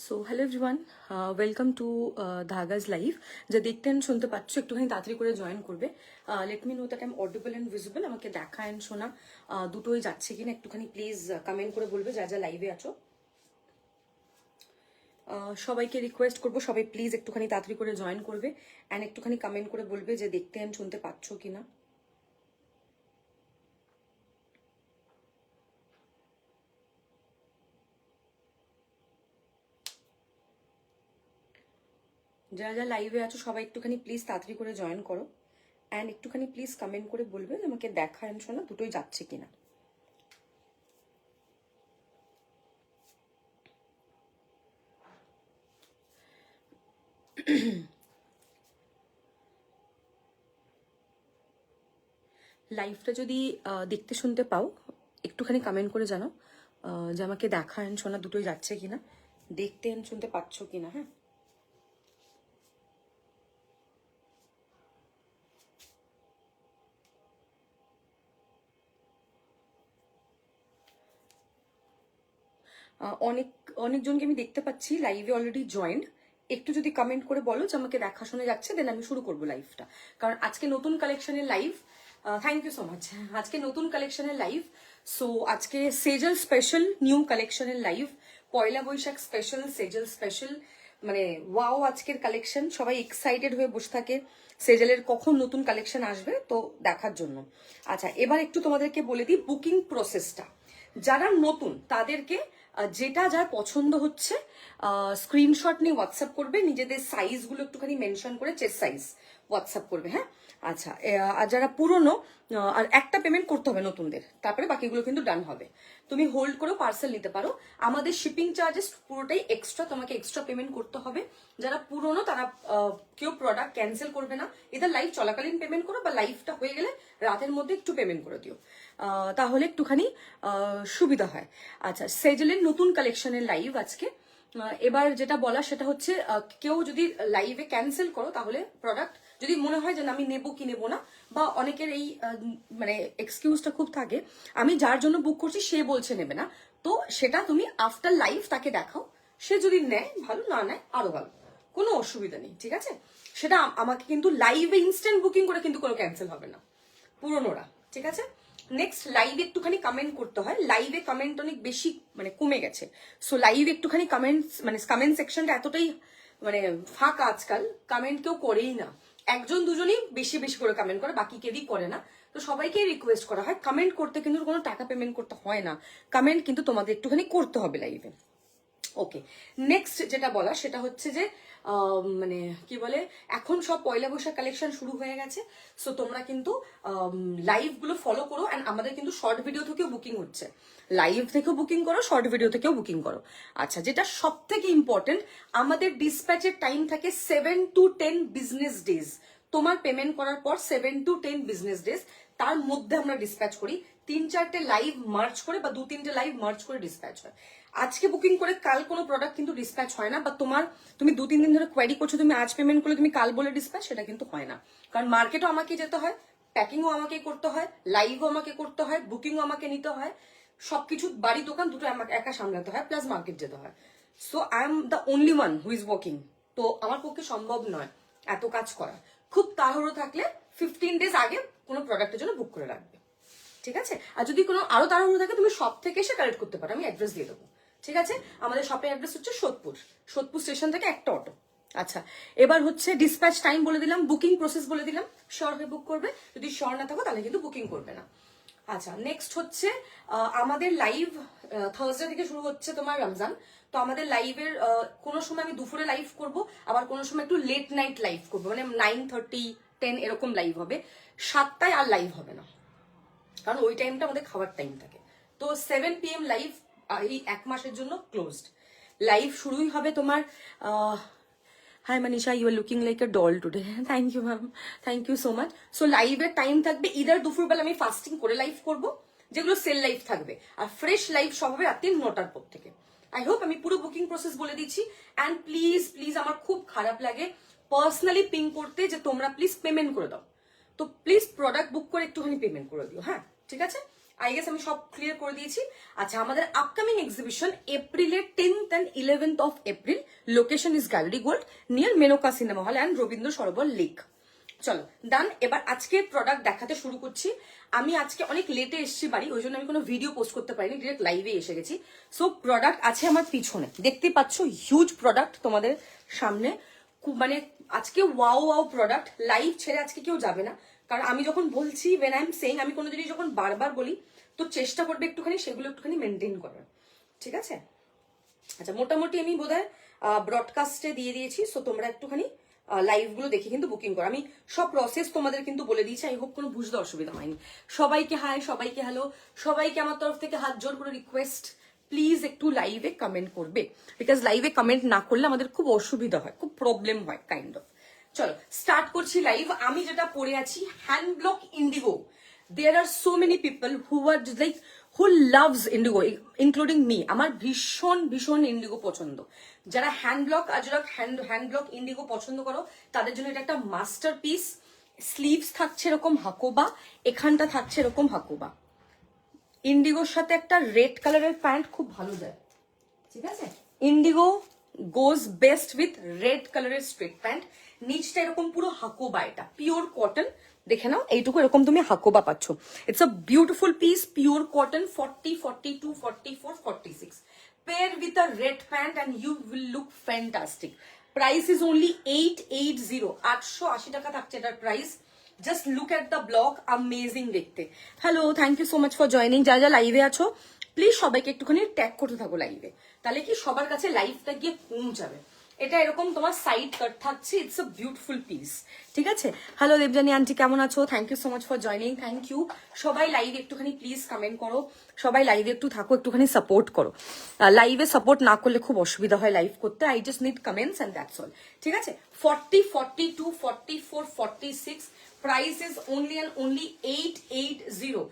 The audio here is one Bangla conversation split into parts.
So hello everyone, welcome to Dhagaz live. যা দেখতেন শুনতে পাচ্ছ একটুখানি তাড়াতাড়ি করে জয়েন করবে। Let me know that I am audible and visible. আমাকে দেখা অ্যান্ড শোনা দুটোই যাচ্ছে কিনা একটুখানি প্লিজ কমেন্ট করে বলবে যা যা লাইভে আছো। সবাইকে রিকোয়েস্ট করবো সবাই প্লিজ একটুখানি তাড়াতাড়ি করে জয়েন করবে অ্যান্ড একটুখানি কমেন্ট করে বলবে যে দেখতে অ্যান্ড শুনতে পাচ্ছ কিনা। যারা যা লাইভে আছো সবাই একটুখানি প্লিজ তাড়াতাড়ি করে জয়েন করো অ্যান্ড একটুখানি প্লিজ কমেন্ট করে বলবে যে আমাকে দেখা অ্যান্ড শোনা দুটোই যাচ্ছে কিনা। লাইভটা যদি দেখতে শুনতে পাও একটুখানি কমেন্ট করে জানাও যে আমাকে দেখা অ্যান্ড শোনা দুটোই যাচ্ছে কিনা, দেখতে অ্যান্ড শুনতে পাচ্ছ কিনা। হ্যাঁ, অনেকজনকে আমি দেখতে পাচ্ছি লাইভে অলরেডি জয়েন্ট। একটু যদি কমেন্ট করে বলো যে আমাকে দেখা শোনা যাচ্ছে, দেন আমি শুরু করবো লাইভটা। কারণ আজকে নতুন কালেকশনের live. Thank you so much. আজকে নতুন কালেকশনের লাইভ। সো আজকে সেজল স্পেশাল নিউ কালেকশনের live, Poila Baishakh special, Sejal special. মানে ওয়াও, আজকের কালেকশন সবাই এক্সাইটেড হয়ে বসে থাকে সেজেলের কখন নতুন কালেকশন আসবে তো দেখার জন্য। আচ্ছা, এবার একটু তোমাদেরকে বলে দিই বুকিং প্রসেসটা। যারা নতুন তাদেরকে যেটা যার পছন্দ হচ্ছে স্ক্রিনশট নিয়ে হোয়াটসঅ্যাপ করবে, নিজেদের সাইজগুলো একটুখানি মেনশন করে চেস্ট সাইজ হোয়াটসঅ্যাপ করবে। হ্যাঁ, আচ্ছা। আর যারা পুরনো, আর একটা পেমেন্ট করতে হবে নতুনদের, তারপরে বাকিগুলো কিন্তু ডান হবে। তুমি হোল্ড করে পার্সেল নিতে পারো। আমাদের শিপিং চার্জেস পুরোটাই এক্সট্রা, তোমাকে এক্সট্রা পেমেন্ট করতে হবে। যারা পুরনো তারা কেউ প্রোডাক্ট ক্যান্সেল করবে না, এদের লাইভ চলাকালীন পেমেন্ট করো বা লাইভটা হয়ে গেলে রাতের মধ্যে একটু পেমেন্ট করে দিও, তাহলে একটুখানি সুবিধা হয়। আচ্ছা, সেজেলের নতুন কালেকশনের লাইভ আজকে। এবার যেটা বলা সেটা হচ্ছে কেউ যদি লাইভে ক্যান্সেল করো তাহলে প্রোডাক্ট যদি মনে হয় যে আমি নেবো কি নেবো না, বা অনেকের এই মানে এক্সকিউজটা খুব থাকে আমি যার জন্য বুক করছি সে বলছে নেবে না, তো সেটা তুমি আফটার লাইভ তাকে দেখাও। সে যদি নেয় ভালো, না নেয় আরো ভালো, কোনো অসুবিধা নেই, ঠিক আছে। সেটা আমাকে কিন্তু লাইভে ইনস্ট্যান্ট বুকিং করে কিন্তু কোনো ক্যান্সেল হবে না পুরনোরা, ঠিক আছে। নেক্সট, লাইভে একটুখানি কমেন্ট করতে হয়। লাইভে কমেন্ট অনেক বেশি মানে কমে গেছে। সো লাইভে একটুখানি কমেন্টস মানে কমেন্ট সেকশনটা এতটাই মানে ফাঁকা আজকাল, কমেন্ট কেউ করেই না। একজন দুজনই বেশি বেশি করে কমেন্ট করে, বাকি কেউই করে না। তো সবাইকে রিকোয়েস্ট করা হয় কমেন্ট করতে, কিন্তু কোনো টাকা পেমেন্ট করতে হয় না। কমেন্ট কিন্তু তোমাদের একটুখানি করতে হবে লাইভে। ওকে, নেক্সট যেটা বলা সেটা হচ্ছে যে মানে কি বলে, এখন সব পয়লা বৈশাখ কালেকশন শুরু হয়ে গেছে। সো তোমরা কিন্তু লাইভ গুলো ফলো করো অ্যান্ড আমাদের কিন্তু শর্ট ভিডিও থেকেও বুকিং হচ্ছে। লাইভ থেকেও বুকিং করো, শর্ট ভিডিও থেকেও বুকিং করো। আচ্ছা, যেটা সব থেকে ইম্পর্টেন্ট, আমাদের ডিসপ্যাচের টাইম থাকে 7 to 10 বিজনেস ডেজ। তোমার পেমেন্ট করার পর 7 to 10 বিজনেস ডেজ, তার মধ্যে আমরা ডিসপ্যাচ করি। 3-4টে লাইভ মার্চ করে বা 2-3টে লাইভ মার্চ করে ডিসপ্যাচ হয়। আজকে বুকিং করে কাল কোনো প্রোডাক্ট কিন্তু ডিসপ্যাচ হয় না, বা তুমি 2-3 দিন ধরে কোয়ারি করছো তুমি আজ পেমেন্ট করলে তুমি কাল বলে ডিসপ্যাচ, সেটা কিন্তু হয় না। কারণ মার্কেটও আমাকে যেতে হয়, প্যাকিংও আমাকে করতে হয়, লাইভও আমাকে করতে হয়, বুকিংও আমাকে নিতে হয়, সবকিছু বাড়ি দোকান দুটো আমাকে একা সামলাতে হয়, প্লাস মার্কেট যেতে হয়। So I am the only one who is working. তো আমার পক্ষে সম্ভব নয় এত কাজ করা। খুব তাড়াহুড়ো থাকলে 15 ডেজ আগে কোনো প্রোডাক্টের জন্য বুক করে রাখবে, ঠিক আছে। আর যদি কোনো আরো তাড়াহুড়ো থাকে তুমি শপ থেকে এসে কালেক্ট করতে পারো, আমি অ্যাড্রেস দিয়ে দেবো, ঠিক আছে। আমাদের শপের অ্যাড্রেস হচ্ছে সোদপুর স্টেশন থেকে একটা অটো। আচ্ছা, এবার হচ্ছে ডিসপ্যাচ টাইম বলে দিলাম, বুকিং প্রসেস বলে দিলাম। শিওর হয়ে বুক করবে, যদি শিওর না থাকো তাহলে কিন্তু বুকিং করবে না। আচ্ছা, নেক্সট হচ্ছে আমাদের লাইভ থার্সডে থেকে শুরু হচ্ছে তোমার রমজান। তো আমাদের লাইভের কোনো সময় আমি দুপুরে লাইভ করব, আবার কোনো সময় একটু লেট নাইট লাইভ করবো, মানে 9:30, 10 এরকম লাইভ হবে। 7টায় আর লাইভ হবে না, কারণ ওই টাইমটা আমাদের খাওয়ার টাইম থাকে। তো 7 PM লাইভ এই এক মাসের জন্য ক্লোজড। লাইভ শুরুই হবে তোমার hi Manisha, you are looking like a doll today. Thank you ma'am, thank you so much. So লাইভের টাইম থাকবে ইদার দুপুরবেলা আমি ফাস্টিং করে লাইভ করব, যেগুলো সেল লাইভ থাকবে, আর ফ্রেশ লাইভ সব হবে রাত্রি 9টার পর থেকে। আই হোপ আমি পুরো বুকিং প্রসেস বলে দিচ্ছি। অ্যান্ড প্লিজ প্লিজ, আমার খুব খারাপ লাগে পার্সোনালি পিং করতে যে তোমরা প্লিজ পেমেন্ট করে দাও। তো প্লিজ প্রোডাক্ট বুক করে একটুখানি পেমেন্ট করে দিও, হ্যাঁ ঠিক আছে। আই গেস আমি সব ক্লিয়ার করে দিয়েছি। আচ্ছা, আমাদের আপকামিং এক্সিবিশন এপ্রিলের 10th and 11th of April, location is gallery gold near Menaka cinema hall and Rabindra Sarobar lake. চলো ডান। এবার আজকে প্রোডাক্ট দেখাতে শুরু করছি। আমি আজকে অনেক লেটে এসেছি বাড়ি, ওই জন্য আমি কোনো ভিডিও পোস্ট করতে পারিনি, ডিরেক্ট লাইভে এসে গেছি। সো প্রোডাক্ট আছে আমার পিছনে, দেখতে পাচ্ছ হিউজ প্রোডাক্ট তোমাদের সামনে। মানে আজকে ওয়াও ওয়াও প্রোডাক্ট। লাইভ ছেড়ে আজকে কেউ যাবে না, কারণ আমি যখন বলছি ওয়েন আই এম সেইং, আমি কোনো জিনিস যখন বারবার বলি তো চেষ্টা করবে একটুখানি সেগুলো একটুখানি মেনটেন করার, ঠিক আছে? আচ্ছা, মোটামুটি আমি বোধহয় ব্রডকাস্টে দিয়ে দিয়েছি। সো তোমরা একটুখানি লাইভ গুলো দেখে কিন্তু বুকিং করো। আমি সব প্রসেস তোমাদের কিন্তু বলে দিয়েছি, আই হোপ কোনো বুঝতে অসুবিধা হয়নি। সবাইকে হাই, সবাইকে হ্যালো, সবাইকে আমার তরফ থেকে হাত জোর করে রিকোয়েস্ট, প্লিজ একটু লাইভে কমেন্ট করবে, বিকজ লাইভে কমেন্ট না করলে আমাদের খুব অসুবিধা হয়, খুব প্রবলেম হয় কাইন্ড অফ। চলো স্টার্ট করছি লাইভ। আমি যেটা পরে আছি hand block Indigo. There are so many people who are just like who loves indigo, including me. আমার ভীষণ ভীষণ ইন্ডিগো পছন্দ। যারা হ্যান্ড ব্লক ইন্ডিগো পছন্দ করো তাদের জন্য এটা একটা মাস্টারপিস। স্লিভস থাকছে এরকম হাকোবা, এখানটা থাকছে এরকম হাকোবা। ইন্ডিগোর সাথে একটা রেড কালারের প্যান্ট খুব ভালো যায়, ঠিক আছে? Indigo goes best with red কালারের স্ট্রেট প্যান্ট। নিচটা এরকম পুরো হাকোবা, এটা পিওর কটন। দেখে নাও, এইটুকু এরকম তুমি হাকোবা পাচ্ছ। It's a beautiful piece, pure cotton. 40, 42, 44, 46 pair with a red pant and you will look fantastic. Price is only 880, 880 টাকা থাকছে এটার price. Just look at the block, amazing দেখতে। Hello, thank you so much for joining. যা যা লাইভে আছো প্লিজ সবাইকে একটুখানি ট্যাগ করতে থাকো লাইভে, তাহলে কি সবার কাছে লাইভটা গিয়ে পৌঁছাবে। এটা এরকম তোমার সাইড কাট থাকছে, ইটস আ বিউটিফুল পিস, ঠিক আছে? হ্যালো দেবজানি আন্টি, কেমন আছো? Thank you so much for joining, thank you. সবাই লাইভে একটুখানি প্লিজ কমেন্ট করো, সবাই লাইভে একটু থাকো, একটুখানি সাপোর্ট করো। লাইভে সাপোর্ট না করলে খুব অসুবিধা হয় লাইভ করতে। I just need comments and that's all, ঠিক আছে? 40, 42, 44, 46 price is only and only 880,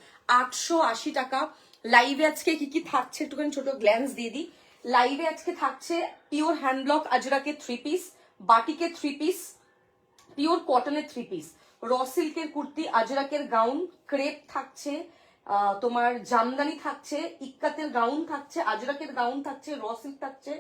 880 টাকা। লাইভে আজকে কি কি থাকছে একটুখানি ছোট গ্ল্যান্স দিয়ে দিই। লাইভে আজকে থাকছে পিওর হ্যান্ড ব্লক আজরাকের 3 পিস, বাটিকের 3 পিস, পিওর কটনের 3 পিস, র সিল্কের কুর্তি, আজরাকের গাউন, ক্রেপ থাকছে, তোমার জামদানি থাকছে, ইক্কাতের গাউন থাকছে, আজরাকের গাউন থাকছে, র সিল্ক থাকছে,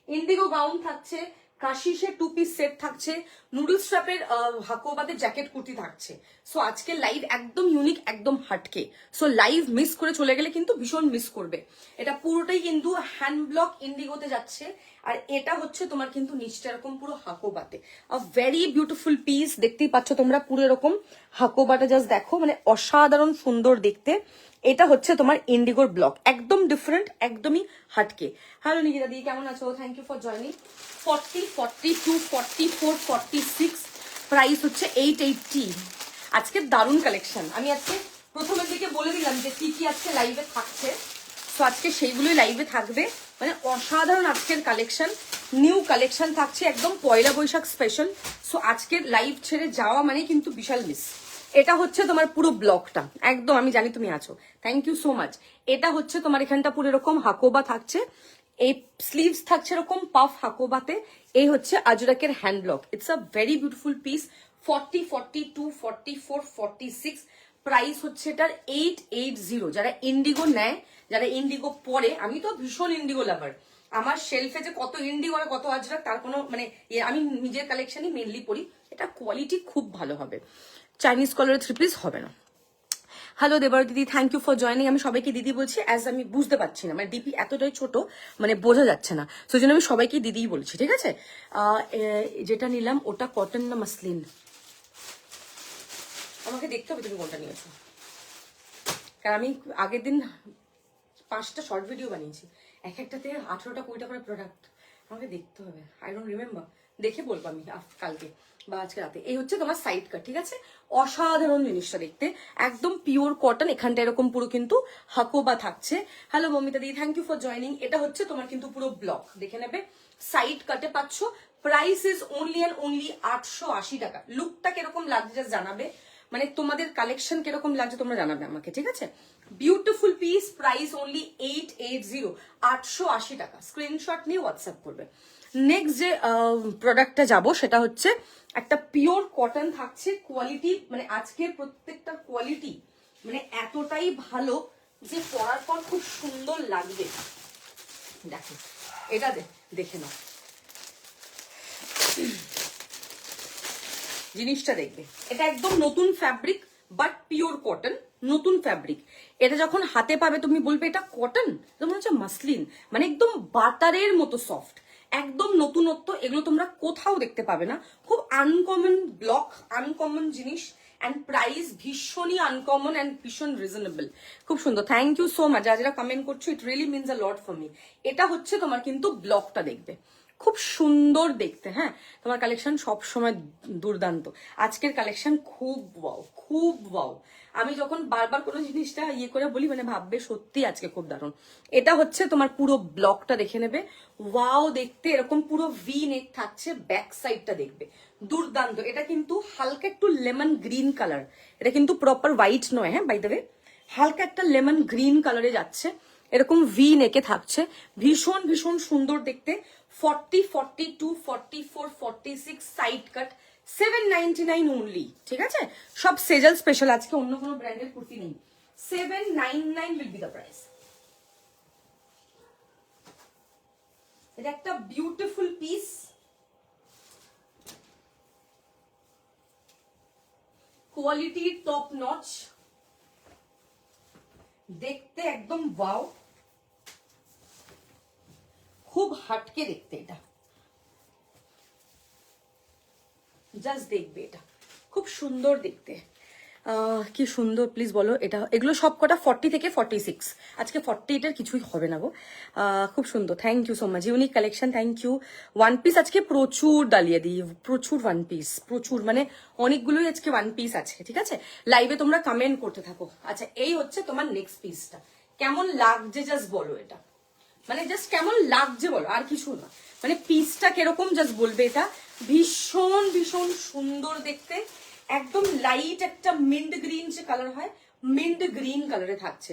ইন্ডিগো গাউন থাকছে, কাশিসের 2 পিস সেট থাকছে, নুডল স্ট্র্যাপের হাকোবাদের জ্যাকেট কুর্তি থাকছে। সো আজকে লাইভ একদম ইউনিক, একদম হাটকে। সো লাইভ মিস করে চলে গেলে কিন্তু ভীষণ মিস করবে। এটা পুরোটাই কিন্তু হ্যান্ড ব্লক ইন্ডিগোতে যাচ্ছে, আর এটা হচ্ছে তোমার কিন্তু নিচটা এরকম পুরো হাকোবাতে। আ ভেরি বিউটিফুল পিস, দেখতেই পাচ্ছ তোমরা পুরো এরকম হাকোবাটা, জাস্ট দেখো মানে অসাধারণ সুন্দর দেখতে। এটা হচ্ছে তোমার ইন্ডিগোর ব্লক, একদম ডিফারেন্ট, একদমই হাটকে। হ্যালো নিকিতা দি, কেমন আছো? Thank you for joining. 40, 42, 44, 46 price হচ্ছে 880। আজকে দারুণ কালেকশন। আমি আজকে প্রথমের দিকে বলে দিলাম যে কি কি আজকে লাইভে থাকছে, তো আজকে সেইগুলোই লাইভে থাকবে। মানে অসাধারণ আজকের কালেকশন, নিউ কালেকশন থাকছে, একদম পয়লা বৈশাখ স্পেশাল। সো আজকের লাইভ ছেড়ে যাওয়া মানে কিন্তু বিশাল মিস। এটা হচ্ছে তোমার পুরো ব্লকটা, একদম আমি জানি তুমি আছো, থ্যাংক ইউ সো মাচ। এটা হচ্ছে তোমার এখানটা পুরো এরকম হাকোবা থাকছে, এই স্লিভস থাকছে এরকম পাফ হাকোবাতে। এই হচ্ছে আজরাকের hand block, it's a very beautiful piece. 40, 42, 44, 46 price হচ্ছে এটার 880। যারা ইন্ডিগো নেয়, যারা ইন্ডিগো পরে, আমি তো ভীষণ ইন্ডিগো লাভার, আমার শেলফে যে কত ইন্ডিগো আর কত আজরাক তার কোনো মানে আমি নিজের কালেকশনই মেনলি পড়ি। এটা কোয়ালিটি খুব ভালো হবে, চাইনিজ কলারের 3 পিস হবে না। হ্যালো দেবার দিদি, থ্যাংক ইউ ফর জয়নিং। আমি সবাইকে দিদি বলছি, অ্যাজ আমি বুঝতে পারছি না, মানে ডিপি এতটাই ছোট মানে বোঝা যাচ্ছে না, সেই জন্য আমি সবাইকে দিদিই বলছি, ঠিক আছে? যেটা নিলাম ওটা কটন না মাসলিন, আমাকে দেখতে হবে তুমি কোনটা নিয়েছো, কারণ আমি আগের দিন 5টা শর্ট ভিডিও বানিয়েছি, এক একটাতে 18টা 20টা করে প্রোডাক্ট, আমাকে দেখতে হবে। আই ডোন্ট রিমেম্বার, দেখে বলবো আমি কালকে বা আজকে রাতে। এই হচ্ছে তোমার সাইড কাট, ঠিক আছে? অসাধারণ জিনিসটা দেখতে, একদম পিওর কটন। এখানটা এরকম পুরো কিন্তু হাকোবা থাকছে। হ্যালো মমিতা দি, থ্যাংক ইউ ফর জয়নিং। এটা হচ্ছে তোমার কিন্তু পুরো ব্লক, দেখে নেবে, সাইড কাটে পাচ্ছ। Price is only and only 880 টাকা। লুকটা কিরকম লাগছে জাস্ট জানাবে, মানে তোমাদের কালেকশন কিরকম লাগছে তোমরা জানাবে আমাকে, ঠিক আছে? বিউটিফুল পিস, প্রাইস অনলি 880, 880 টাকা। স্ক্রিনশট নিয়ে হোয়াটসঅ্যাপ করবে। নেক্সট যে প্রোডাক্টটা যাব সেটা হচ্ছে একটা পিওর কটন থাকছে, কোয়ালিটি মানে আজকের প্রত্যেকটা কোয়ালিটি মানে এতটাই ভালো, যে পরার পর খুব সুন্দর লাগবে। দেখো এটা দেখে নাও, জিনিসটা দেখবে, এটা একদম নতুন ফ্যাব্রিক বাট পিওর কটন, নতুন ফ্যাব্রিক। এটা যখন হাতে পাবে তুমি বলবে এটা কটন, মনে হচ্ছে মাসলিন, মানে একদম বাটারের মতো সফট, একদম নতুনত্ব। এগুলো তোমরা কোথাও দেখতে পাবে না, খুব আনকমন ব্লক, আনকমন জিনিস, অ্যান্ড প্রাইস ভীষণই আনকমন অ্যান্ড ভীষণ রিজনেবল। খুব সুন্দর, থ্যাংক ইউ সো মাচ যারা কমেন্ট করছো, it really means a lot for me. এটা হচ্ছে তোমার কিন্তু ব্লকটা দেখবে, খুব সুন্দর দেখতে। হ্যাঁ, তোমার কালেকশন সবসময় দুর্দান্ত, আজকের কালেকশন খুব ওয়াও, খুব ওয়াও। আমি যখন বারবার কোনো জিনিসটা করে বলি, মানে ভাববে সত্যি আজকে খুব দারুণ। এটা হচ্ছে তোমার পুরো ব্লকটা দেখে নেবে, ওয়াও দেখতে, এরকম পুরো ভি নেক থাকছে, ব্যাক সাইডটা দেখবে দুর্দান্ত। এটা কিন্তু হালকা একটু লেমন গ্রিন কালার, এটা কিন্তু প্রপার হোয়াইট নয়, হ্যাঁ বাই দ্য ওয়ে, হালকা একটা লেমন গ্রিন কালারে যাচ্ছে, এরকম ভি নেকে থাকছে, ভীষণ ভীষণ সুন্দর দেখতে। 40, 42, 44, 46 সাইড কাট, 799 অনলি, ঠিক আছে? সব সেজাল স্পেশাল, আজকে অন্য কোনো ব্র্যান্ডের কুর্তি নেই। 799 উইল বি দ্য প্রাইস। এটা একটা beautiful piece, quality top notch, দেখতে একদম ওয়াও, খুব হাটকে দেখতে। এটা জাস্ট দেখবে, এটা খুব সুন্দর দেখতে, কি সুন্দর, প্লিজ বলো এটা। এগুলো সব কটা 40 থেকে 46, আজকে 48 কিছুই হবে না গো। খুব সুন্দর, thank you so much, unique collection, thank you. One piece আজকে প্রচুর ডালিয়ে দিই, প্রচুর ওয়ান পিস, প্রচুর, মানে অনেকগুলোই আজকে ওয়ান পিস আছে, ঠিক আছে? লাইভে তোমরা কমেন্ট করতে থাকো। আচ্ছা, এই হচ্ছে তোমার নেক্সট পিসটা, কেমন লাগছে জাস্ট বলো এটা, মানে জাস্ট কেমন লাগছে বলো, আর কিছু না, মানে পিসটা কিরকম জাস্ট বলবে। এটা ভীষণ ভীষণ সুন্দর দেখতে, একদম লাইট একটা মিন্ট গ্রিন যে কালার হয়, মিন্ট গ্রিন কালারে থাকছে,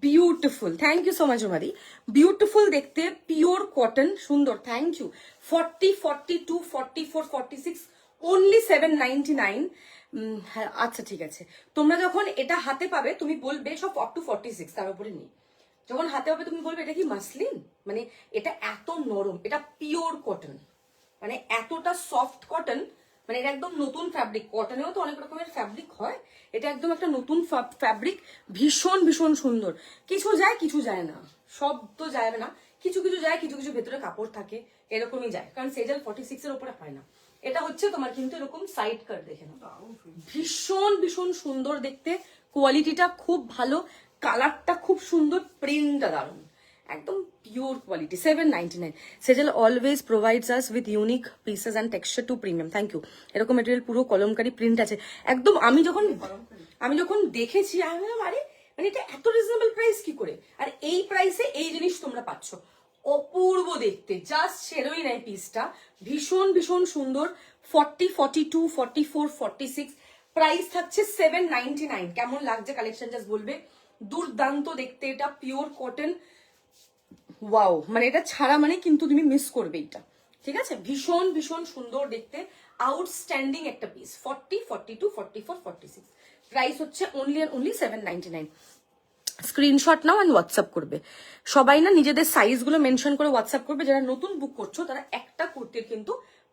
beautiful. Thank you so much Mari, beautiful দেখতে, পিওর কটন, সুন্দর, থ্যাংক ইউ। 40, 42, 44, 46 অনলি 799। হ্যাঁ আচ্ছা ঠিক আছে, তোমরা যখন এটা হাতে পাবে তুমি বলবে সব আপ টু 46, তার উপরে নেই। যখন হাতে হবে তুমি বলবে এটা কি মাসলিন, মানে এটা এত নরম, এটা পিওর কটন, মানে এতটা সফট কটন, মানে এটা একদম নতুন ফ্যাব্রিক। কটনেও তো অনেক রকমের ফ্যাব্রিক হয়, এটা একদম একটা নতুন ফ্যাব্রিক, ভীষণ ভীষণ সুন্দর। কিছু যায় কিছু যায় না, সব তো যায় না, কিছু কিছু যায়, কিছু কিছু ভেতরে কাপড় থাকে, এরকমই যায়, কারণ সেজাল 46 এর উপরে হয় না। এটা হচ্ছে তোমার কিন্তু এরকম সাইড কাট, দেখে না, ভীষণ ভীষণ সুন্দর দেখতে, কোয়ালিটিটা খুব ভালো, কালারটা খুব সুন্দর, প্রিন্টটা দারুণ, একদম pure quality. 799। Sejal always provides us with unique pieces and texture to premium. Thank you. এরকম মেটেরিয়াল পুরো কলমকারি প্রিন্ট আছে একদম। আমি যখন দেখেছি আমি বললাম আরে, মানে এটা এত রিজনেবল প্রাইস কি করে, আর এই প্রাইসে এই জিনিস তোমরা পাচ্ছ, অপূর্ব দেখতে, জাস্ট সেরোই নাই পিসটা, ভীষণ ভীষণ সুন্দর। 40, 42, 44, 46 প্রাইস থাকছে 799। কেমন লাগছে কালেকশন জাস্ট বলবে, দুর্দান্ত দেখতে, এটা পিওর কটন, ওয়াও, মানে এটা ছাড়া মানে কিন্তু তুমি মিস করবে এটা, ঠিক আছে? ভীষণ ভীষণ সুন্দর দেখতে, আউটস্ট্যান্ডিং একটা পিস। 40, 42, 44, 46 প্রাইস হচ্ছে only and only 799। Screenshot now and WhatsApp করবে সবাই, না নিজেদের সাইজগুলো মেনশন করে হোয়াটসঅ্যাপ করবে। যারা নতুন বুক করছো তারা একটা কুর্তির কিন্তু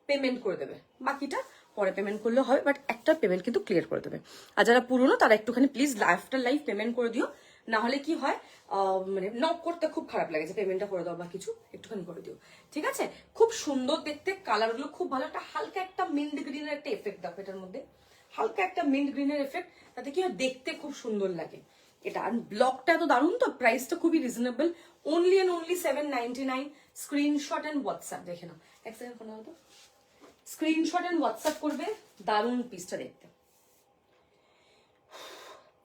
পেমেন্ট করে দেবে, বাকিটা পরে পেমেন্ট করলে হবে, বাট একটা পেমেন্ট কিন্তু ক্লিয়ার করে দেবে। আর যারা পুরনো তারা একটুখানি প্লিজ আফটার লাইফ পেমেন্ট করে দিও, না হলে কি হয় মানে নক করতে খুব খারাপ লাগে যে পেমেন্টটা করে দাও বা কিছু, একটুখানি করে দিও, ঠিক আছে? খুব সুন্দর দেখতে, কালারগুলো খুব ভালো, একটা হালকা একটা মিন্ট গ্রিনের একটা এফেক্ট দাও এটার মধ্যে, হালকা একটা মিন্ট গ্রিনের এফেক্ট, তাতে কি হয় দেখতে খুব সুন্দর লাগে এটা। আর ব্লকটা এত দারুণ, তো প্রাইসটা খুবই reasonable, only and only 799। Screenshot and WhatsApp দেখে নাও, এক সেকেন্ড ফোন হতো, স্ক্রিনশট এন্ড হোয়াটসঅ্যাপ করবে। দারুণ পিসটা দেখতে,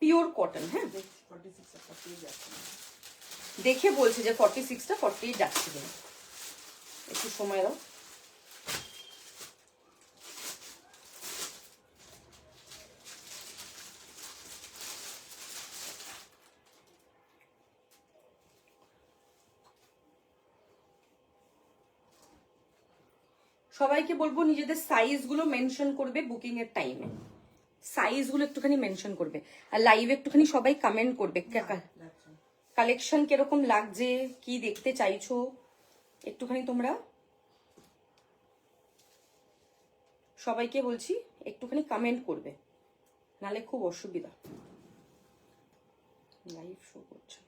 পিওর কটন। হ্যাঁ দেখে বলছে যে 46টা 48 যাচ্ছে কিনা, একটু সময় দাও। সবাইকে বলবো নিজেদের সাইজগুলো মেনশন করবে বুকিং এর টাইমে, সাইজগুলো একটুখানি মেনশন করবে, আর লাইভে একটুখানি সবাই কমেন্ট করবে। কালেকশন কিরকম লাগছে, কি দেখতে চাইছো একটুখানি তোমরা সবাইকে বলছি একটুখানি কমেন্ট করবে, নালে খুব অসুবিধা। লাইভ শো করছে।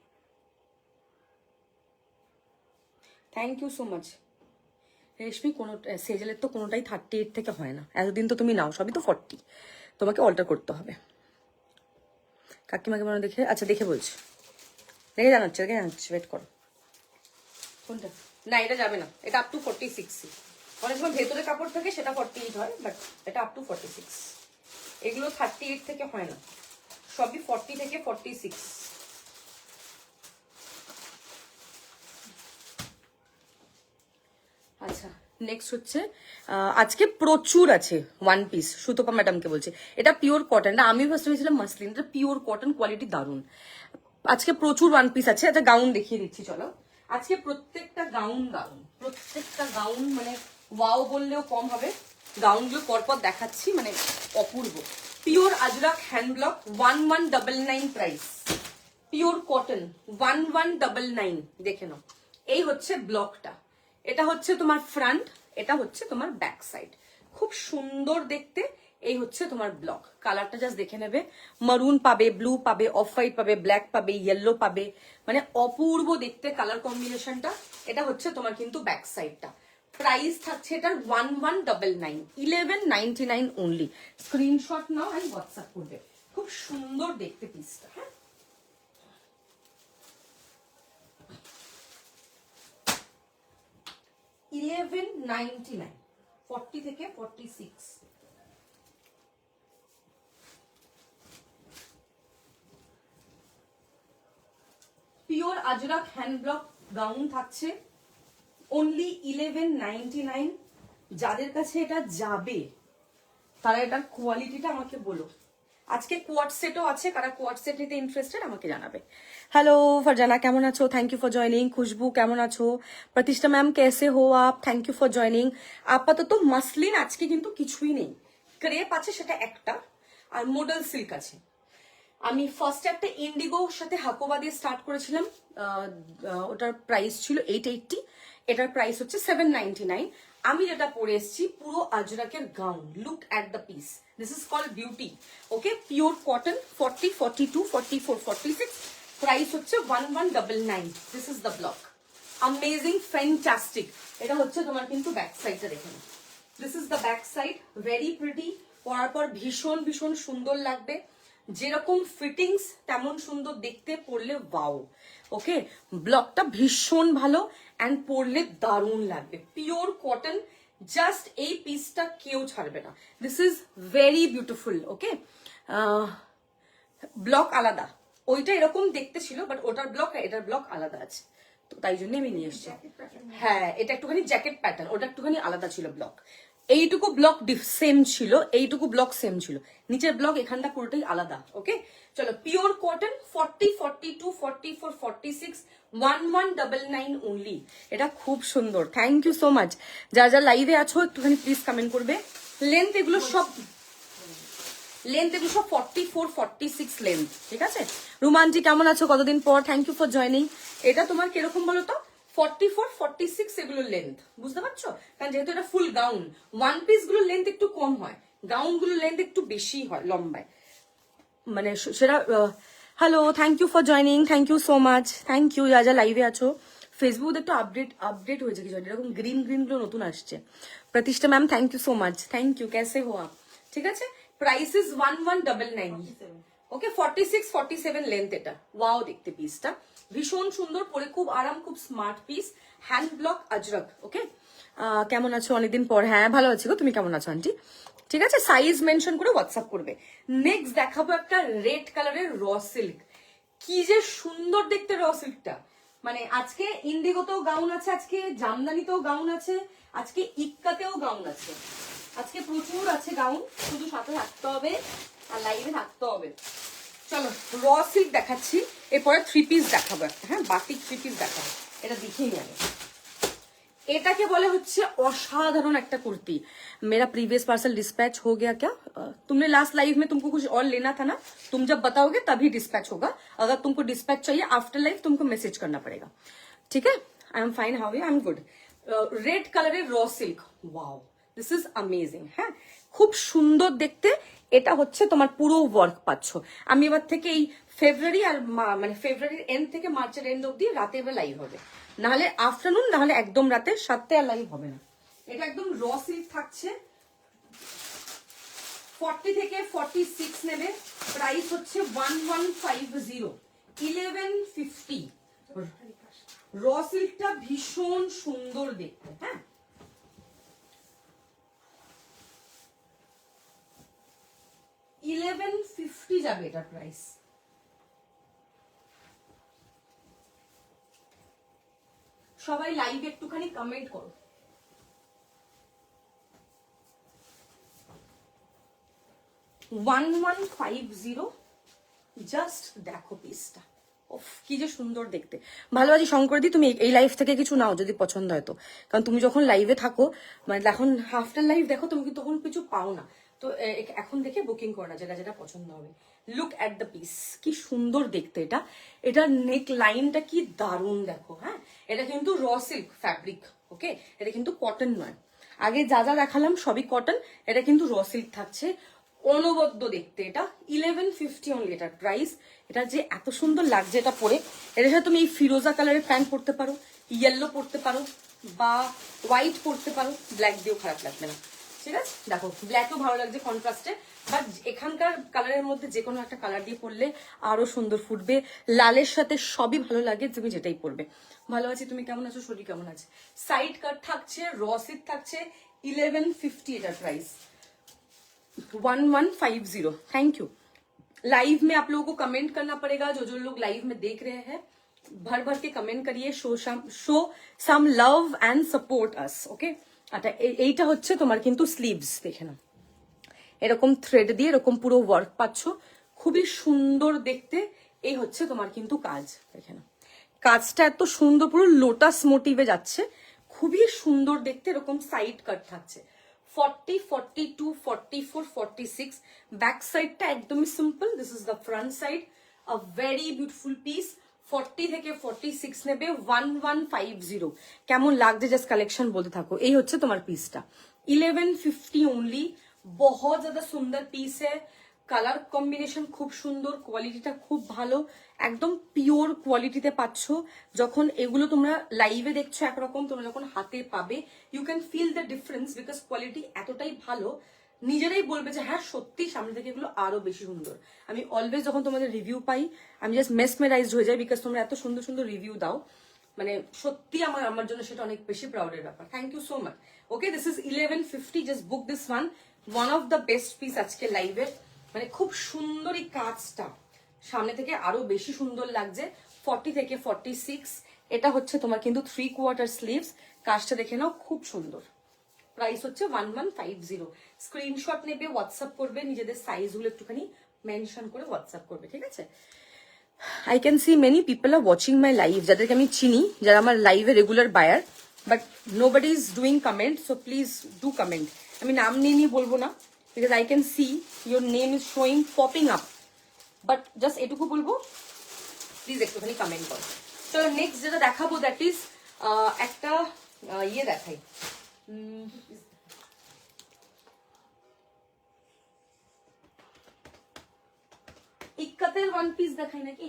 থ্যাংক ইউ সো মাচ রেশমি। কোনো সেজেলের তো কোনোটাই 38 থেকে হয় না, এতদিন তো তুমি নাও, সবই তো 40, তোমাকে অল্টার করতে হবে। কাকিমাকে মনে দেখে, আচ্ছা দেখে বলছি, দেখে জানাচ্ছে ওয়েট করো। কোনটা? না এটা যাবে না, এটা আপ টু 46। অনেক সময় ভেতরে কাপড় থাকে সেটা 48 হয়, বাট এটা আপ টু 46। এগুলো 38 থেকে হয় না, সবই 40 থেকে 46। আচ্ছা নেক্সট হচ্ছে আজকে প্রচুর আছে ওয়ান পিস, সুতপা ম্যাডামকে বলছে এটা পিওর কটন। না আমি ফার্স্ট ভেবেছিলাম মাসলিন, এটা পিওর কটন, কোয়ালিটি দারুন। আজকে প্রচুর ওয়ান পিস আছে। আচ্ছা গাউন দেখিয়ে দিচ্ছি চলো। আজকে প্রত্যেকটা গাউন মানে ওয়াও বললেও কম হবে। গাউনগুলো পরপর দেখাচ্ছি, মানে অপূর্ব। Pure Ajrakh hand block 1199 price, pure cotton 1199। দেখে নাও, এই হচ্ছে ব্লকটা, এটা হচ্ছে তোমার ফ্রন্ট, এটা হচ্ছে তোমার ব্যাক সাইড, খুব সুন্দর দেখতে। এই হচ্ছে তোমার ব্লক, কালারটা জাস্ট দেখে নেবে, মারুন পাবে, ব্লু পাবে, অফ হোয়াইট পাবে, ব্ল্যাক পাবে, ইয়েলো পাবে, মানে অপূর্ব দেখতে কালার কম্বিনেশনটা। এটা হচ্ছে তোমার কিন্তু ব্যাক সাইডটা। প্রাইস থাকছে এটার 1199, 1199 অনলি। স্ক্রিনশট নাও আর হোয়াটসঅ্যাপ করবে, খুব সুন্দর দেখতে পিসটা। হ্যাঁ 1199, 40 থেকে 46। Pure Ajrakh hand block gown থাকছে অনলি 1199। যাদের কাছে এটা যাবে তারা এটার কোয়ালিটিটা আমাকে বলো। আজকে কোয়াড সেটও আছে, কারা কোয়াড সেট নিতে ইন্টারেস্টেড আমাকে জানাবে। হ্যালো ফারজানা কেমন আছো, thank you for joining. Khushbu কেমন আছো? প্রতিষ্ঠা ম্যাম কেসে হো আপ, থ্যাংক ইউ ফর জয়নিং। আপাতত মাসলিন আজকে কিন্তু কিছুই নেই, ক্রেপ আছে সেটা একটা, আর মোডাল সিল্ক আছে। আমি ফার্স্ট একটা ইন্ডিগোর সাথে হাকোবা দিয়ে স্টার্ট করেছিলাম, ওটার প্রাইস ছিল 880, এটার প্রাইস হচ্ছে 799। আমি যেটা পরে এসেছি পুরো আজরাকের gown, look at the piece, this is called beauty. Okay, pure cotton 40, 42, 44, 46, price হচ্ছে 1199। This is the block, amazing, fantastic. এটা হচ্ছে তোমার কিন্তু ব্যাক সাইডটা দেখে নাও, this is the back side, very pretty. পরার পর ভীষণ ভীষণ সুন্দর লাগবে, যেরকম ফিটিংস তেমন সুন্দর দেখতে, পরলে ওয়াও। ওকে, ব্লকটা ভীষণ ভালো অ্যান্ড পরলে দারুণ লাগবে, পিওর কটন। জাস্ট এই পিসটা কেউ ছাড়বে না, this is very beautiful. Okay, block আলাদা, ওইটা এরকম দেখতে ছিল, বাট ওটার ব্লক আর এটার ব্লক আলাদা আছে, তো তাই জন্য আমি নিয়ে এসেছি। হ্যাঁ এটা একটুখানি জ্যাকেট প্যাটার্ন, ওটা একটুখানি আলাদা ছিল ব্লক। এইটুকু ব্লক সেম ছিল, এইটুকু ব্লক সেম ছিল, নিচের ব্লক এখানটা পুরোটাই আলাদা। ওকে চলো, পিওর কটন 40, 42, 44, 46, 1199 অনলি। এটা খুব সুন্দর, থ্যাংক ইউ সো মাচ। যা যা লাইভে আছো একটুখানি প্লিজ কমেন্ট করবে। লেন্থ এগুলো সব 44, 46 লেন্থ, ঠিক আছে। রুমানজি কেমন আছো, কতদিন পর, থ্যাংক ইউ ফর জয়নিং। এটা তোমার কিরকম বলো তো, 44, 46 এগুলোর লেন্থ, বুঝতে পারছো? কারণ যেহেতু এটা ফুল গাউন, ওয়ান পিস গুলোর লেন্থ একটু কম হয়, গাউন গুলোর লেন্থ একটু বেশি হয় লম্বায়, মানে সেটা। Hello, thank you for joining, thank you so much, thank you. যা যা লাইভে আছো, ফেসবুক একটু আপডেট হয়েছে কিছু, এরকম গ্রিন গুলো নতুন আসছে। Pratishtha ma'am thank you so much, thank you. कैसे हो आप? ঠিক আছে, প্রাইস ইজ 1199। ওকে, 46, 47 লেন্থ এটা, ওয়াও দেখতে পিসটা, ভীষণ সুন্দর, পরে খুব আরাম, খুব smart piece, hand block Ajrak. Okay, কেমন আছো অনেকদিন পর? হ্যাঁ ভালো আছি গো, তুমি কেমন আছো আন্টি? ঠিক আছে, সাইজ মেনশন করে হোয়াটসঅ্যাপ করবে। নেক্সট দেখাবো একটা রেড কালারের র সিল্ক, কি যে সুন্দর দেখতে র সিল্কটা। মানে আজকে ইন্ডিগোতেও গাউন আছে, আজকে জামদানিতেও গাউন আছে, আজকে ইক্কাতেও গাউন আছে, আজকে প্রচুর আছে গাউন, শুধু সাথে থাকতে হবে আর লাইভে থাকতে হবে। চলো র সিল্ক দেখাচ্ছি, এরপরে থ্রি পিস দেখাবো একটা, হ্যাঁ বাটিক থ্রি পিস দেখাবো, এটা দেখিয়ে নেবে। এটাকে বলে হচ্ছে असाधारण একটা कुर्ती। मेरा प्रीवियस पार्सल डिस्पैच हो गया क्या? तुमने लास्ट लाइव में तुमको कुछ और लेना था ना, तुम जब बताओगे तभी डिस्पैच होगा। अगर तुमको डिस्पैच चाहिए आफ्टर लाइव तुमको मैसेज करना पड़ेगा, ठीक है? I am fine, how I am good. Red কালারের র silk, wow this is amazing. হ্যাঁ, খুব সুন্দর দেখতে। এটা হচ্ছে তোমার পুরো ওয়ার্ক পাচ্ছ। আমি এবার থেকে এই ফেব্রুয়ারি আর মানে ফেব্রুয়ারির এন্ড থেকে মার্চের এন্ড অব্দি রাতে এবার লাইভ হবে, নাহলে আফটারনুন, নাহলে একদম রাতে 7টে আর লাইভ হবে না। এটা একদম র সিল্ক থাকছে, 40 থেকে 46 নেবে। প্রাইস হচ্ছে 1150, 1150। র সিল্কটা ভীষণ সুন্দর দেখতে। হ্যাঁ, $1150 যাবে এটার প্রাইস। সবাই লাইভ একটুখানি কমেন্ট করো। $1150, জাস্ট দেখো পিসটা, ওফ কি যে সুন্দর দেখতে। ভালোবাসি শঙ্করদি, তুমি এই লাইভ থেকে কিছু নাও যদি পছন্দ হয় তো, কারণ তুমি যখন লাইভে থাকো, মানে এখন আফটার লাইভ দেখো তুমি কিন্তু তখন কিছু পাও না। তো এখন দেখে বুকিং করো না, যেটা যেটা পছন্দ হবে। লুক অ্যাট দ্য পিস, কি সুন্দর দেখতে এটা। এটার নেক লাইনটা কি দারুণ দেখো। হ্যাঁ, এটা কিন্তু র সিল্ক ফ্যাব্রিক, ওকে, এটা কিন্তু কটন নয়। আগে যা যা দেখালাম সবই কটন, এটা কিন্তু র সিল্ক থাকছে। অনবদ্য দেখতে এটা, 1150 অনলি এটার প্রাইস। এটা যে এত সুন্দর লাগছে এটা পরে, এটার সাথে তুমি এই ফিরোজা কালারের প্যান্ট পরতে পারো, ইয়েলো পরতে পারো, বা হোয়াইট পরতে পারো, ব্ল্যাক দিয়েও খারাপ লাগবে না। ঠিক আছে, দেখো ব্ল্যাকও ভালো লাগছে কন্ট্রাস্টে, বাট এখানকার কালারের মধ্যে যে কোনো একটা কালার দিয়ে পরলে আরো সুন্দর ফুটবে। লালের সাথে সবই ভালো লাগে, তুমি যেটাই পরবে। ভালো আছি, তুমি কেমন আছো? শরীর কেমন আছে? সাইড কাট থাকছে, র সিল্ক থাকছে, 1150 এটার প্রাইস। 1150, thank you. लाइव में आप लोगों को कमेंट करना पड़ेगा, जो जो लोग लाइव में देख रहे हैं भर भर के कमेंट करिए, show some love and support us, okay. আচ্ছা, এইটা হচ্ছে তোমার কিন্তু স্লিভস, দেখে নাও এরকম থ্রেড দিয়ে এরকম পুরো ওয়ার্ক পাচ্ছ, খুবই সুন্দর দেখতে। এই হচ্ছে তোমার কিন্তু কাজ, দেখে নাও কাজটা এত সুন্দর, পুরো লোটাস মোটিভে যাচ্ছে, খুবই সুন্দর দেখতে। এরকম সাইড কাট থাকছে 40, 42, 44, 46। ব্যাক সাইডটা একদমই simple, this is the front side, a very beautiful piece. 40 থেকে 46 নেবে, 1150। কেমন লাগছে জাস্ট কালেকশন বলতে থাকো। এই হচ্ছে তোমার পিসটা, 1150 ओनली। बहुत ज्यादा सुंदर पीस है, কালার কম্বিনেশন খুব সুন্দর, কোয়ালিটিটা খুব ভালো, একদম পিওর কোয়ালিটিতে পাচ্ছ। যখন এগুলো তোমরা লাইভে দেখছো একরকম, তোমরা যখন হাতে পাবে you can feel the difference, because quality এতটাই ভালো, নিজেরাই বলবে যে হ্যাঁ সত্যি সামনে থেকে এগুলো আরো বেশি সুন্দর। আমি অলওয়েজ যখন তোমাদের রিভিউ পাই আমি জাস্ট মেসমেরাইজড হয়ে যাই, বিকজ তোমরা এত সুন্দর সুন্দর রিভিউ দাও, মানে সত্যি আমার জন্য সেটা অনেক বেশি প্রাউডের ব্যাপার। Thank you so much. Okay, this is 1150, just book this one of the best piece আজকে লাইভে। মানে খুব সুন্দর এই কাজটা, সামনে থেকে আরো বেশি সুন্দর লাগছে। 40 থেকে 46, এটা হচ্ছে তোমার কিন্তু 3/4 স্লিভস, কাজটা দেখে নাও খুব সুন্দর। প্রাইস হচ্ছে 1150। স্ক্রিনশট নেবে, হোয়াটসঅ্যাপ করবে, নিজেদের সাইজগুলো একটুখানি মেনশন করে হোয়াটসঅ্যাপ করবে, ঠিক আছে। I can see many people are watching my live, যাদেরকে আমি চিনি, যারা আমার লাইভে regular buyer, but nobody is doing comment, so please do comment. আমি নাম নিয়ে বলবো না, because I can see your name is showing popping up, but just এটুকু বলবো প্লিজ একটুখানি কমেন্ট করো। চলো নেক্সট যেটা দেখাবো দ্যাট ইজ একটা ইয়ে দেখাই, ইক্কাতের ওয়ান পিস দেখাই নাকি।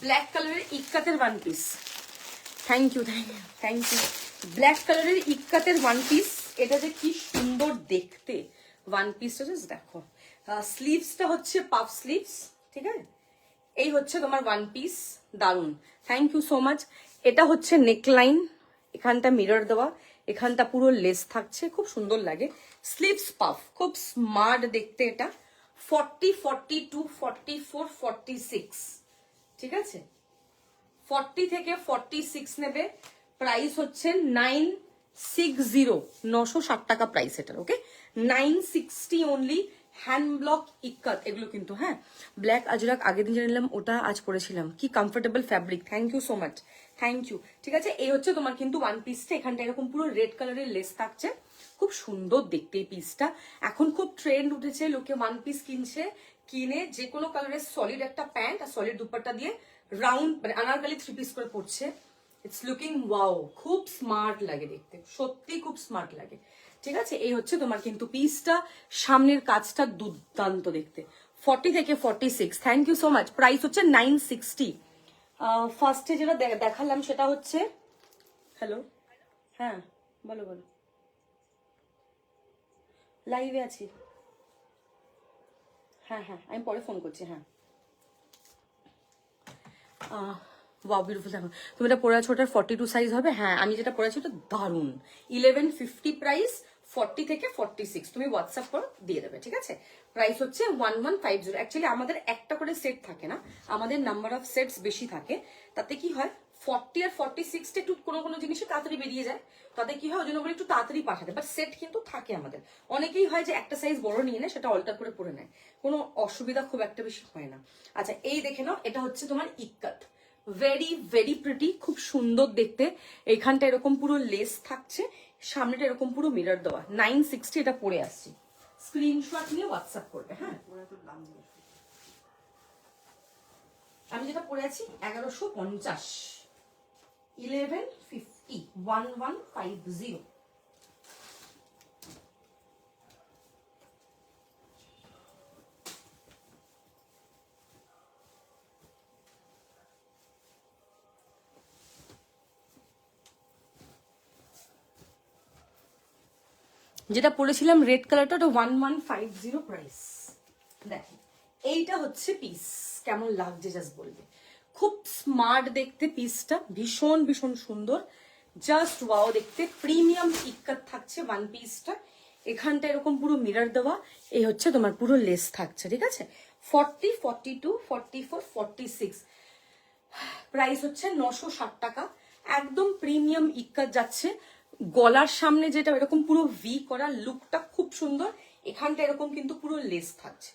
ব্ল্যাক কালারের ইক্কাতের one piece, thank you thank you thank you. Black কালারের ইক্কাতের ওয়ান পিস, এটা যে কি সুন্দর দেখতে ওয়ান পিসটা, জাস্ট দেখো। স্লিভসটা হচ্ছে পাফ স্লিভস, ঠিক আছে। এই হচ্ছে তোমার ওয়ান পিস, দারুন, থ্যাংক ইউ সো মাচ। এটা হচ্ছে নেকলাইন, এখানটা মিরর দেওয়া, এখানটা পুরো লেস থাকছে, খুব সুন্দর লাগে। স্লিভস পাফ, খুব স্মার্ট দেখতে এটা। 40, 42, 44, 46, ঠিক আছে। 40 থেকে 46 নেবে, প্রাইস হচ্ছে 960, 960 টাকা প্রাইস এটার, ওকে। 960 অনলি, হ্যান্ড ব্লক ইক্কাত এগুলো কিন্তু, হ্যাঁ। ব্ল্যাক আজরাক আগের দিন জানিলাম, ওটা আজ পরেছিলাম। কি comfortable fabric, thank you so much, thank you. ঠিক আছে, এই হচ্ছে তোমার কিন্তু ওয়ান পিসটা। এখানটা এরকম পুরো রেড কালারের লেস থাকছে, খুব সুন্দর দেখতে এই পিসটা। এখন খুব ট্রেন্ড উঠেছে, লোকে ওয়ান পিস কিনছে, কিনে যে কোনো কালারের সলিড একটা প্যান্ট আর সলিড দুপাট্টা দিয়ে রাউন্ড মানে আনারকালি 3 পিস করে পড়ছে। ইটস লুকিং ওয়াও, খুব স্মার্ট লাগে দেখতে, সত্যি খুব স্মার্ট লাগে। ঠিক আছে, এই হচ্ছে তোমার কিন্তু পিসটা, সামনের কাজটা দুর্দান্ত দেখতে। 40 থেকে 46, thank you so much. Price হচ্ছে 960। ফার্স্টে যেটা দেখালাম সেটা হচ্ছে, হ্যালো, হ্যাঁ বলো বলো, লাইভে আছি, হ্যাঁ হ্যাঁ আমি পরে ফোন করছি, হ্যাঁ। ওয়াও বিউটিফুল, দেখো তুমি এটা পরে আছো, ওটার 42 সাইজ হবে। হ্যাঁ আমি যেটা পরে আছি ওটা দারুণ। 1150 প্রাইস, 40 থেকে 46 তুমি হোয়াটসঅ্যাপ করো, দিয়ে দেবে। ঠিক আছে, প্রাইস হচ্ছে 1150। অ্যাকচুয়ালি আমাদের একটা করে সেট থাকে না, আমাদের নাম্বার অফ সেটস বেশি থাকে। তাতে কি হয়, 40 আর 46টা একটু কোনো কোনো জিনিসে তাড়াতাড়ি বেরিয়ে যায়, তাতে কি হয় ওই জন্য করে একটু তাড়াতাড়ি পাঠাতে, বাট সেট কিন্তু থাকে আমাদের। অনেকেই হয় যে একটা সাইজ বড় নিয়ে নেয়, সেটা অল্টার করে পরে নেয়, কোনো অসুবিধা খুব একটা বেশি হয় না। আচ্ছা এই দেখে নাও, এটা হচ্ছে তোমার ইক্কাত, ভেরি ভেরি প্রিটি, খুব সুন্দর দেখতে। এখানটা এরকম পুরো লেস থাকছে, সামনেটা এরকম পুরো মিরর দেওয়া। 960 এটা পরে আসছি, স্ক্রিনশট নিয়ে হোয়াটসঅ্যাপ করবে। হ্যাঁ আমি যেটা পরে আছি 1150, 1150, 1150। যেটা পরেছিলাম রেড কালারটা, ওটা 1150 প্রাইস। দেখো এইটা হচ্ছে পিস, কেমন লাগছে জাস্ট বলবে। খুব স্মার্ট দেখতে পিসটা, ভীষণ ভীষণ সুন্দর, জাস্ট ওয়াও দেখতে। প্রিমিয়াম ইক্কাত থাকছে ওয়ান পিসটা, এখানটা এরকম পুরো মিরর দেওয়া। এই হচ্ছে তোমার পুরো লেস থাকছে। ঠিক আছে, 40, 42, 44, 46, প্রাইস হচ্ছে 960 টাকা। একদম প্রিমিয়াম ইক্কাত যাচ্ছে। গলার সামনে যেটা এরকম পুরো ভি করা, লুকটা খুব সুন্দর। এখানটা এরকম কিন্তু পুরো লেস থাকছে,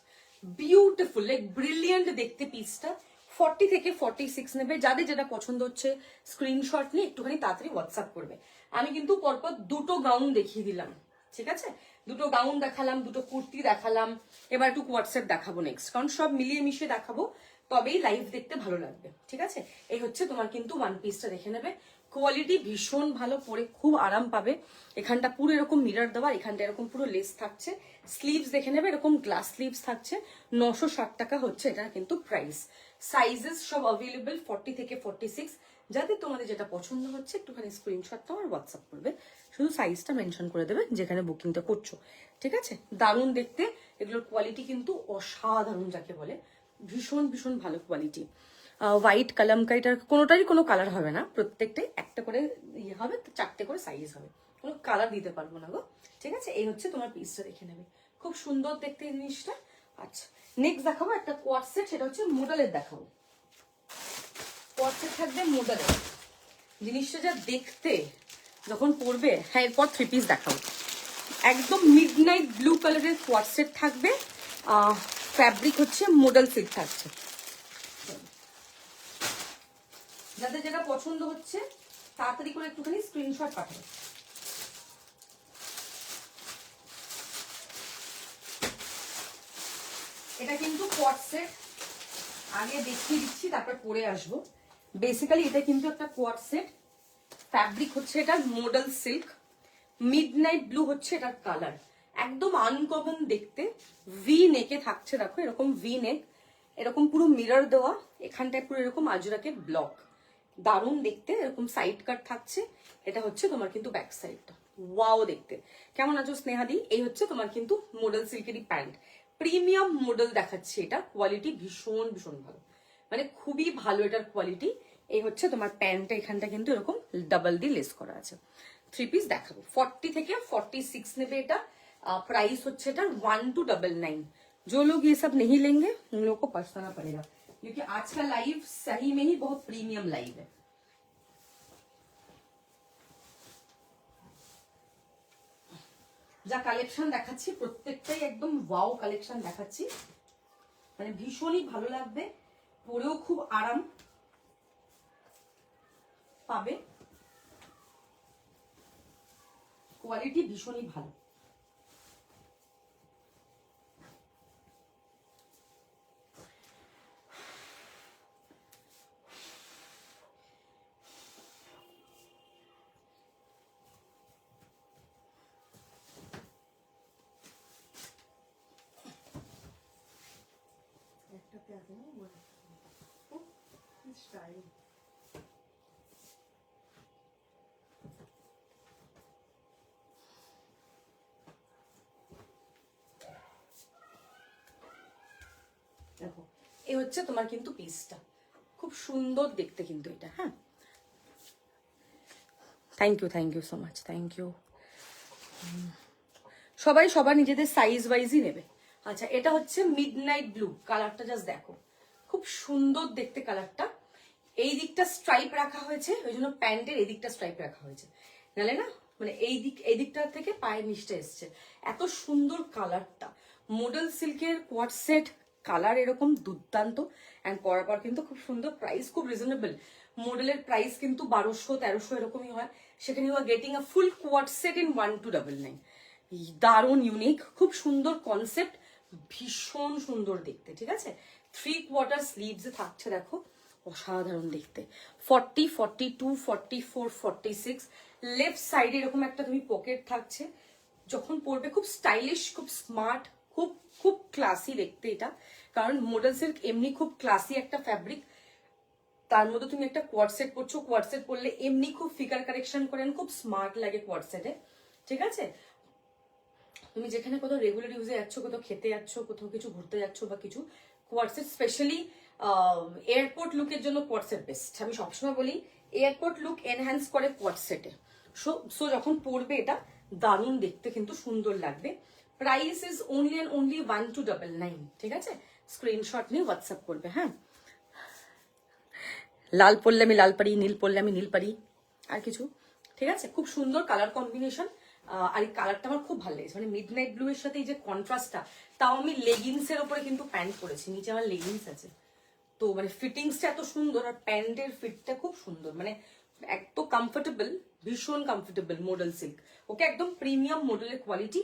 বিউটিফুল, লাইক ব্রিলিয়েন্ট দেখতে পিসটা। 40 থেকে 46 নেবে, যাদের যেটা পছন্দ হচ্ছে স্ক্রিনশট নিয়ে একটুখানি তাড়াতাড়ি হোয়াটসঅ্যাপ করবে। আমি কিন্তু পরপর দুটো গাউন দেখিয়ে দিলাম, ঠিক আছে, দুটো গাউন দেখালাম, দুটো কুর্তি দেখালাম, এবার একটু হোয়াটসঅ্যাপ দেখাবো নেক্সট, কারণ সব মিলিয়ে মিশিয়ে দেখাবো, তবেই লাইভ দেখতে ভালো লাগবে। ঠিক আছে, এই হচ্ছে তোমার কিন্তু ওয়ান পিসটা, দেখে নেবে। কোয়ালিটি ভীষণ ভালো, পরে খুব আরাম পাবে। এখানটা পুরো এরকম মিরর দেওয়া, এখানটা এরকম পুরো লেস থাকছে। স্লিভস দেখে নেবে, এরকম গ্লাস স্লিভস থাকছে। 960 টাকা হচ্ছে এটা কিন্তু প্রাইস। সাইজেস সব অ্যাভেলেবল 40 থেকে 46। যাদের তোমাদের যেটা পছন্দ হচ্ছে একটুখানি স্ক্রিনশট নাও আর হোয়াটসঅ্যাপ করবে, শুধু সাইজটা মেনশন করে দেবে যেখানে বুকিংটা করছো। ঠিক আছে, দারুণ দেখতে, এগুলোর কোয়ালিটি কিন্তু অসাধারণ, যাকে বলে ভীষণ ভীষণ ভালো কোয়ালিটি। হোয়াইট কালামকারিটার কোনোটারই কোনো কালার হবে না, প্রত্যেকটাই একটা করে ইয়ে হবে, 4টে করে সাইজ হবে, কোনো কালার দিতে পারবো না গো। ঠিক আছে, এই হচ্ছে তোমার পিসটা, দেখে নেবে, খুব সুন্দর দেখতে এই জিনিসটা। আচ্ছা নেক্সট দেখাবো একটা কোয়াড সেট, সেটা হচ্ছে মোডালের দেখাবো। কোয়াড সেট থাকবে মোডালের, জিনিসটা যা দেখতে যখন পরবে। হ্যাঁ এরপর 3 পিস দেখাবো। একদম মিডনাইট ব্লু কালারের কোয়াড সেট থাকবে, ফ্যাব্রিক হচ্ছে মোডাল সিল্ক থাকছে। যাদের যেটা পছন্দ হচ্ছে তাড়াতাড়ি করে একটুখানি স্ক্রিনশট পাঠাবে। এটা কিন্তু কোয়াড সেট, আগে দেখিয়ে দিচ্ছি তারপর পরে আসবো। বেসিক্যালি এটা কিন্তু একটা কোয়াড সেট, ফ্যাব্রিক হচ্ছে এটা মোডাল সিল্ক, মিডনাইট ব্লু হচ্ছে এটার কালার, একদম আনকমন দেখতে। ভি নেকে থাকছে, দেখো এরকম ভি নেক, এরকম পুরো মিরর দেওয়া, এখানটায় পুরো এরকম আজরাকে ব্লক, দারুণ দেখতে। এরকম সাইড কাট থাকছে, এটা হচ্ছে তোমার কিন্তু ব্যাক সাইডটা, ওয়াও দেখতে। কেমন আছো স্নেহাদি? এই হচ্ছে তোমার কিন্তু মোডাল সিল্কেরই প্যান্ট, প্রিমিয়াম মডেল দেখাচ্ছে, এটা কোয়ালিটি ভীষণ ভীষণ ভালো, মানে খুবই ভালো এটার কোয়ালিটি। এই হচ্ছে তোমার প্যান্টটা, এখানটা কিন্তু এরকম ডাবল দিয়ে লেস করা আছে। 3 পিস দেখাবো, 40 থেকে 46 নেবে এটা। प्राइस होच्छे এটা 1299। जो लोग ये सब नहीं लेंगे उन लोगों को पछताना पड़ेगा, क्योंकि आज का लाइव सही में ही बहुत प्रीमियम लाइव है। যা কালেকশন দেখাচ্ছি প্রত্যেকটাই একদম ওয়াও কালেকশন দেখাচ্ছি, মানে ভীষণই ভালো লাগবে, পরেও খুব আরাম পাবে, কোয়ালিটি ভীষণই ভালো। দেখো এই হচ্ছে তোমার কিন্তু পিসটা, খুব সুন্দর দেখতে কিন্তু এটা। হ্যাঁ, thank you so much, thank you. সবাই সবার নিজেদের সাইজ ওয়াইজই নেবে। আচ্ছা, এটা হচ্ছে মিডনাইট ব্লু কালারটা, জাস্ট দেখো খুব সুন্দর দেখতে কালারটা। এই দিকটা স্ট্রাইপ রাখা হয়েছে, ওই জন্য প্যান্টের এই দিকটা স্ট্রাইপ রাখা হয়েছে, নালে না মানে এই দিকটা থেকে পায়ের নিচটা এসছে। এত সুন্দর কালারটা, মডেল সিল্কের কোয়াড সেট কালার এরকম দুর্দান্ত, অ্যান্ড পরার পর কিন্তু খুব সুন্দর, প্রাইস খুব রিজনেবল। মডেলের প্রাইস কিন্তু 1200-1300 এরকমই হয়, সেখানে you are getting a full quad set in 1299। দারুণ ইউনিক, খুব সুন্দর কনসেপ্ট, ভীষণ সুন্দর দেখতে। ঠিক আছে, 3/4 স্লিভসে থাকছে, দেখো অসাধারণ দেখতে। 40, 42, 44, 46 লেফট সাইডে এরকম একটা তুমি পকেট থাকছে, যখন পরবে খুব স্টাইলিশ, খুব স্মার্ট, খুব খুব ক্লাসি দেখতে এটা। কারণ মডেল সিল্ক এমনি খুব ক্লাসি একটা ফ্যাব্রিক, তার মধ্যে তুমি একটা কোয়াড সেট পরছো, কোয়াড সেট পরলে এমনি খুব ফিগার কারেকশন করেন, খুব স্মার্ট লাগে কোয়াড সেটে। ঠিক আছে, তুমি যেখানে কোথাও রেগুলার ইউজে যাচ্ছ, কোথাও খেতে যাচ্ছ, কোথাও কিছু ঘুরতে যাচ্ছ বা কিছু, কোয়াডসেট স্পেশালি এয়ারপোর্ট লুকের জন্য কোয়াডসেট বেস্ট। আমি সবসময় বলি এয়ারপোর্ট লুক এনহ্যান্স করে কোয়াডসেটে। সো যখন পরবে এটা দারুণ দেখতে, কিন্তু সুন্দর লাগবে। Price is only and only 1299। ঠিক আছে, স্ক্রিনশট নিয়ে হোয়াটসঅ্যাপ করবে। হ্যাঁ, লাল পরলে আমি লাল পারি, নীল পরলে আমি নীল পারি, আর কিছু। ঠিক আছে, খুব সুন্দর কালার কম্বিনেশন। আর এই কালারটা আমার খুব ভালো লেগেছে, মানে মিড নাইট ব্লু এর সাথে এই যে কন্ট্রাস্টটা। তাও আমি লেগিংস এর উপরে কিন্তু প্যান্ট পরেছি, নিচে আমার লেগিংস আছে, তো মানে ফিটিংসটা এত সুন্দর, আর প্যান্টের ফিটটা খুব সুন্দর, মানে এত কমফোর্টেবল, ভীষণ কমফোর্টেবল মডেল সিল্ক। ওকে, একদম প্রিমিয়াম মডেলের কোয়ালিটি।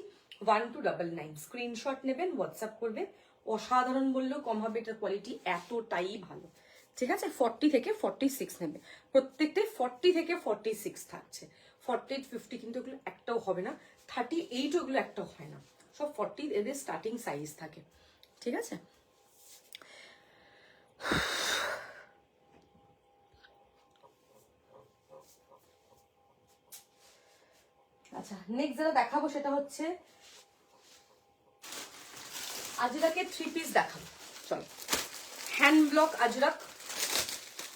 1299 স্ক্রিনশট নেবেন, হোয়াটসঅ্যাপ করবে। অসাধারণ বললেও কম হবে, এটার কোয়ালিটি এতটাই ভালো। ঠিক আছে, 40 থেকে 46 নেবে, প্রত্যেকটাই 40 থেকে 46 থাকছে। 48, 50 কিন্তু এগুলো একটাও হবে না, 38 ওগুলো একটাও হয় না, সব 40 এদের স্টার্টিং সাইজ থাকে। ঠিক আছে, আচ্ছা নেক্সট যেটা দেখাবো সেটা হচ্ছে আজরাকের 3 পিস দেখাবো। চলো, হ্যান্ড ব্লক আজরাক।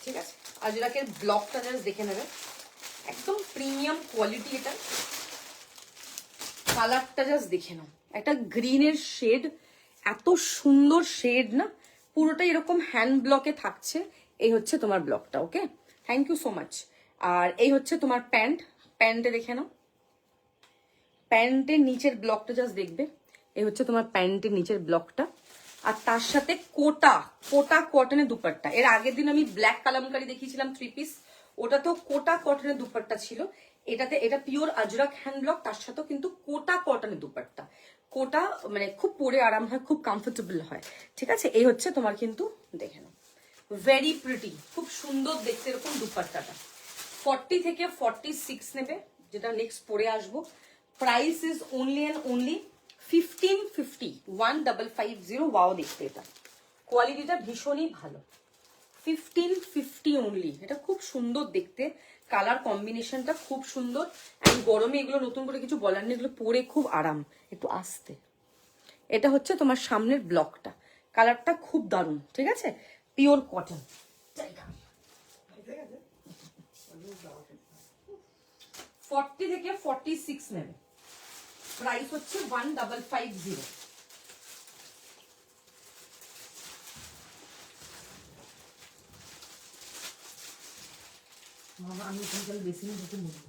ঠিক আছে, আজরাকের ব্লকটা জাস্ট দেখে নেবে, একদম প্রিমিয়াম কোয়ালিটি এটা। কালারটা জাস্ট দেখে নাও, একটা গ্রিনের শেড, এত সুন্দর শেড না, পুরোটা এরকম হ্যান্ড ব্লকে থাকছে। এই হচ্ছে তোমার ব্লকটা। ওকে, থ্যাংক ইউ সো মাচ। আর এই হচ্ছে তোমার প্যান্ট, প্যান্টে দেখে নাও, প্যান্টের নিচের ব্লকটা জাস্ট দেখবে, এই হচ্ছে তোমার প্যান্টের নিচের ব্লকটা। আর তার সাথে কোটা কোটা কটনের দুপাট্টা। এর আগের দিন আমি ব্ল্যাক কালামকারি দেখিয়েছিলাম 3 পিস, ওটা তো কোটা কটনের দুপাট্টা ছিল। এটাতে এটা পিওর আজরাক হ্যান্ড ব্লক, তার সাথেও কিন্তু কোটা কটনের দুপাট্টা। কোটা মানে খুব পরে আরাম হয়, খুব কমফোর্টেবল হয়। ঠিক আছে, এই হচ্ছে তোমার কিন্তু দেখে নাও, ভেরি প্রিটি, খুব সুন্দর দেখতে এরকম দুপাট্টাটা। 40 থেকে 46 নেবে, যেটা নেক্সট পরে আসবো। Price is only and only 1550, 1550। Wow দেখতে, এটা কোয়ালিটিটা ভীষণই ভালো। 1550 অনলি, এটা খুব সুন্দর দেখতে, কালার কম্বিনেশনটা খুব সুন্দর। অ্যান্ড গরমে এগুলো নতুন করে কিছু বলার নেই, এগুলো পরে খুব আরাম, একটু আস্তে। এটা হচ্ছে তোমার সামনের ব্লকটা, কালারটা খুব দারুণ। ঠিক আছে, পিওর কটন। 40 থেকে 46 নেবে, প্রাইস হচ্ছে 1550। মামা আমি এখানকার বেশি ঢুকে মুড়ি।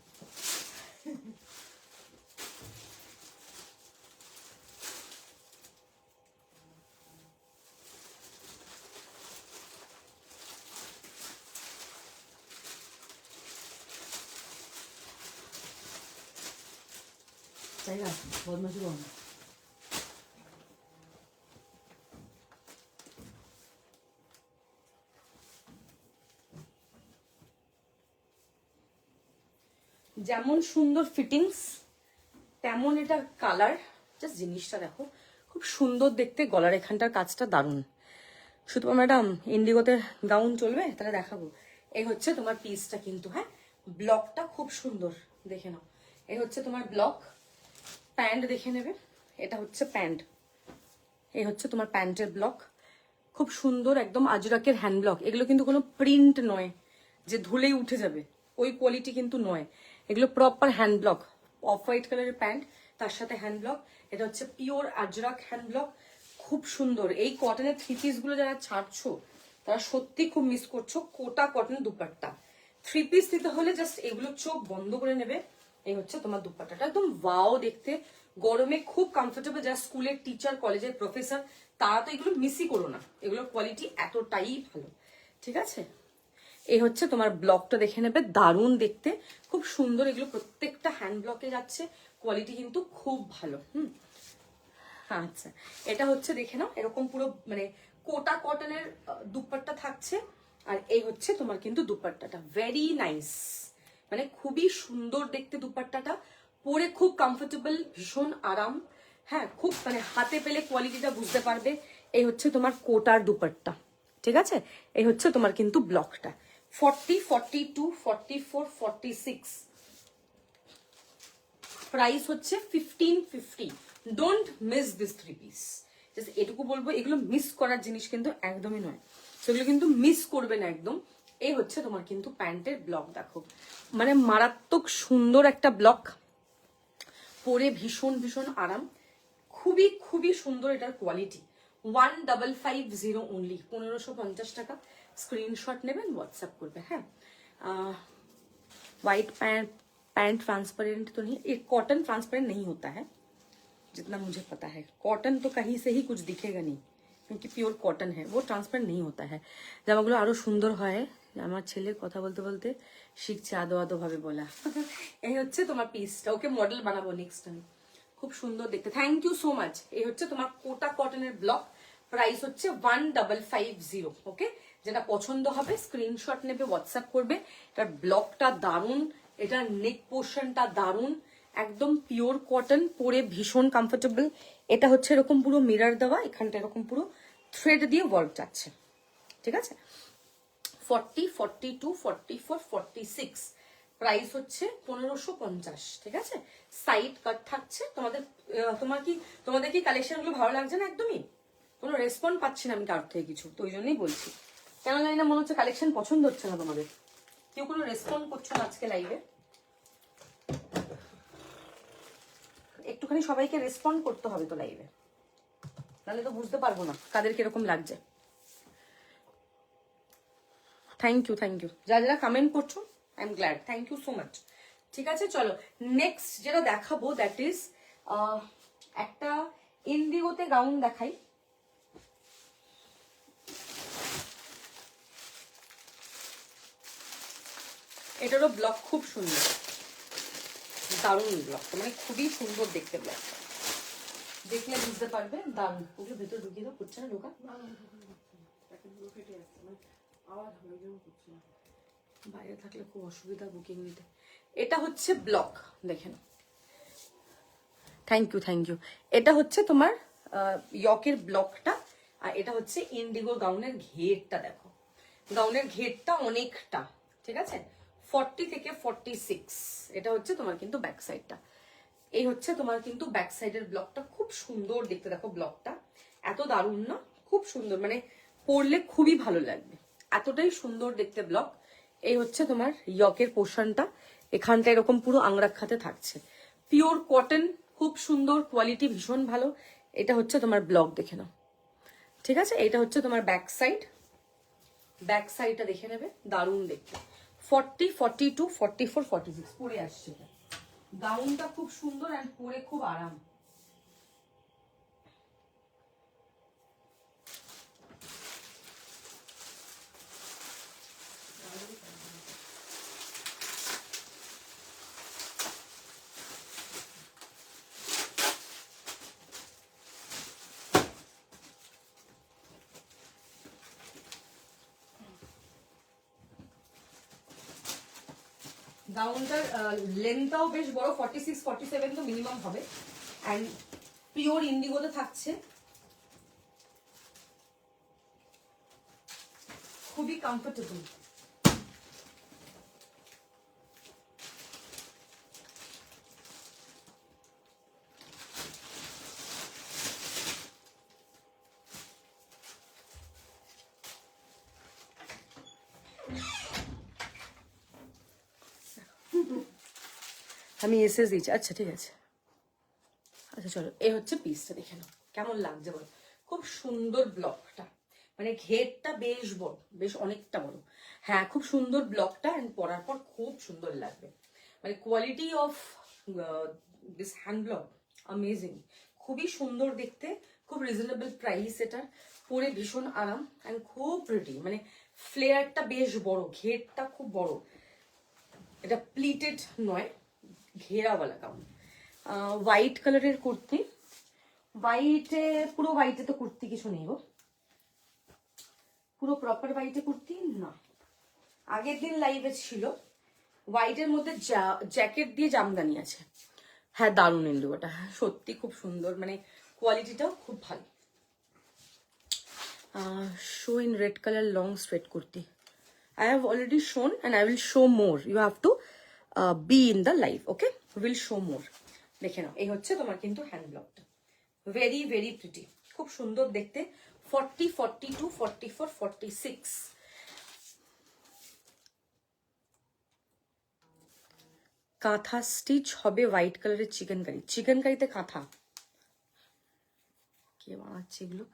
তাই না, বদমাশি করো না। যেমন সুন্দর ফিটিংস তেমন এটা কালার, জাস্ট জিনিসটা দেখো খুব সুন্দর দেখতে, গলার এখানটার কাজটা দারুণ। শুধু ম্যাডাম ইন্ডিগোতে গাউন চলবে, তাহলে দেখাবো। এই হচ্ছে তোমার পিসটা কিন্তু, হ্যাঁ ব্লকটা খুব সুন্দর, দেখে নাও। এই হচ্ছে তোমার ব্লক, প্যান্ট দেখে নেবে, এটা হচ্ছে প্যান্ট, এই হচ্ছে তোমার প্যান্টের ব্লক, খুব সুন্দর একদম আজরাকের হ্যান্ড ব্লক। এগুলো কিন্তু কোনো প্রিন্ট নয় যে ধুলেই উঠে যাবে, ওই কোয়ালিটি কিন্তু নয়, এগুলো proper hand block. Of white কালারের প্যান্ট, তার সাথে হ্যান্ড ব্লক, এটা হচ্ছে পিওর আজরাক হ্যান্ড ব্লক, খুব সুন্দর। এই কটনের থ্রি পিস গুলো যারা ছাড়ছো তারা সত্যি খুব মিস করছো। কোটা কটন দুপাট্টা, থ্রি পিস দিতে হলে জাস্ট এগুলো চোখ বন্ধ করে নেবে। এই হচ্ছে তোমার দুপাট্টাটা, একদম ওয়াও দেখতে, গরমে খুব কমফোর্টেবল। যারা স্কুলের টিচার, কলেজের প্রফেসর, তারা তো এগুলো মিসই করো না, এগুলোর কোয়ালিটি এতটাই ভালো। ঠিক আছে, এই হচ্ছে তোমার ব্লকটা দেখে নেবে, দারুণ দেখতে, খুব সুন্দর। এগুলো প্রত্যেকটা হ্যান্ড ব্লকে যাচ্ছে, কোয়ালিটি কিন্তু খুব ভালো। আচ্ছা, এটা হচ্ছে দেখে নাও, এরকম পুরো মানে কোটা কটনের দুপাট্টা থাকছে। আর এই হচ্ছে তোমার কিন্তু দুপাট্টাটা ভেরি নাইস, মানে খুবই সুন্দর দেখতে দুপাট্টাটা, পরে খুব কমফোর্টেবল, ভীষণ আরাম। হ্যাঁ, খুব মানে হাতে পেলে কোয়ালিটিটা বুঝতে পারবে। এই হচ্ছে তোমার কোটার দুপাট্টা, ঠিক আছে। এই হচ্ছে তোমার কিন্তু ব্লকটা 40, 42, 44, 46, প্রাইস হচ্ছে 1550। Don't miss this three piece, just এটুকু বলবো, এগুলো মিস করার জিনিস কিন্তু একদমই নয়, সেগুলো কিন্তু মিস করবে না একদম। এই হচ্ছে তোমার কিন্তু প্যান্টের ব্লক, দেখো মানে মারাত্মক সুন্দর একটা ব্লক, পরে ভীষণ ভীষণ আরাম, খুবই খুবই সুন্দর এটার কোয়ালিটি। 1550 অনলি, 1550 টাকা। স্ক্রিনশট নেবেন, হোয়াটসঅ্যাপ করবে। হ্যাঁ, वाइट पैंट, पैंट ट्रांसपेरेंट तो नहीं, ये कॉटन ट्रांसपेरेंट नहीं होता है जितना मुझे पता है। कॉटन तो कहीं से ही कुछ दिखेगा नहीं, क्योंकि प्योर कॉटन है, वो ट्रांसपेरेंट नहीं होता है। জামাগুলো আরো সুন্দর হয়। আমার ছেলে কথা বলতে বলতে শিখছে আদো আদো ভাবে বলা। এই হচ্ছে তোমার পিসটা, ওকে মডেল বানাবো নেক্সট টাইম, খুব সুন্দর দেখতে। Thank you so much. এই হচ্ছে তোমার কোটা কটনের ব্লক, প্রাইস হচ্ছে 1550। ওকে, যেটা পছন্দ হবে স্ক্রিনশট নেবে, হোয়াটসঅ্যাপ করবে। এটার ব্লকটা দারুণ, এটার নেক পোর্শনটা দারুণ, একদম পিওর কটন, পরে ভীষণ কমফোর্টেবল। এটা হচ্ছে এরকম পুরো মিরর দেওয়া, এখানটা এরকম পুরো থ্রেড দিয়ে ওয়ার্ক যাচ্ছে, ঠিক আছে। 40, 42, 44, 46, প্রাইস হচ্ছে 1550, ঠিক আছে। সাইড কাট থাকছে তোমাদের। তোমাদের কি কালেকশন গুলো ভালো লাগছে না? একদমই কোনো রেসপন্স পাচ্ছি না আমি কার থেকে কিছু, তো ওই জন্যই বলছি। কেন জানি না, মনে হচ্ছে কালেকশন পছন্দ হচ্ছে না তোমাদের, কেউ কোনো রেসপন্স করছো না আজকে লাইভে। একটুখানি সবাইকে রেসপন্ড করতে হবে তো লাইভে, নাহলে তো বুঝতে পারবো না কাদের কিরকম লাগছে। থ্যাংক ইউ, থ্যাংক ইউ যারা যারা কমেন্ট করছো, I am glad, thank you so much. ঠিক আছে, চলো নেক্সট যেটা দেখাবো দ্যাট ইজ একটা ইন্ডিগোতে গাউন দেখাই। এটারও ব্লক খুব সুন্দর, দারুণ ব্লকটা, মানে খুবই সুন্দর দেখতে ব্লকটা, দেখলে বুঝতে পারবে দারুণ। ওগুলো ভেতর ঢুকিয়ে দাও, করছে না ঢোকা, বাইরে থাকলে খুব অসুবিধা বুকিং নিতে। এটা হচ্ছে ব্লক, দেখেন। Thank you, thank you. এটা হচ্ছে তোমার ইয়কের ব্লকটা, আর এটা হচ্ছে ইন্ডিগো গাউনের ঘেরটা। দেখো গাউনের ঘেরটা অনেকটা, ঠিক আছে। 40 থেকে 46, এটা হচ্ছে তোমার কিন্তু ব্যাক সাইডটা। এই হচ্ছে তোমার কিন্তু ব্যাক সাইডের ব্লকটা, খুব সুন্দর দেখতে। দেখো ব্লকটা এত দারুণ না, খুব সুন্দর, মানে পরলে খুবই ভালো লাগবে, এতটাই সুন্দর দেখতে ব্লক। এই হচ্ছে তোমার ইয়কের পোর্শনটা, এখানটা এরকম পুরো আংরাক্ষাতে থাকছে, পিওর কটন, খুব সুন্দর কোয়ালিটি, ভীষণ ভালো। এটা হচ্ছে তোমার ব্লক, দেখে নাও, ঠিক আছে। এটা হচ্ছে তোমার ব্যাক সাইড, ব্যাক সাইডটা দেখে নেবে, দারুণ দেখতে। 40, 42, 44, 46 পরে আসছে। গাউনটা খুব সুন্দর আর পরে খুব আরাম। গাউনটার লেন্থটাও বেশ বড়, 46 47 তো মিনিমাম হবে। অ্যান্ড পিওর ইন্ডিগোতে থাকছে, খুবই কমফোর্টেবল। আমি এসএস দিচ্ছি, আচ্ছা ঠিক আছে। আচ্ছা চলো, এই হচ্ছে পিসটা, দেখে নাও কেমন লাগছে বলো। খুব সুন্দর ব্লকটা, মানে ঘেরটা বেশ বড়, বেশ অনেকটা বড়। হ্যাঁ খুব সুন্দর ব্লকটা, এন্ড পরার পর খুব সুন্দর লাগবে। মানে quality of this hand block amazing, খুবই সুন্দর দেখতে, খুব রিজনেবল প্রাইস এটার, পরে ভীষণ আরাম অ্যান্ড খুব প্রিটি। মানে ফ্লেয়ারটা বেশ বড়, ঘেরটা খুব বড়, এটা প্লিটেড নয়, ঘেরাওয়ালা গাউন। হোয়াইট কালারের কুর্তি, হোয়াইটে পুরো হোয়াইটে তো কুর্তি কিছু নেই গো, পুরো প্রপার হোয়াইটে কুর্তি না। আগের দিন লাইভে ছিল, হোয়াইটের মধ্যে জ্যাকেট দিয়ে জামদানি আছে। হ্যাঁ দারুণ ইন্ডিগোটা, সত্যি খুব সুন্দর, মানে কোয়ালিটিটাও খুব ভালো। Show in red colour long straight kurti, I have already shown and I will show more. You have to be in the live, okay? We will show more. দেখে নাও, এই হচ্ছে তোমার কিন্তু হ্যান্ড ব্লকটা, ভেরি ভেরি প্রিটি, খুব সুন্দর দেখতে। 40 42 44 46 কাঁথা স্টিচ হবে হোয়াইট কালারের চিকেন কারি। চিকেন কারিতে কাঁথা কে বানাচ্ছে এগুলো,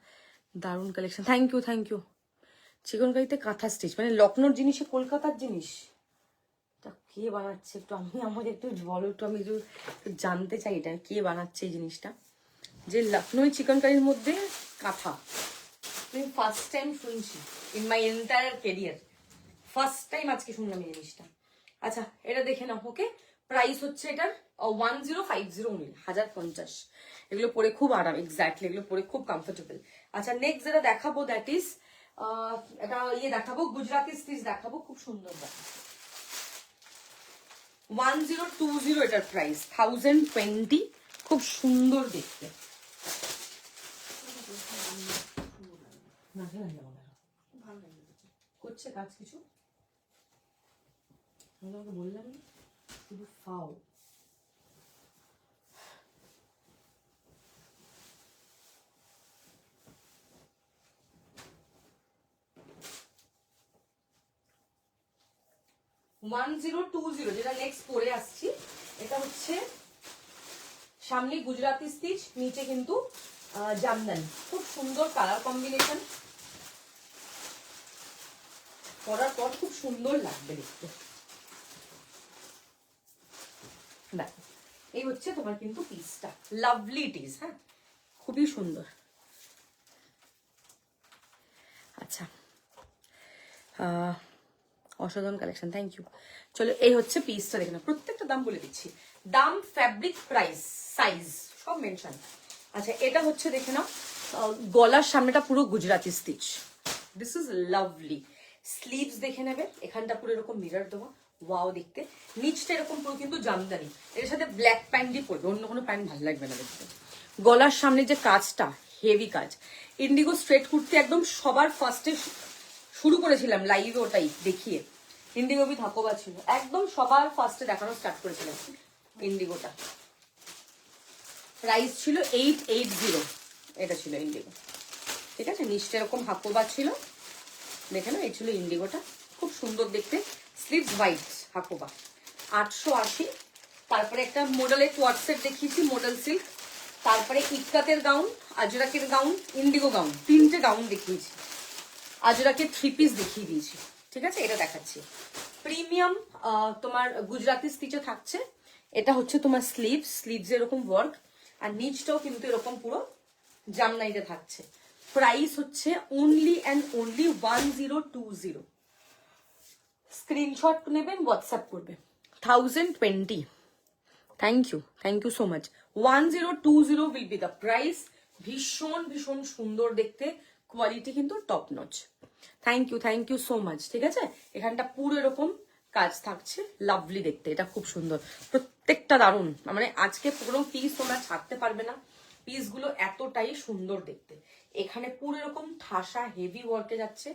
দারুণ collection, thank you thank you. চিকেন কারিতে কাঁথা স্টিচ মানে লখনৌর জিনিস, কলকাতার জিনিস, তা কে বানাচ্ছে একটু আমাদের একটু বলো, একটু আমি একটু জানতে চাই এটা কে বানাচ্ছে এই জিনিসটা, যে লখনৌ চিকেন কারির মধ্যে কাঁথা। আমি ফার্স্ট টাইম শুনছি in my entire career, first time আজকে শুনলাম এই জিনিসটা। আচ্ছা এটা দেখে নাও, ওকে? প্রাইস হচ্ছে এটার 1050 only, 1050। এগুলো পরে খুব আরাম, এক্স্যাক্টলি এগুলো পরে খুব কমফোর্টেবল। আচ্ছা নেক্সট যেটা দেখাবো দ্যাট ইজ এটা ইয়ে দেখাবো, গুজরাটি স্টিচ দেখাবো, খুব সুন্দর দেখো। 1020 এটার প্রাইস, 1020, খুব সুন্দর দেখতে। করছে কাজ কিছু, আমি তোমাকে বললাম না শুধু ফাও। যেটা নেক্সট পরে আসছি, এটা হচ্ছে সামনে গুজরাটি স্টিচ, নিচে কিন্তু জামদানি, খুব সুন্দর কালার কম্বিনেশন, পরার পর খুব সুন্দর লাগবে দেখতে। দেখো এই হচ্ছে তোমার কিন্তু পিসটা, লাভলি ইট ইজ, হ্যাঁ খুবই সুন্দর। আচ্ছা অসাধারণ কালেকশন, থ্যাংক ইউ। চলো এই হচ্ছে পিসটা দেখে নাও, প্রত্যেকটা দাম বলে দিচ্ছি, দাম, ফ্যাব্রিক, প্রাইস, সাইজ সব মেনশন। আচ্ছা এটা হচ্ছে দেখে নাও, গলার সামনেটা পুরো Gujarati stitch, this is lovely. Sleeves দেখে নেবে, এখানটা পুরো এরকম মিরর দেওয়া, ওয়াও দেখতে। নিচটা এরকম পুরো কিন্তু জামদানি, এর সাথে ব্ল্যাক প্যান্টই পরবে, অন্য কোনো প্যান্ট ভালো লাগবে না দেখতে। গলার সামনে যে কাজটা, হেভি কাজ। ইন্ডিগো স্ট্রেট কুর্তি একদম সবার ফার্স্টে শুরু করেছিলাম লাইভে, ওটাই দেখিয়ে ইন্ডিগো বি ধাকোবা ছিল, একদম সবার ফার্স্টে দেখানো স্টার্ট করেছিলাম ইন্ডিগোটা। প্রাইস ছিল 880, এটা ছিল ইন্ডিগো, ঠিক আছে? নিচটা এরকম হাকোবা ছিল, দেখে না, এই ছিল ইন্ডিগোটা, খুব সুন্দর দেখতে। Sleeves white, Hakoba 880। তারপরে একটা মডেলের কোয়ার্টসেট দেখিয়েছি, মডেল সিল্ক, তারপরে ইক্কাতের গাউন, আজরাকের গাউন, ইন্ডিগো গাউন, তিনটে গাউন দেখিয়েছি, আজরাকের 3 পিস দেখিয়ে দিয়েছি, ঠিক আছে? এটা দেখাচ্ছি প্রিমিয়াম তোমার গুজরাটি স্টিচে থাকছে। এটা হচ্ছে তোমার স্লিভস এরকম ওয়ার্ক, আর নিচটাও কিন্তু এরকম পুরো জামদানিতে থাকছে। প্রাইস হচ্ছে অনলি অ্যান্ড অনলি 1020। স্ক্রিনশট নেবেন, হোয়াটসঅ্যাপ করবে, 1020। Thank you so much. 1020 will be the price. ভীষণ ভীষণ সুন্দর দেখতে, কোয়ালিটি কিন্তু top notch. Thank you so much, ঠিক আছে? এখানটা পুরো এরকম কাজ থাকছে, লাভলি দেখতে, এটা খুব সুন্দর, প্রত্যেকটা দারুণ। মানে আজকে পুরো পিস তোমরা ছাড়তে পারবে না, পিসগুলো এতটাই সুন্দর দেখতে। এখানে পুরো এরকম ঠাসা হেভি ওয়ার্কে যাচ্ছে,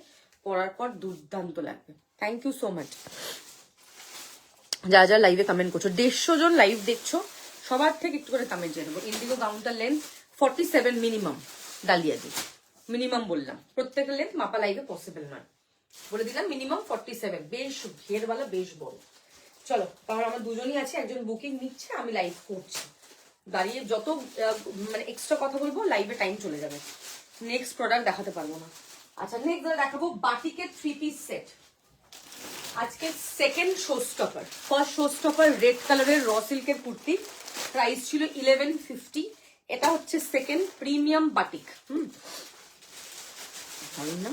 পরার পর দুর্দান্ত লাগবে। থ্যাংক ইউ সো মাচ যা যা লাইভে কমেন্ট করছো। 150 জন লাইভ দেখছো, সবার থেকে একটু করে কমেন্ট চেয়ে নেবো। ইন্ডিগো গাউনটার লেন্থ 47 মিনিমাম, ডালিয়া দি মিনিমাম বললাম, প্রত্যেকের লেন্থ মাপা লাইভে পসিবল নয়, বলে দিলাম মিনিমাম 47, বেশ ঘেরওয়ালা, বেশ বড়। চলো তাহলে আমরা দুজনই আছি, একজন বুকিং নিচ্ছে, আমি লাইভ করছি, দাঁড়িয়ে যত মানে এক্সট্রা কথা বলবো লাইভে টাইম চলে যাবে, নেক্সট প্রোডাক্ট দেখাতে পারবো না। আচ্ছা নেক্সট দেখাবো বাটিকের 3 পিস সেট। আজকে second show stopper, first show stopper red কালারের র সিল্কের কুর্তি, প্রাইস ছিল 1150। এটা হচ্ছে সেকেন্ড প্রিমিয়াম বাটিক। না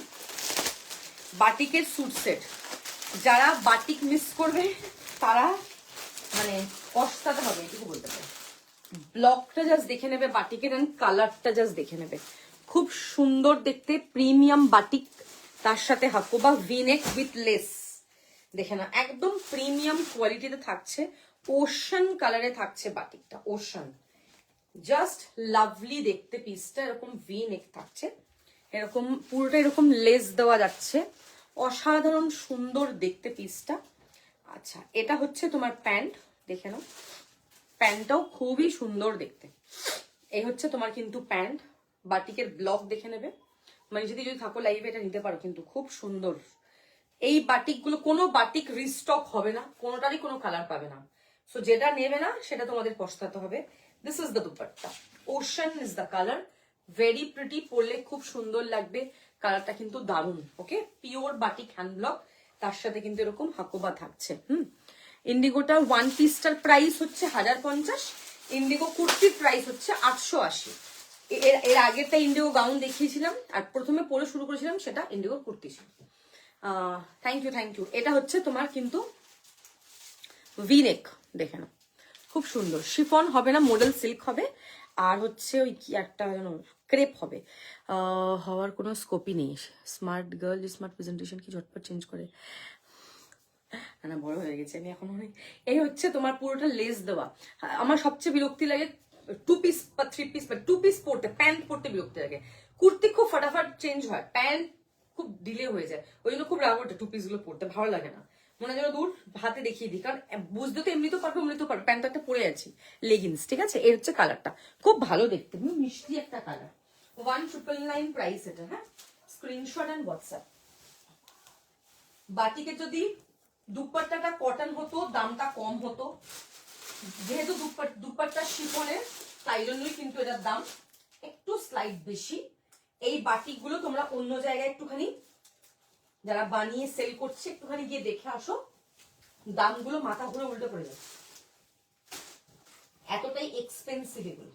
বাটিকের স্যুট সেট, যারা বাটিক মিস করবে তারা মানে পস্তাতে হবে, এটুকু বলতে পারে। ব্লকটা জাস্ট দেখে নেবে বাটিকের, এন্ড কালারটা জাস্ট দেখে নেবে, খুব সুন্দর দেখতে, প্রিমিয়াম বাটিক, তার সাথে হাকোবা ভিনেক উইথ লেস, দেখে না একদম প্রিমিয়াম কোয়ালিটিতে থাকছে, ওশান কালারে থাকছে বাটিকটা, ওশান, জাস্ট লাভলি দেখতে পিসটা, এরকম ভি নেক থাকছে, এরকম পুরোটা এরকম লেস দেওয়া যাচ্ছে, অসাধারণ সুন্দর দেখতে পিসটা। আচ্ছা এটা হচ্ছে তোমার প্যান্ট, দেখে নাও, প্যান্টটাও খুবই সুন্দর দেখতে। এই হচ্ছে তোমার কিন্তু প্যান্ট, বাটিকের ব্লক দেখে নেবে, মানে যদি থাকো লাইভে এটা নিতে পারো, কিন্তু খুব সুন্দর। এই বাটিকগুলো কোনো বাটিক রিস্টক হবে না, কোনোটারই কোনো কালার পাবে না, সো যেটা নেবে না সেটা তোমাদের পস্তাতে হবে। This is the dupatta, ocean is the colour, very pretty, পরলে খুব সুন্দর লাগবে, কালারটা কিন্তু দারুণ। ওকে, পিওর বাটিক হ্যান্ড ব্লক, তার সাথে কিন্তু এরকম হাকোবা থাকছে। ইন্ডিগোটা ওয়ান পিসটার প্রাইস হচ্ছে 1050, ইন্ডিগো কুর্তির প্রাইস হচ্ছে 880। এর আগেরটা ইন্ডিগো গাউন দেখিয়েছিলাম, আর প্রথমে পরে শুরু করেছিলাম সেটা ইন্ডিগো কুর্তি ছিল। Thank you thank you. এটা হচ্ছে তোমার কিন্তু ভিনেক, দেখে নাও খুব সুন্দর, শিফন হবে না, মডেল সিল্ক হবে, আর হচ্ছে ওই কি একটা যেন ক্রেপ হবে, হওয়ার কোনো স্কোপই নেই। স্মার্ট গার্ল স্মার্ট প্রেজেন্টেশন কি ঝটপট চেঞ্জ করে, না বড় হয়ে গেছে আমি এখন অনেক। এই হচ্ছে তোমার পুরোটা লেস দেওয়া, আমার সবচেয়ে বিরক্তি লাগে 2 পিস বা 3 পিস বা 2 পিস পরতে, প্যান্ট পরতে বিরক্তি লাগে, কুর্তি খুব ফটাফট চেঞ্জ হয়, প্যান্ট খুব ডিলে হয়ে যায়, ওই জন্য খুব রাগ ওঠে 2 পিস গুলো পরতে, ভালো লাগে না, মনে হয় যেন দূর হাতে দেখিয়ে দিই, কারণ বুঝতে তো এমনিতেও পারবো, এমনিতেও পারবো, প্যান্ট একটা পরে আছি, লেগিংস, ঠিক আছে। এর হচ্ছে কালারটা খুব ভালো দেখতে, মিষ্টি একটা কালার, 1999 প্রাইস এটা। হ্যাঁ, স্ক্রিনশট এন্ড হোয়াটসঅ্যাপ। বাটিকে যদি দুপাট্টাটা কটন হতো দামটা কম হতো, যেহেতু দুপাট্টা শিফনের, তাই জন্যই কিন্তু এটার দাম একটু স্লাইড বেশি। এই বাটিকগুলো তোমরা অন্য জায়গায় একটুখানি যারা বানিয়ে সেল করছে একটুখানি গিয়ে দেখে আসো, দামগুলো মাথা ঘুরে উল্টে পড়ে যাবে, এতটাই এক্সপেন্সিভ এগুলো।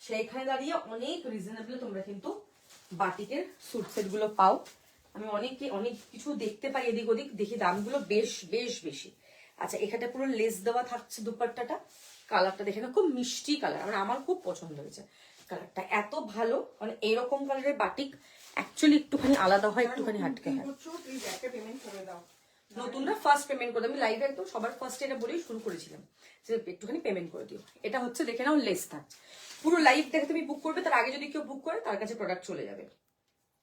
সেইখানে দাঁড়িয়ে অনেক রিজনেবল তোমরা কিন্তু বাটিকের স্যুট সেট গুলো পাও। আমি অনেক কিছু দেখতে পাই এদিক ওদিক, দেখি দামগুলো বেশ বেশ বেশি। আচ্ছা এখানে পুরো লেস দেওয়া থাকছে দুপাট্টাটা, কালারটা দেখে না খুব মিষ্টি কালার, মানে আমার খুব পছন্দ হয়েছে কালারটা, এত ভালো, মানে এইরকম কালারের বাটিক অ্যাকচুয়ালি একটুখানি আলাদা হয়, একটুখানি হাটকে হয়। নতুনরা ফার্স্ট পেমেন্ট করে, আমি লাইভে একদম সবার ফার্স্ট এটা বলেই শুরু করেছিলাম যে একটুখানি পেমেন্ট করে দিও। এটা হচ্ছে দেখে নাও লেস থাকছে, পুরো লাইভ দেখে তুমি বুক করবে, তার আগে যদি কেউ বুক করে তার কাছে প্রোডাক্ট চলে যাবে,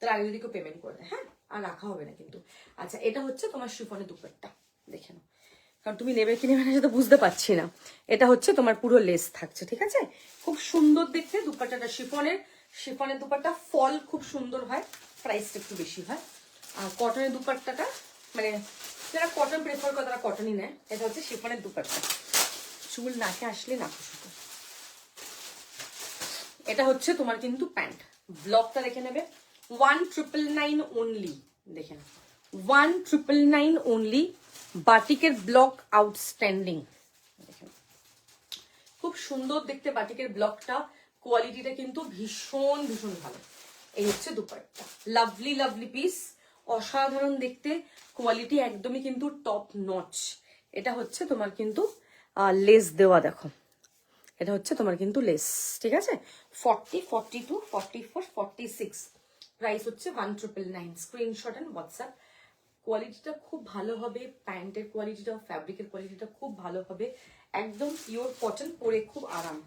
তার আগে যদি কেউ পেমেন্ট করে দেয়, হ্যাঁ, আর রাখা হবে না কিন্তু। আচ্ছা এটা হচ্ছে তোমার শিফনের দুপাট্টা, দেখে নাও, কারণ তুমি নেবে কি নেবে না সেটা বুঝতে পারছি না। এটা হচ্ছে তোমার পুরো লেস থাকছে, ঠিক আছে, খুব সুন্দর দেখতে দুপাট্টাটা, শিফনের দুপাট্টা ফল খুব সুন্দর হয়, প্রাইসটা একটু বেশি হয়। আর কটনের দুপাট্টাটা মানে যারা কটন প্রেফার করে তারা কটনই নেয়। এটা হচ্ছে শিফনের দুপাট্টা, চুল নাকে আসলে না খুশি। এটা হচ্ছে তোমার কিন্তু প্যান্ট, ব্লকটা দেখে নেবে, 1999 অনলি, দেখে না 1999 অনলি, বাটিকের ব্লক আউটস্ট্যান্ডিং, খুব সুন্দর দেখতে বাটিকের ব্লকটা, কোয়ালিটিটা কিন্তু ভীষণ ভীষণ ভালো। এই হচ্ছে দুপাট্টা, লাভলি লাভলি পিস, অসাধারণ দেখতে, কোয়ালিটি একদমই কিন্তু টপ নচ। এটা হচ্ছে তোমার কিন্তু লেস দেওয়া, দেখো এটা হচ্ছে তোমার কিন্তু লেস, ঠিক আছে, 40, 42, 44, 46, প্রাইস হচ্ছে 1999, স্ক্রিনশট এন্ড হোয়াটসঅ্যাপ। কোয়ালিটিটা খুব ভালো হবে, প্যান্টের কোয়ালিটিটা, ফ্যাব্রিকের কোয়ালিটিটা খুব ভালো হবে, একদম পিওর কটন, পরে খুব আরাম।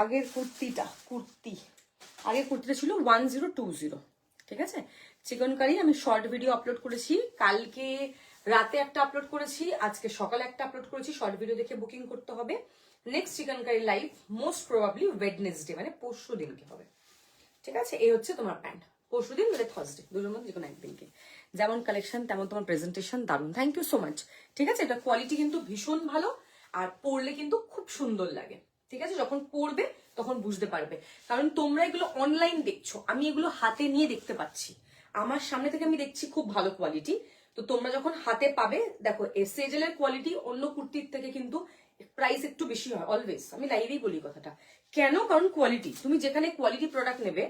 আগের কুর্তিটা ছিল 1020, ঠিক আছে। চিকন কারি আমি শর্ট ভিডিও আপলোড করেছি, কালকে রাতে একটা আপলোড করেছি, আজকে সকালে একটা আপলোড করেছি, শর্ট ভিডিও দেখে বুকিং করতে হবে। নেক্সট চিকন কারি লাইভ মোস্ট প্রবাবলি ওয়েডনেসডে, মানে পরশু দিনকে হবে, ঠিক আছে। এই হচ্ছে তোমার প্যান্ট, পরশু দিন মানে থার্সডে, দুটোর মধ্যে যে কোনো একদিনকে। যেমন কালেকশন তেমন তোমার প্রেজেন্টেশন দারুণ, থ্যাংক ইউ সো মাচ, ঠিক আছে। এটা কোয়ালিটি কিন্তু ভীষণ ভালো, আর পরলে কিন্তু খুব সুন্দর লাগে, ঠিক আছে। যখন পরবে তখন বুঝতে পারবে, কারণ তোমরা এগুলো অনলাইন দেখছো, আমি এগুলো হাতে নিয়ে দেখতে পাচ্ছি, আমার সামনে থেকে আমি দেখছি খুব ভালো কোয়ালিটি। তো তোমরা যখন হাতে পাবে, দেখো এসএজএল এর কোয়ালিটি অন্য কুর্তির থেকে কিন্তু প্রাইস একটু বেশি হয় অলওয়েজ, আমি লাইভেই বলি কথাটা। কেন? কারণ কোয়ালিটি, তুমি যেখানে কোয়ালিটি প্রোডাক্ট নেবে,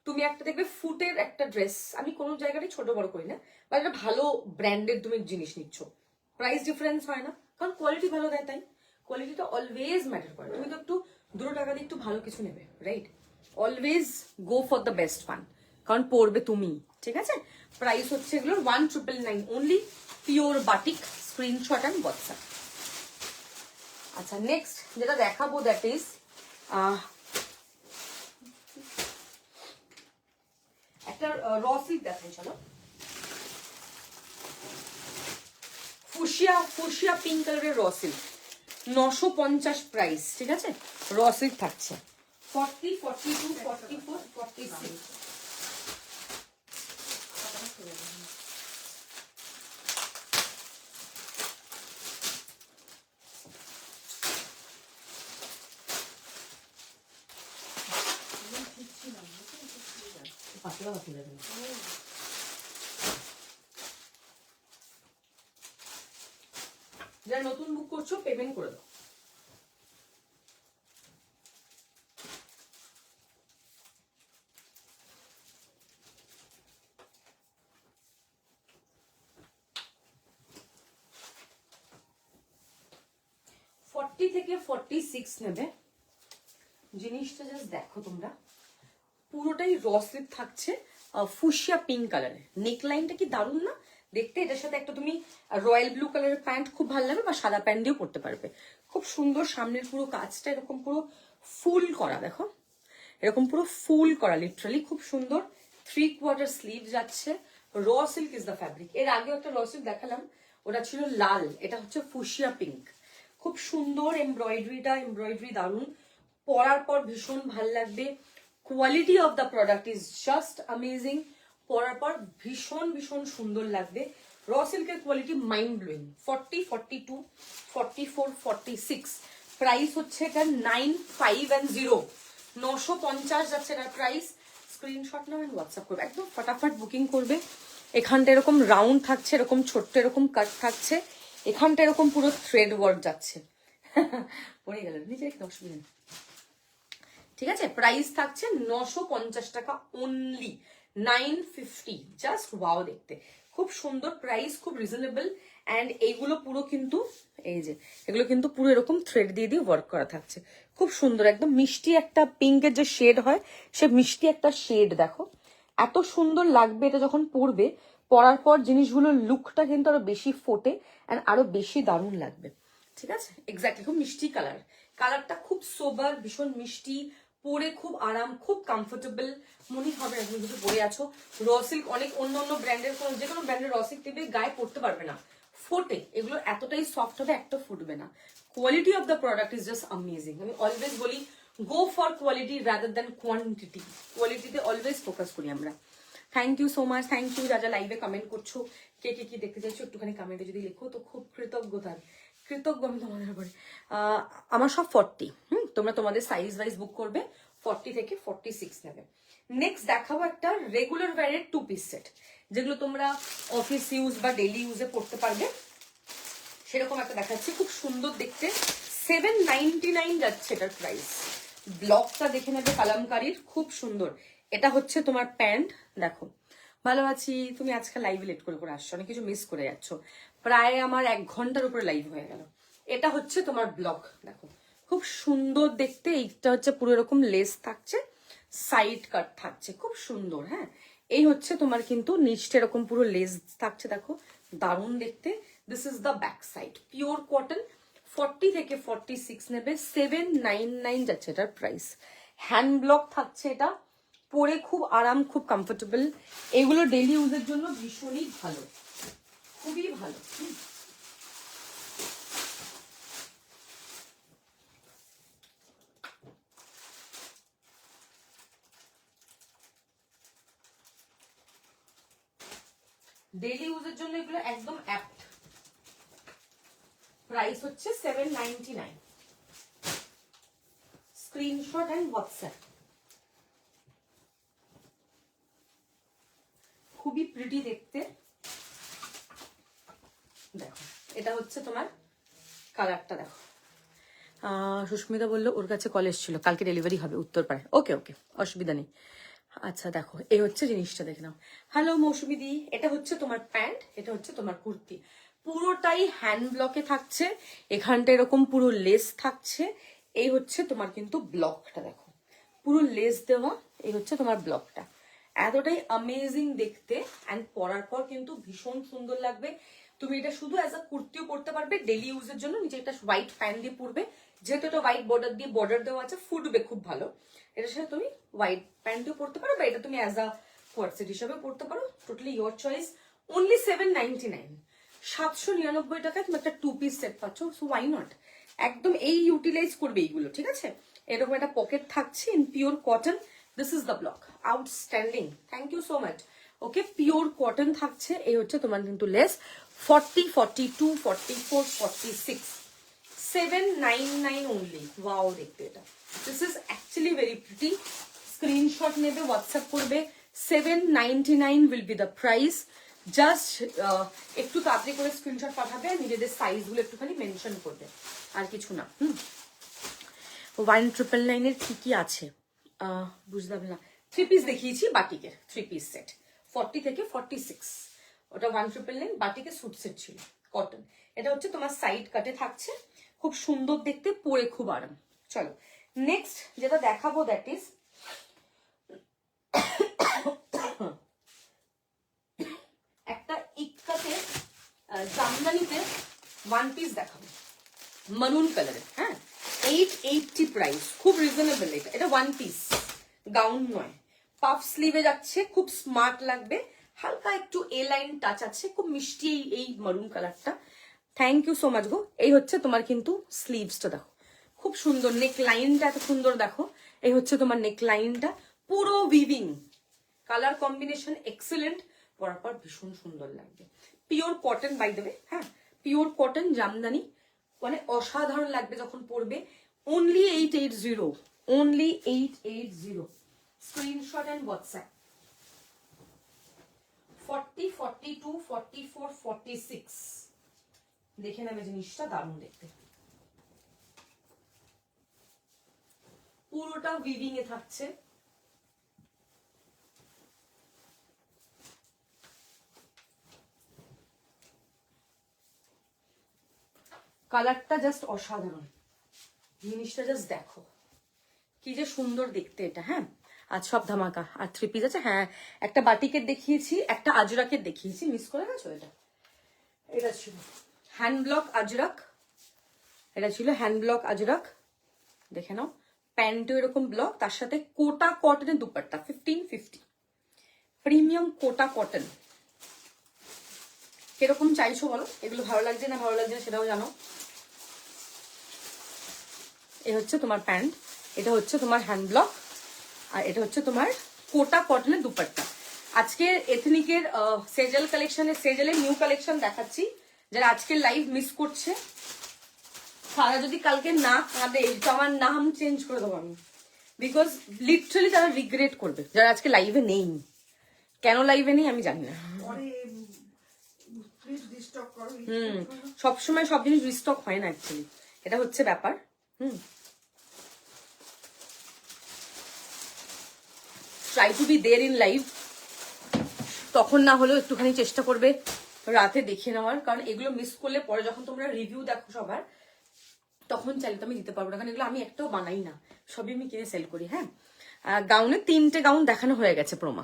তুমি একটা দেখবে ফুটের একটা ড্রেস, আমি কোনো জায়গায় ছোট বড় করি না, বা একটা ভালো ব্র্যান্ডের তুমি জিনিস নিচ্ছ, প্রাইস ডিফারেন্স হয় না, কারণ কোয়ালিটি ভালো দেয়, তাই কোয়ালিটিটা অলওয়েজ ম্যাটার করে। তুমি তো একটু 2 টাকা দিয়ে একটু ভালো কিছু নেবে, right? Always go for the best fun, কারণ পড়বে তুমি, ঠিক আছে। প্রাইস হচ্ছে এগুলোর 1999 only, pure batik, screenshot and WhatsApp. আচ্ছা, নেক্সট যেটা দেখাবো দ্যাট ইজ একটা র সিল্ক দেখাই, চলো। ফুশিয়া পিঙ্ক কালারের র সিল্ক, 950 প্রাইস, ঠিক আছে। র সিল্ক থাকছে 40, 42, 44, 46। যারা নতুন বুক করছো পেমেন্ট করে দাও। থেকে 46 নেবে, জিনিসটা জাস্ট দেখো তোমরা, পুরোটাই র স্লিপ থাকছে, ফুশিয়া পিঙ্ক কালারের। নেকলাইনটা কি দারুণ না দেখতে? এটার সাথে একটা তুমি রয়্যাল ব্লু কালারের প্যান্ট খুব ভালো লাগবে, বা সাদা প্যান্ট দিয়েও পরতে পারবে, খুব সুন্দর। সামনের পুরো কাজটা এরকম পুরো ফুল করা, দেখো এরকম পুরো ফুল করা, লিটারালি খুব সুন্দর। 3/4 স্লিভ যাচ্ছে, raw silk is the fabric. এর আগে একটা র সিল্ক দেখালাম, ওটা ছিল লাল, এটা হচ্ছে ফুশিয়া পিঙ্ক। খুব সুন্দর এমব্রয়ডারি দারুণ, পরার পর ভীষণ ভাল লাগবে। Quality of the product is just amazing, পরার পর ভীষণ সুন্দর লাগবে। র সিল্কের কোয়ালিটি মাইন্ড ব্লোয়িং। 40, 42, 44, 46 প্রাইস হচ্ছে এটা 950, 950 যাচ্ছে এটার প্রাইস। স্ক্রিনশট নাও এন্ড হোয়াটসঅ্যাপ করবে, একদম ফটাফট বুকিং করবে। এখানটা এরকম রাউন্ড থাকছে, এরকম ছোট্ট এরকম কাট থাকছে, এখানটা এরকম পুরো থ্রেড ওয়ার্ক যাচ্ছে। পড়ে গেল নিচে, একটু অসুবিধা নেই, ঠিক আছে। প্রাইস থাকছে 950 টাকা অনলি, 950, জাস্ট ওয়াও দেখতে, খুব সুন্দর প্রাইস, খুব রিজনেবল। অ্যান্ড এইগুলো পুরো কিন্তু, এই যে এগুলো কিন্তু পুরো এরকম থ্রেড দিয়ে ওয়ার্ক করা থাকছে, খুব সুন্দর, একদম মিষ্টি একটা পিঙ্কের যে শেড হয়, সে মিষ্টি একটা শেড, দেখো এত সুন্দর লাগবে এটা যখন পরবে। পরার পর জিনিসগুলোর লুকটা কিন্তু আরো বেশি ফোটে, অ্যান্ড আরো বেশি দারুণ লাগবে, ঠিক আছে। এক্স্যাক্টলি, খুব মিষ্টি কালারটা খুব সোবার, ভীষণ মিষ্টি, পরে খুব আরাম, খুব কমফোর্টেবল মনে হবে। এখন যদি পরে আছো, র সিল্ক অনেক অন্য ব্র্যান্ডের, যে কোনো ব্র্যান্ডের র সিল্ক দেবে গায়ে পড়তে পারবে না, ফোটে। এগুলো এতটাই সফট হবে, একটা ফুটবে না। Quality of the product is just amazing. আমি অলওয়েজ বলি, go for quality rather than quantity. কোয়ালিটিতে অলওয়েজ ফোকাস করি আমরা। Thank you so much, thank you যারা লাইভে কমেন্ট করছো। কে কি দেখতে চাইছো একটুখানি কমেন্টে যদি লেখো তো খুব কৃতজ্ঞ আমি তোমাদের উপরে। আমার সব 40, তোমরা তোমাদের সাইজ ওয়াইজ বুক করবে, 40 থেকে 46 নেবে। নেক্সট দেখাবো একটা রেগুলার ওয়্যারের 2 পিস সেট, যেগুলো তোমরা অফিস ইউজ বা ডেইলি ইউজে পড়তে পারবে, সেরকম একটা দেখাচ্ছি, খুব সুন্দর দেখতে। 799 যাচ্ছে এটার প্রাইস। ব্লকটা দেখে নেবে কালামকারীর, খুব সুন্দর। এটা হচ্ছে তোমার প্যান্ট, দেখো। ভালো আছি, তুমি আজকাল লাইভে লেট করে আসছো, অনেক কিছু মিস করে যাচ্ছ। প্রায় আমার 1 ঘন্টার উপরে লাইভ হয়ে গেল। এটা হচ্ছে তোমার ব্লক, দেখো খুব সুন্দর দেখতে। এইটা হচ্ছে পুরো এরকম লেস থাকছে, সাইড কাট থাকছে, খুব সুন্দর। হ্যাঁ, এই হচ্ছে তোমার কিন্তু নিচটা এরকম পুরো লেস থাকছে, দেখো দারুণ দেখতে। This is the back side, pure cotton, 40 থেকে 46 নেবে, 799 যাচ্ছে এটার প্রাইস। হ্যান্ড ব্লক থাকছে এটা, পরে খুব আরাম, খুব কমফোর্টেবল। এগুলো ডেলি ইউজের জন্য ভীষণই ভালো, খুবই ভালো। ডেলি ইউজের জন্য এগুলো একদম অ্যাপ্ট। প্রাইস হচ্ছে 799। Screenshot and WhatsApp. খুবই প্রিটি দেখতে, দেখো এটা হচ্ছে তোমার কালারটা দেখো। সুস্মিতা বললো ওর কাছে কলেজ ছিল, কালকে ডেলিভারি হবে উত্তরপাড়ায়। ওকে ওকে, অসুবিধা নেই। আচ্ছা দেখো, এই হচ্ছে জিনিসটা, দেখে নাও। হ্যালো মৌসুমি দি, এটা হচ্ছে তোমার প্যান্ট, এটা হচ্ছে তোমার কুর্তি। পুরোটাই হ্যান্ড ব্লকে থাকছে, এখানটা এরকম পুরো লেস থাকছে। এই হচ্ছে তোমার কিন্তু ব্লকটা, দেখো পুরো লেস দেওয়া। এই হচ্ছে তোমার ব্লকটা, এতটাই অ্যামেজিং দেখতে। অ্যান্ড পরার পর কিন্তু ভীষণ সুন্দর লাগবে। তুমি এটা শুধু অ্যাজ আ কুর্তিও পরতে পারবে ডেলি ইউজের জন্য, নিচে একটা হোয়াইট প্যান্ট দিয়ে পরবে, যেহেতু এটা হোয়াইট বর্ডার দিয়ে বর্ডার দেওয়া আছে, ফুটবে খুব ভালো। এটার সাথে তুমি হোয়াইট প্যান্ট দিয়েও পরতে পারো, বা এটা তুমি অ্যাজ আ কোয়ার্টসেট হিসাবে পরতে পারো, টোটালি ইয়োর চয়েস। অনলি 799, 799 টাকায় তুমি একটা 2 পিস সেট পাচ্ছ। সো ওয়াই নট, একদম এই ইউটিলাইজ করবে এইগুলো, ঠিক আছে। এরকম একটা পকেট থাকছে in pure cotton. This is the block, outstanding, thank you so much. Okay, pure cotton থাকছে। এই হচ্ছে তোমার কিন্তু লেস, 40, 42, 44, 46, 799 only. ওয়াও দেখতে এটা, this is actually very pretty. Screenshot নেবে, হোয়াটসঅ্যাপ করবে, 799 will be the price. Just একটু তাড়াতাড়ি করে স্ক্রিনশট পাঠাবে, আর নিজেদের সাইজগুলো একটুখানি মেনশন করবে, আর কিছু না। 1999 কি কি আছে বুঝলাম না। 3 পিস দেখিয়েছি বাটিকের, 3 পিস সেট 40 থেকে 46, ওটা 1999 বাটিকের স্যুট সেট ছিল কটন। এটা হচ্ছে তোমার সাইড কাটে থাকছে, খুব সুন্দর দেখতে, পরে খুব আরাম। চলো নেক্সট যেটা দেখাবো, দ্যাট ইজ একটা ইক্কাতে জামদানিতে ওয়ান পিস দেখাবো, মারুন কালারের। হ্যাঁ, 880 প্রাইস, খুব রিজনেবল। এটা ওয়ান পিস, গাউন নয়, পাফ স্লিভে যাচ্ছে, খুব স্মার্ট লাগবে, হালকা একটু এ লাইন টাচ আছে, খুব মিষ্টি এই মারুন কালারটা। থ্যাংক ইউ সো মাচ গো। এই হচ্ছে তোমার কিন্তু স্লিভসটা, দেখো খুব সুন্দর, নেক লাইনটা এত সুন্দর দেখো। এই হচ্ছে তোমার নেক লাইনটা, পুরো উইভিং, কালার কম্বিনেশন এক্সেলেন্ট, পরার পর ভীষণ সুন্দর লাগবে। পিওর কটন বাই দেবে, হ্যাঁ পিওর কটন জামদানি, মানে অসাধারণ লাগবে যখন পরবে। Only 880, only 880। Screenshot and WhatsApp. 40, 42, 44, 46 দেখে নেবে, জিনিসটা দারুণ দেখতে, পুরোটা উইভিং এ থাকছে। কালারটা জাস্ট অসাধারণ, জিনিসটা জাস্ট দেখো কি যে সুন্দর দেখতে এটা। হ্যাঁ, আজ সব ধামাকা। আর 3 পিস আছে, হ্যাঁ একটা বাটিকের দেখিয়েছি, একটা আজরাকের দেখিয়েছি, মিস করে গেছো। এটা ছিল হ্যান্ড ব্লক আজরাক, এটা ছিল হ্যান্ড ব্লক আজরাক, দেখে নাও। প্যান্টও এরকম ব্লক, তার সাথে কোটা কটনের দুপাট্টা, 1550, প্রিমিয়াম কোটা কটন। কিরকম চাইছো বলো, এগুলো ভালো লাগছে না ভালো লাগছে না সেটাও জানো। এই হচ্ছে তোমার প্যান্ট, এটা হচ্ছে তোমার হ্যান্ড ব্লক, আর এটা হচ্ছে তোমার কোটা কটনের দুপাট্টা। আজকে এথনিকের সেজেল কালেকশনের, সেজেলের নিউ কালেকশন দেখাচ্ছি। যারা আজকের লাইভ মিস করছে, তারা যদি কালকে না কাঁদে তো আমার নাম চেঞ্জ করে দেবো আমি, বিকজ লিটারালি তারা রিগ্রেট করবে যারা আজকে লাইভে নেই। কেন লাইভে নেই আমি জানি না। সবসময় সব জিনিস রিস্টক হয় না অ্যাকচুয়ালি, এটা হচ্ছে ব্যাপার। Try to be there in live, তখন না হলেও একটুখানি চেষ্টা করবে রাতে দেখে নেওয়ার, কারণ এগুলো মিস করলে পরে যখন তোমরা রিভিউ দেখো সবার, তখন চাইলে তো আমি দিতে পারবো না, কারণ এগুলো আমি একটাও বানাই না, সবই আমি কিনে সেল করি। হ্যাঁ, গাউনে 3টে গাউন দেখানো হয়ে গেছে Proma,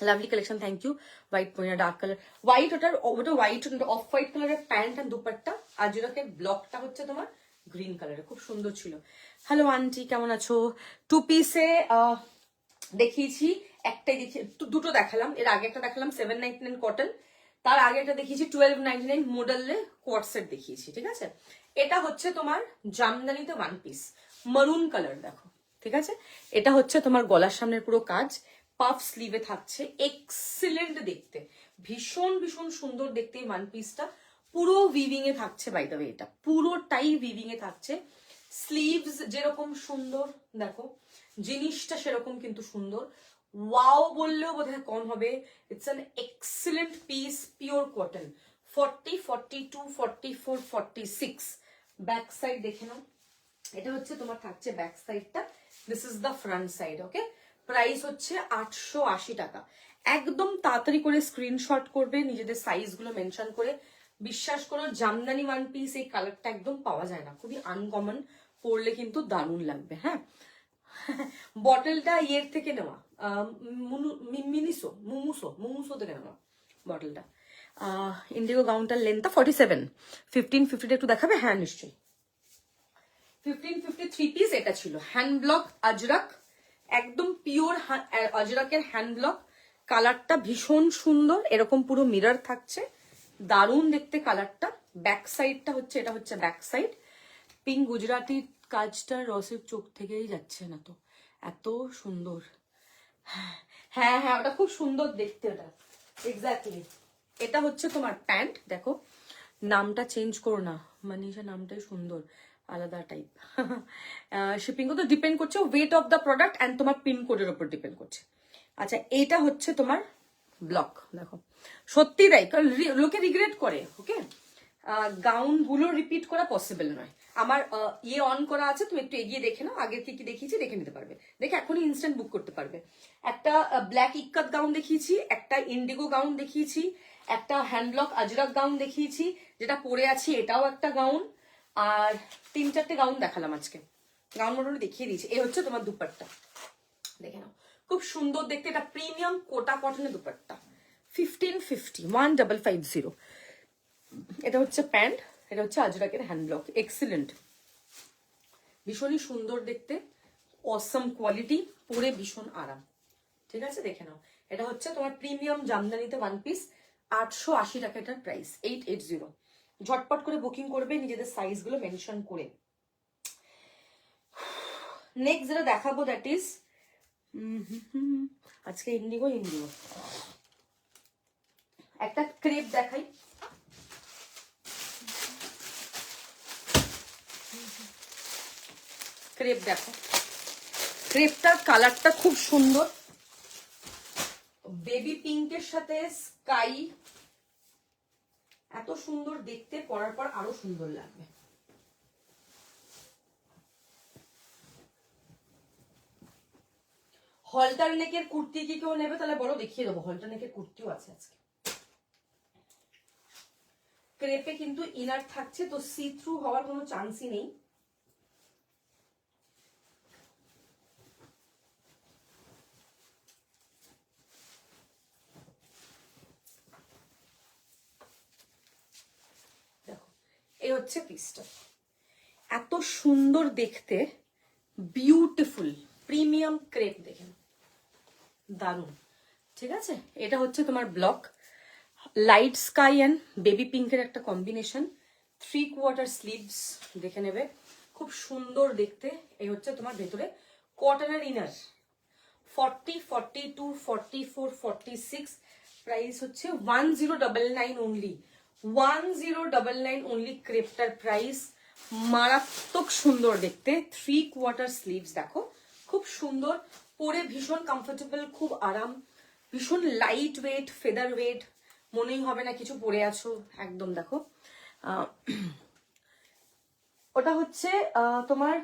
lovely collection, thank you. White পয়না ডার্ক কালার, হোয়াইট, ওটা হোয়াইট অফ হোয়াইট কালারের প্যান্ট অ্যান্ড দুপাট্টা, আর যেটাকে ব্লকটা হচ্ছে তোমার গ্রিন কালারের, খুব সুন্দর ছিল। হ্যালো আন্টি, কেমন আছো? টু পিসে দেখিয়েছি, একটাই দেখিয়ে, দুটো দেখালাম। এর আগে একটা দেখালাম 799 কটন, তার আগে একটা দেখিয়েছি 1299 মডেলে কোয়ার্ড সেট দেখিয়েছি, ঠিক আছে? এটা হচ্ছে তোমার জামদানিতে ওয়ান পিস, মারুন কালার, দেখো, ঠিক আছে? এটা হচ্ছে তোমার গলার সামনের পুরো কাজ, পাফ স্লিভে থাকছে, এক্সিলেন্ট দেখতে, ভীষণ ভীষণ সুন্দর দেখতে এই ওয়ান পিসটা, পুরো উইভিং এ থাকছে। বাই দ্য ওয়ে এটা পুরোটাই উইভিং এ থাকছে, স্লিভস যেরকম সুন্দর দেখো, জিনিসটা সেরকম কিন্তু সুন্দর, ওয়াও বললেও বোধহয় কম হবে। It's an excellent piece, pure cotton, 40, 42, 44, 46 back side দেখে নাও। এটা হচ্ছে তোমার থাকছে ব্যাক সাইডটা, this is the front side, okay? Price হচ্ছে 880 টাকা। একদম তাড়াতাড়ি করে স্ক্রিনশট করবে, নিজেদের সাইজগুলো মেনশন করে। বিশ্বাস করো, জামদানি ওয়ান পিস এই কালারটা একদম পাওয়া যায় না, খুবই আনকমন, পরলে কিন্তু দারুণ লাগবে। হ্যাঁ, বটলটা ইয়ের থেকে নেওয়া, মুমুসো থেকে নেওয়া বটলটা। ইন্ডিগো গাউনটার লেন্থটা 47, 1550 একটু দেখাবে? হ্যাঁ নিশ্চয়ই, 1550 থ্রি পিস এটা ছিল, হ্যান্ড ব্লক আজরাক, একদম পিওর আজরাকের হ্যান্ড ব্লক, কালারটা ভীষণ সুন্দর, এরকম পুরো মিরর থাকছে, দারুণ দেখতে কালারটা। ব্যাক সাইডটা হচ্ছে, এটা হচ্ছে ব্যাক সাইড, পিঙ্ক গুজরাটি কাজটা রসের চোখ থেকেই যাচ্ছে না তো, এত সুন্দর। হ্যাঁ হ্যাঁ, ওটা খুব সুন্দর দেখতে, ওটা এক্স্যাক্টলি। এটা হচ্ছে তোমার প্যান্ট, দেখো নামটা চেঞ্জ করো না মানিষা, নামটাই সুন্দর, আলাদা টাইপ। শিপিং তো ডিপেন্ড করছে weight of the product and তোমার পিনকোডের উপর ডিপেন্ড করছে। আচ্ছা, এইটা হচ্ছে তোমার ব্লক, দেখো সত্যি তাই, কারণ লোকে রিগ্রেট করে, ওকে? গাউন গুলো রিপিট করা পসিবল নয়। আমার ইয়ে অন করা আছে, তুমি একটু এগিয়ে দেখে নাও, আগের কি কি দেখিয়েছি দেখে নিতে পারবে, দেখে এখনই ইনস্ট্যান্ট বুক করতে পারবে। একটা ব্ল্যাক ইক্কাত গাউন দেখিয়েছি, একটা ইন্ডিগো গাউন দেখিয়েছি, একটা হ্যান্ডব্লক আজরাক গাউন দেখিয়েছি, যেটা পরে আছি এটাও একটা গাউন, আর 3-4টে গাউন দেখালাম আজকে, গাউন মোটামুটি দেখিয়ে দিয়েছি। এই হচ্ছে তোমার দুপাট্টা, দেখে নাও, খুব সুন্দর দেখতে, এটা প্রিমিয়াম কোটা কটনের দুপাট্টা, 1550, 1550। এটা হচ্ছে প্যান্ট, এটা হচ্ছে আজরাকের হ্যান্ড ব্লক, এক্সিলেন্ট, ভীষণই সুন্দর দেখতে, অসম কোয়ালিটি, পরে ভীষণ আরাম, ঠিক আছে? দেখে নাও, এটা হচ্ছে তোমার প্রিমিয়াম জামদানিতে ওয়ান পিস, 880 টাকা এটার প্রাইস, 880। ঝটপট করে বুকিং করবে নিজেদের সাইজগুলো মেনশন করে। নেক্সট যেটা দেখাবো দ্যাট ইজ, আজকে ইন্ডিগো একটা ক্রেপ দেখাই, ক্রেপ দেখো, ক্রেপটার কালারটা খুব সুন্দর, বেবি পিঙ্কের সাথে স্কাই, এত সুন্দর দেখতে, পরার পর আরো সুন্দর লাগবে। হলটার নেকের কুর্তি কি কেউ নেবে তাহলে বলো, দেখিয়ে দেবো, হলটার নেকের কুর্তিও আছে আজকে। ক্রেপে কিন্তু ইনার থাকছে, তো সি থ্রু হওয়ার কোনো চান্সই নেই। দেখো, এই হচ্ছে পিসটা, এত সুন্দর দেখতে, বিউটিফুল প্রিমিয়াম ক্রেপ, দেখেন দারুন, ঠিক আছে? এটা হচ্ছে তোমার block, light sky and baby পিঙ্কের একটা কম্বিনেশন, 3/4 স্লিভস, দেখে নেবে, খুব সুন্দর দেখতে। এই হচ্ছে তোমার ভেতরে কটনের ইনার, 40, 42, 44, 46, প্রাইস হচ্ছে 1099 অনলি, 1099 অনলি। ক্রেপটার প্রাইস মারাত্মক সুন্দর দেখতে, 3/4 স্লিভস, দেখো খুব সুন্দর, পরে ভীষণ কমফোর্টেবল, খুব আরাম, ভীষণ লাইট ওয়েট, ফেদার ওয়েট, মনেই হবে না কিছু পরে আছো, একদম দেখো। ওটা হচ্ছে তোমার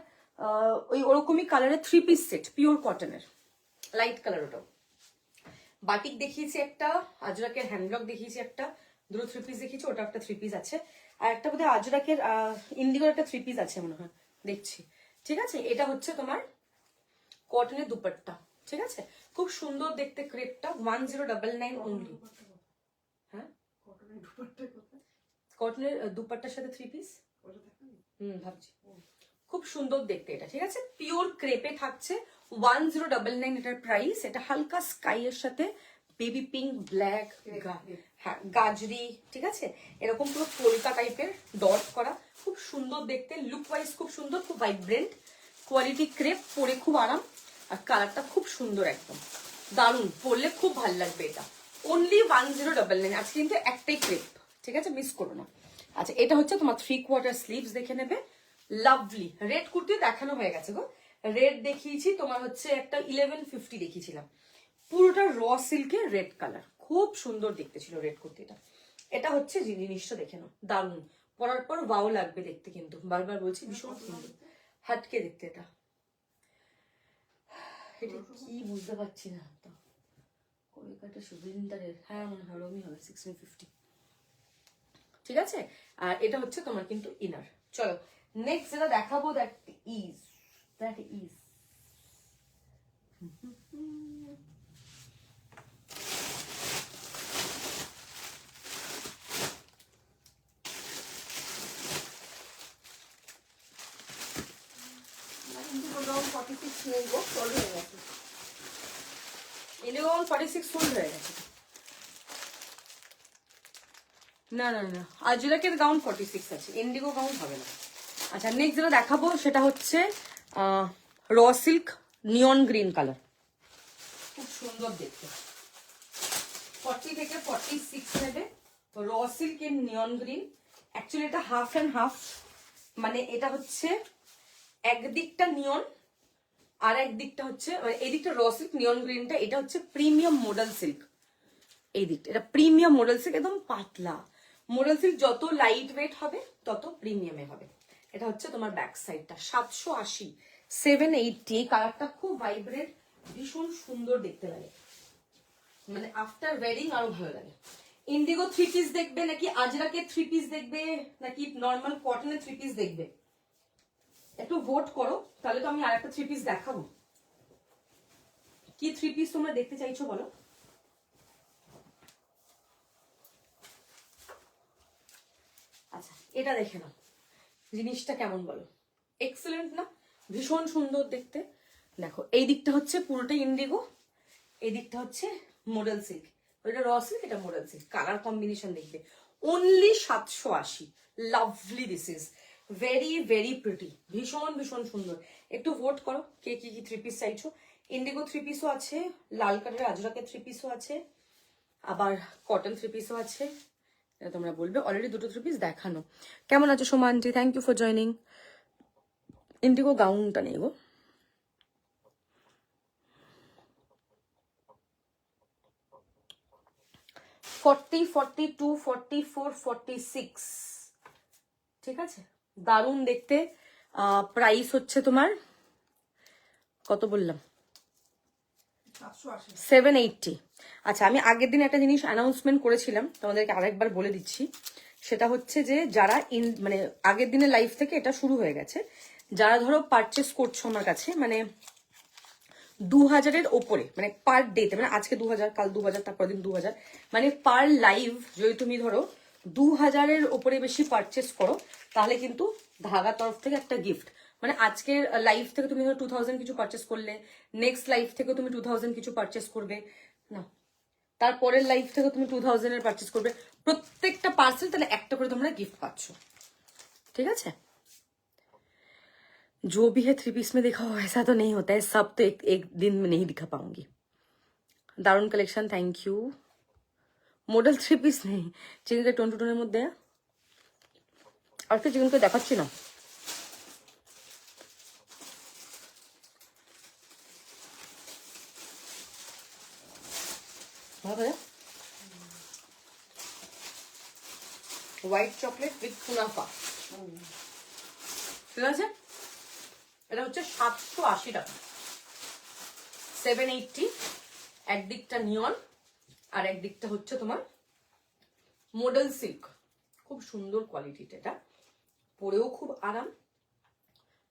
ওই ওরকমই কালারের 3 পিস সেট, পিওর কটনের, লাইট কালার। ওটাও বাটিক দেখিয়েছি একটা, আজরাকের হ্যান্ডব্লক দেখিয়েছি একটা, দুটো 3 পিস দেখিয়েছি, ওটা একটা 3 পিস আছে, আর একটা বোধহয় আজরাকের ইন্ডিগোর একটা 3 পিস আছে মনে হয়, দেখছি, ঠিক আছে? এটা হচ্ছে তোমার কটনের দুপাট্টা, ঠিক আছে? খুব সুন্দর দেখতে ক্রেপটা, 1099 অনলি। হ্যাঁ, কটনের দুপাট্টার সাথে 3 পিস। ভাবছি খুব সুন্দর দেখতে এটা, ঠিক আছে? পিওর ক্রেপে থাকছে, 1099 এটার প্রাইস। এটা হালকা স্কাই এর সাথে বেবি পিঙ্ক, ব্ল্যাক, হ্যাঁ গাজরি, ঠিক আছে? এরকম পুরো পোলকা টাইপের ডট করা, খুব সুন্দর দেখতে, লুক ওয়াইজ খুব সুন্দর, খুব ভাইব্রেন্ট কোয়ালিটি ক্রেপ, পরে খুব আরাম, আর কালারটা খুব সুন্দর, একদম দারুণ, পরলে খুব ভালো লাগবে এটা। অনলি 1099। আজকে কিন্তু একটাই ক্রেপ, ঠিক আছে? মিস করো না। আচ্ছা, এটা হচ্ছে তোমার 3/4 স্লিভস, দেখে নেবে। লাভলি রেড কুর্তি দেখানো হয়ে গেছে গো, রেড দেখিয়েছি তোমার হচ্ছে একটা 1150 দেখিয়েছিলাম, পুরোটা র সিল্কের রেড কালার, খুব সুন্দর দেখতে ছিল রেড কুর্তিটা। এটা হচ্ছে জিনিসটা দেখে নাও, দারুণ, পরার পর ওয়াও লাগবে দেখতে, কিন্তু বারবার বলছি ভীষণ সুন্দর, হাটকে দেখতে এটা। এটা কি বুঝতে পারছি না তো, কলকাতা শুভিন্দারের, হ্যাঁ মনে হয় ওরমই হবে, 1650, ঠিক আছে? আর এটা হচ্ছে তোমার কিন্তু ইনার। চলো নেক্সট যেটা দেখাবো, দ্যাট ইজ Indigo 46 নেই গো, সোল্ড হয়ে গেছে। Indigo 46 সোল্ড হয়ে গেছে। না না না, আজরাকের গাউন 46 আছে, ইন্ডিগো গাউন হবে না। আচ্ছা, নেক্সট যেটা দেখাবো সেটা হচ্ছে র সিল্ক নিয়ন গ্রিন কালার, খুব সুন্দর দেখতে। 40 থেকে 46 নেবে, raw silk in neon green. Actually এটা হাফ অ্যান্ড হাফ, মানে এটা হচ্ছে একদিকটা নিয়ন আর একদিকটা হচ্ছে, এই দিকটা র সিল্ক নিয়ন গ্রিনটা, এটা হচ্ছে প্রিমিয়াম মডেল সিল্ক। এই দিকটা এটা প্রিমিয়াম মডেল সিল্ক, একদম পাতলা মডেল সিল্ক, যত লাইট ওয়েট হবে তত প্রিমিয়ামে হবে। এটা হচ্ছে তোমার ব্যাক সাইডটা, 780, 780। এই কালারটা খুব ভাইব্রেন্ট, ভীষণ সুন্দর দেখতে লাগে, মানে আফটার ওয়ারিং আরো ভালো লাগে। ইন্ডিগো 3 পিস দেখবে নাকি আজরাকে 3 পিস দেখবে নাকি নর্মাল কটনের 3 পিস দেখবে? একটু ভোট করো, তাহলে তো আমি আর একটা 3 পিস দেখাবো। কি 3 পিস তোমরা দেখতে চাইছো বলো? আচ্ছা, এটা দেখে নাও, জিনিসটা কেমন বলো? এক্সেলেন্ট না? ভীষণ সুন্দর দেখতে। দেখো এই দিকটা হচ্ছে পুরোটা ইন্ডিগো, এই দিকটা হচ্ছে মডেল সিল্ক, ওইটা র সিল্ক, এটা মডেল সিল্ক, কালার কম্বিনেশন দেখবে। Only 780। Lovely, this is very very pretty, ভীষণ ভীষণ সুন্দর। একটু ভোট করো কে কি কি 3 পিস চাইছো। ইন্ডিগো 3 পিসও আছে, লাল কালারের আজরাকের 3 পিসও আছে, আবার কটন 3 পিসও আছে, এটা তোমরা বলবে। অলরেডি দুটো 3 পিস দেখানো। কেমন আছো Soma aunty? Thank you for joining. Indigo গাউনটা নেই গো। ফর্টি, 42, 44, 46, ঠিক আছে? দারুণ দেখতে। প্রাইস হচ্ছে তোমার কত বললাম? 780। আচ্ছা, আমি আগের দিন একটা জিনিস অ্যানাউন্সমেন্ট করেছিলাম, তোমাদেরকে আরেকবার বলে দিচ্ছি। সেটা হচ্ছে যে যারা মানে আগের দিনের লাইভ থেকে এটা শুরু হয়ে গেছে, যারা ধরো পারচেস করছো আমার কাছে, মানে 2000-এর ওপরে, মানে পার ডেতে, মানে আজকে 2000, কাল 2000, তারপর দিন 2000, মানে পার লাইভ যদি তুমি ধরো 2000-এর ওপরে বেশি পারচেস করো, তাহলে কিন্তু ধাগা তরফ থেকে একটা গিফট। মানে আজকের লাইভ থেকে তুমি ধরো 2000 কিছু পারচেস করলে, নেক্সট লাইভ থেকে তুমি 2000 কিছু পারচেস করবে না, তারপরের লাইভ থেকে তুমি 2000-এর পারচেস করবে, প্রত্যেকটা পার্সেল তাহলে একটা করে তোমরা গিফট পাচ্ছ, ঠিক আছে? जो भी है 3 पीस में देखा हो ऐसा तो नहीं होता है, सब तो एक दिन में नहीं दिखा पाऊंगी। দারুণ collection, thank you. Model 3 piece নেই, চিকেনকে টোন টু টোনের মধ্যে আজকে চিকেনকে দেখাচ্ছি না। হোয়াইট চকলেট উইথ কুনাফা, ঠিক আছে? এটা হচ্ছে 780 টাকা, 780। একদিকটা নিয়ন আর একদিকটা হচ্ছে তোমার মডেল সিল্ক, খুব সুন্দর কোয়ালিটিটা, এটা পরেও খুব আরাম,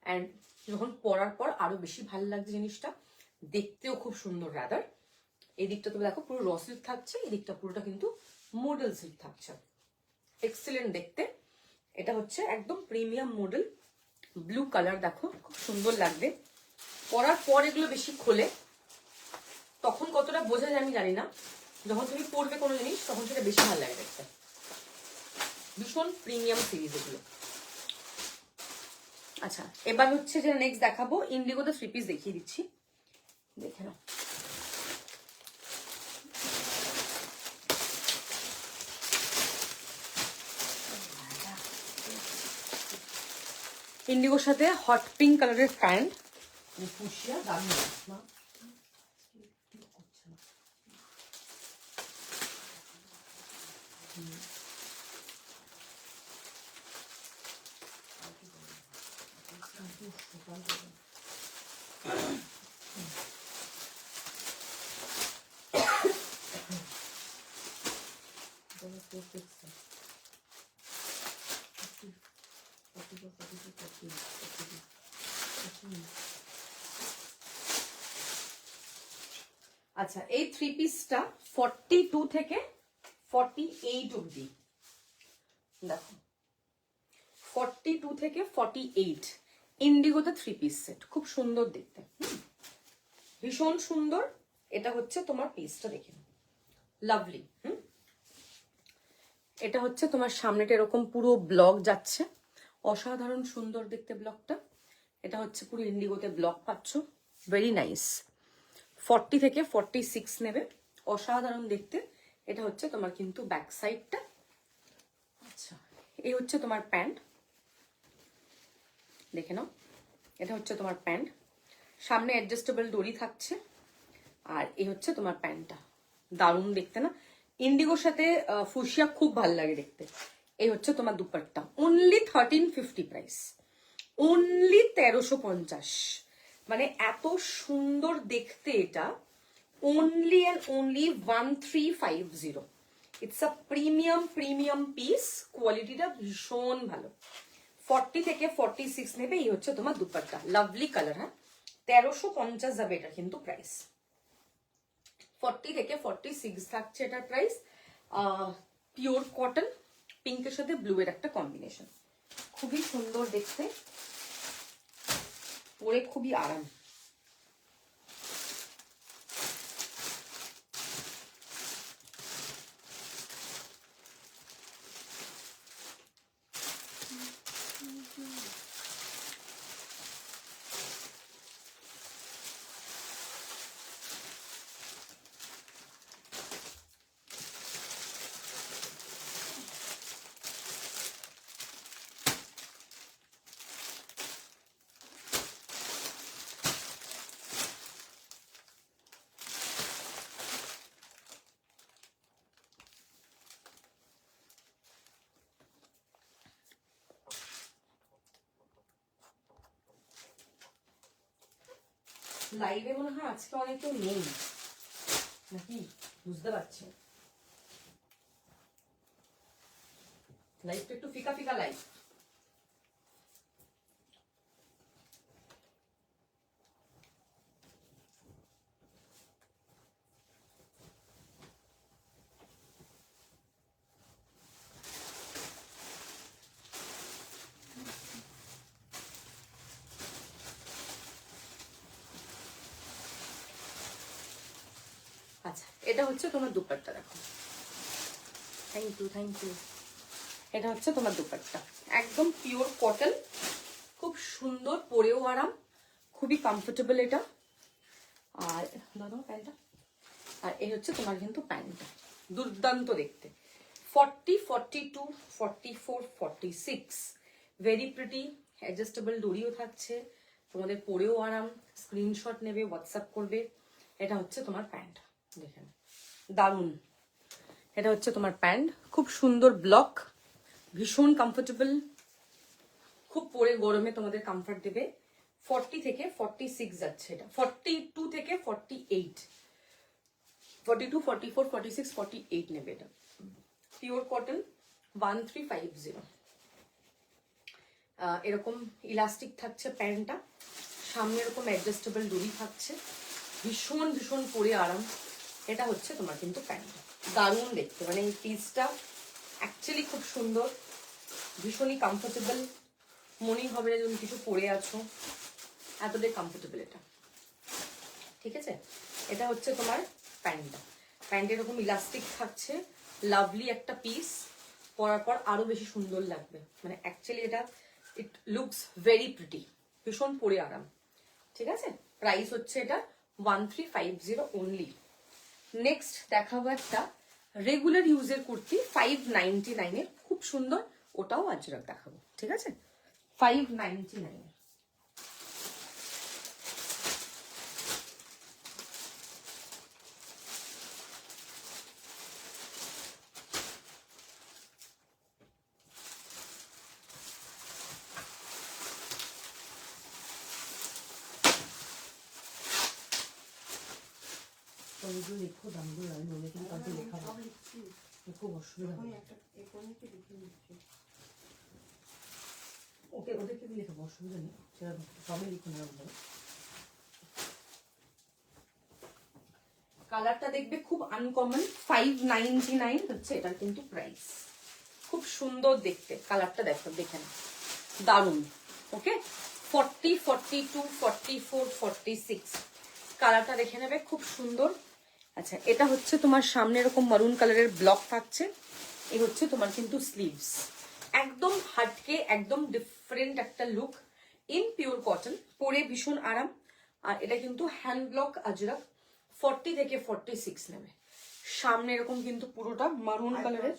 অ্যান্ড যখন পরার পর আরো বেশি ভালো লাগছে জিনিসটা, দেখতেও খুব সুন্দর রাদার। এই দিকটা তুমি দেখো পুরো র সিল্ক থাকছে, এই দিকটা পুরোটা কিন্তু মডেল সিল্ক থাকছে। এক্সেলেন্ট দেখতে। এটা হচ্ছে একদম প্রিমিয়াম মডেল, ব্লু কালার, দেখো খুব সুন্দর লাগবে। পরার পর এগুলো বেশি খোলে, তখন কতটা বোঝা যায় আমি জানি না, যখন তুমি পরবে কোনো জিনিস তখন সেটা বেশি ভালো লাগে দেখতে। ভীষণ প্রিমিয়াম সিরিজ এগুলো। আচ্ছা, এবার হচ্ছে যে নেক্সট দেখাবো ইন্ডিগোতে 3 পিস দেখিয়ে দিচ্ছি, দেখে নাও। ইন্ডিগোর সাথে হট পিঙ্ক কালারের প্যান্ট, ফুসিয়া দামি না। আচ্ছা, এই 3 পিসটা 42 থেকে 48 অবধি, দেখো 42 থেকে 48 ইন্ডিগোতে 3 পিস সেট, খুব সুন্দর দেখতে, ভীষণ সুন্দর। এটা হচ্ছে তোমার পিসটা, দেখে লাভলি। এটা হচ্ছে তোমার সামনেটা এরকম পুরো ব্লক যাচ্ছে, অসাধারণ সুন্দর দেখতে ব্লকটা। এটা হচ্ছে পুরো ইন্ডিগোতে ব্লক পাচ্ছ, ভেরি নাইস। 40 থেকে 46 নেবে, অসাধারণ দেখতে। এটা হচ্ছে তোমার কিন্তু ব্যাক সাইডটা। আচ্ছা, এই হচ্ছে তোমার প্যান্ট, দেখে নাও। এটা হচ্ছে তোমার প্যান্ট, সামনে অ্যাডজাস্টেবল দড়ি থাকছে, আর এই হচ্ছে তোমার প্যান্টটা, দারুণ দেখতে না? ইন্ডিগোর সাথে ফুসিয়া খুব ভালো লাগে দেখতে। এই হচ্ছে তোমার দুপাট্টা, অনলি 1350 প্রাইস, অনলি 1350। মানে এত সুন্দর দেখতে এটা, only and only 1350। It's a premium piece, কোয়ালিটিটা ভীষণ ভালো। 40 থেকে 46 নেবে, এই হচ্ছে তোমার দুপাট্টা, লাভলি কালার। হ্যাঁ, 1350 যাবে এটা কিন্তু প্রাইস। 40 থেকে 46 থাকছে এটার প্রাইস। পিওর কটন, পিঙ্কের সাথে ব্লু এর একটা কম্বিনেশন, খুবই সুন্দর দেখতে, পরে খুবই আরাম। লাইভে মনে হয় আজকে অনেকেও নেই নাকি, বুঝতে পারছি। লাইভটা একটু ফিকা ফিকা লাইভ। আচ্ছা, এটা হচ্ছে তোমার দুপাট্টা, দেখো, থ্যাংক ইউ। এটা হচ্ছে তোমার দুপাট্টা, একদম পিওর কটন, খুব সুন্দর, পরেও আরাম, খুবই কমফোর্টেবল এটা। আর দাদা প্যান্টটা, আর এই হচ্ছে তোমার কিন্তু প্যান্টটা, দুর্দান্ত দেখতে। 40, 42, 44, 46, ভেরি প্রিটি। অ্যাডজাস্টেবল দড়িও থাকছে, তোমাদের পরেও আরাম। স্ক্রিনশট নেবে, হোয়াটসঅ্যাপ করবে। এটা হচ্ছে তোমার প্যান্ট, দেখেন দারুণ। এটা হচ্ছে তোমার প্যান্ট, খুব সুন্দর ব্লক, ভীষণ কমফোর্টেবল, খুব পরে গরমে তোমাদের কমফর্ট দেবে। 40 থেকে 46 যাচ্ছে এটা, 42 থেকে 48, 42, 44, 46, 48 নেবে এটা। Pure cotton, 1350। এরকম ইলাস্টিক থাকছে প্যান্টটা, সামনে এরকম অ্যাডজাস্টেবল দড়ি থাকছে, ভীষণ পরে আরাম, এটা হচ্ছে তোমার কিন্তু প্যান্টটা, দারুণ দেখতে, মানে এই পিসটা অ্যাকচুয়ালি খুব সুন্দর, ভীষণই কমফোর্টেবল, মনেই হবে না তুমি কিছু পরে আছো, এতটাই কমফোর্টেবল এটা। ঠিক আছে, এটা হচ্ছে তোমার প্যান্টটা। প্যান্ট এরকম ইলাস্টিক থাকছে, লাভলি একটা পিস, পরার পর আরো বেশি সুন্দর লাগবে, মানে অ্যাকচুয়ালি এটা ইট লুকস ভেরি প্রিটি, ভীষণ পরে আরাম। ঠিক আছে, প্রাইস হচ্ছে এটা 1350 অনলি। নেক্সট দেখাবো একটা রেগুলার ইউজের কুর্তি 599 এর, খুব সুন্দর, ওটাও আজরাক দেখাবো। ঠিক আছে, 599 এর। দেখো দামগুলো আমি মনে করি কাউকে লেখা খুব অসুবিধা হয়। ওকে, ওদেরকে দিয়ে লেখাবো, অসুবিধা নেই, সেটা সবাই লিখুন। কালারটা দেখবে খুব আনকমন, 599 হচ্ছে এটার কিন্তু প্রাইস। খুব সুন্দর দেখতে, কালারটা দেখো, দেখে না, দারুণ। ওকে, 40, 42, 44, 46 কালারটা দেখে নেবে, খুব সুন্দর। আচ্ছা, এটা হচ্ছে তোমার সামনে এরকম মারুন কালারের ব্লক থাকছে, এই হচ্ছে তোমার কিন্তু স্লিভস, একদম হাটকে, একদম ডিফারেন্ট একটা লুক, ইন পিওর কটন, পরে ভীষণ আরাম। আর এটা কিন্তু হ্যান্ড ব্লক আজরাক, 40 থেকে 46 নেবে। সামনে এরকম কিন্তু পুরোটা মারুন কালারের,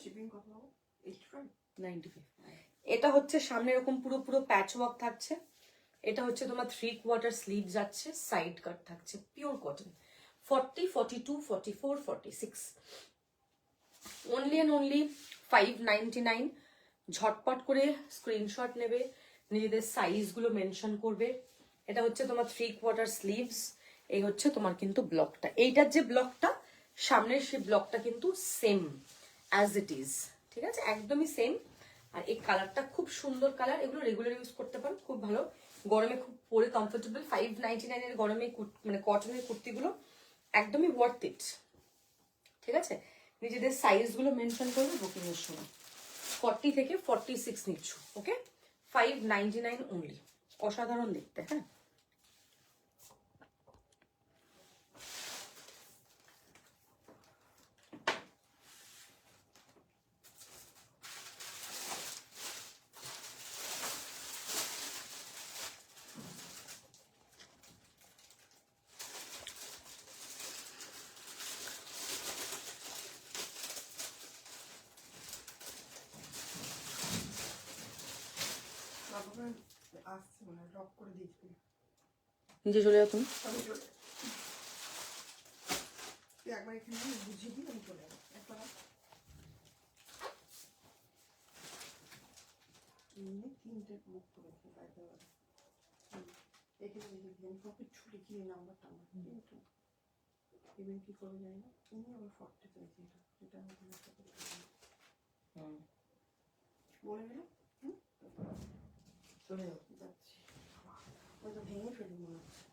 95। এটা হচ্ছে সামনে এরকম পুরো পুরো প্যাচ ওয়ার্ক থাকছে, এটা হচ্ছে তোমার 3/4 স্লিভ যাচ্ছে, সাইড কাট থাকছে, pure cotton, 40, 42, 44, 46 only and only 599। ঝটপট করে স্ক্রিনশট নেবে, নিজেদের সাইজগুলো মেনশন করবে। এটা হচ্ছে তোমার 3/4 স্লিভস, এই হচ্ছে তোমার কিন্তু ব্লকটা, এইটার যে ব্লকটা সামনের সেই ব্লকটা কিন্তু সেম অ্যাজ ইট ইজ। ঠিক আছে, একদমই সেম। আর এই কালারটা খুব সুন্দর কালার, এগুলো রেগুলার ইউজ করতে পারো, খুব ভালো, গরমে খুব পরে কমফোর্টেবল। 599 এর গরমে মানে কটনের কুর্তিগুলো একদমই ওয়ার্থ ইট। ঠিক আছে, নিজেদের সাইজগুলো মেনশন করবে বুকিং এর সময়। 40 থেকে 46 নিচ্ছ। ওকে, 599 অনলি, অসাধারণ দেখতে। হ্যাঁ, নিচে চলে যাও তুমি। একবার এখানে বুঝিয়ে দিই, আমি চলে যাবো। তিনটে মুখ করেছে, এখানে সব কিছু লিখিয়ে নাম্বারটা আমার, কিন্তু এবার কি করে যায় না, তুমি আবার 40 চাইছি, এটা বলে গেল। চলে যাচ্ছি, ওই তো ভেঙে ফেলি মনে হচ্ছে।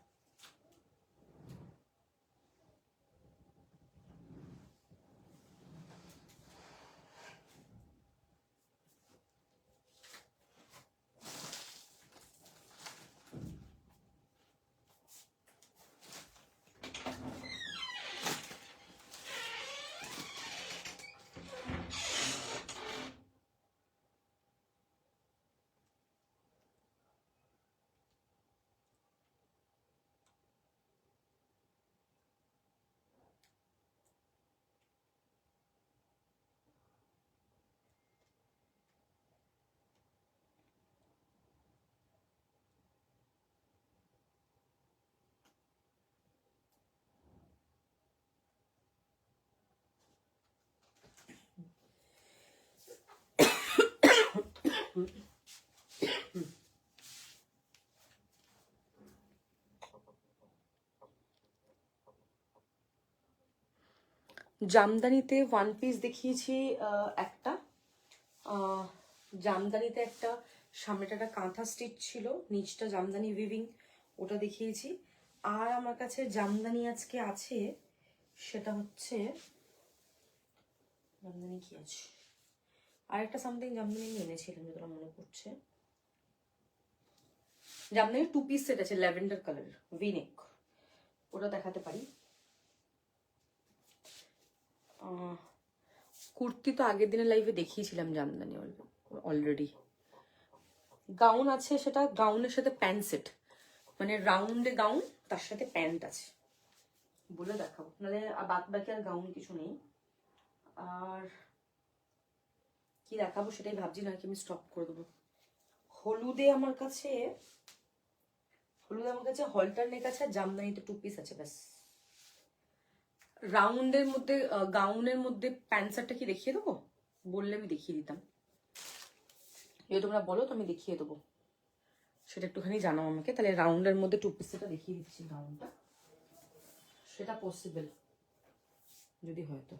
জামদানিতে ওয়ান পিস দেখিয়েছি একটা, জামদানিতে একটা সামনেটা একটা কাঁথা স্টিচ ছিল, নিচটা জামদানি উইভিং, ওটা দেখিয়েছি। আর আমার কাছে জামদানি আজকে আছে সেটা হচ্ছে জামদানি কি আছে, আর একটা সামথিং জামদানি আমি এনেছিলাম যেটা মনে পড়ছে। জামদানি 2 পিস সেট আছে ল্যাভেন্ডার কালার ভিনেক, ওটা দেখাতে পারি। কুর্তি তো আগের দিনের লাইভে দেখিয়েছিলাম জামদানি অলরেডি। গাউন আছে, সেটা গাউনের সাথে প্যান্ট সেট, মানে রাউন্ডে গাউন তার সাথে প্যান্ট আছে, বলে দেখাবো, নাহলে বাদ বাকি আর গাউন কিছু নেই। আর কি দেখাবো সেটাই ভাবছি, না কি আমি স্টপ করে দেবো। হলুদে আমার কাছে হলটার নেক আছে, জামদানিতে 2 পিস আছে ব্যাস। রাউন্ডের মধ্যে গাউনের মধ্যে প্যান্ট শার্টটা কি দেখিয়ে দেবো? বললে আমি দেখিয়ে দিতাম, যদি তোমরা বলো তো আমি দেখিয়ে দেবো, সেটা একটুখানি জানাও আমাকে। তাহলে রাউন্ডের মধ্যে 2 পিস সেটা দেখিয়ে দিচ্ছি, গাউনটা সেটা পসিবল যদি হয়তো।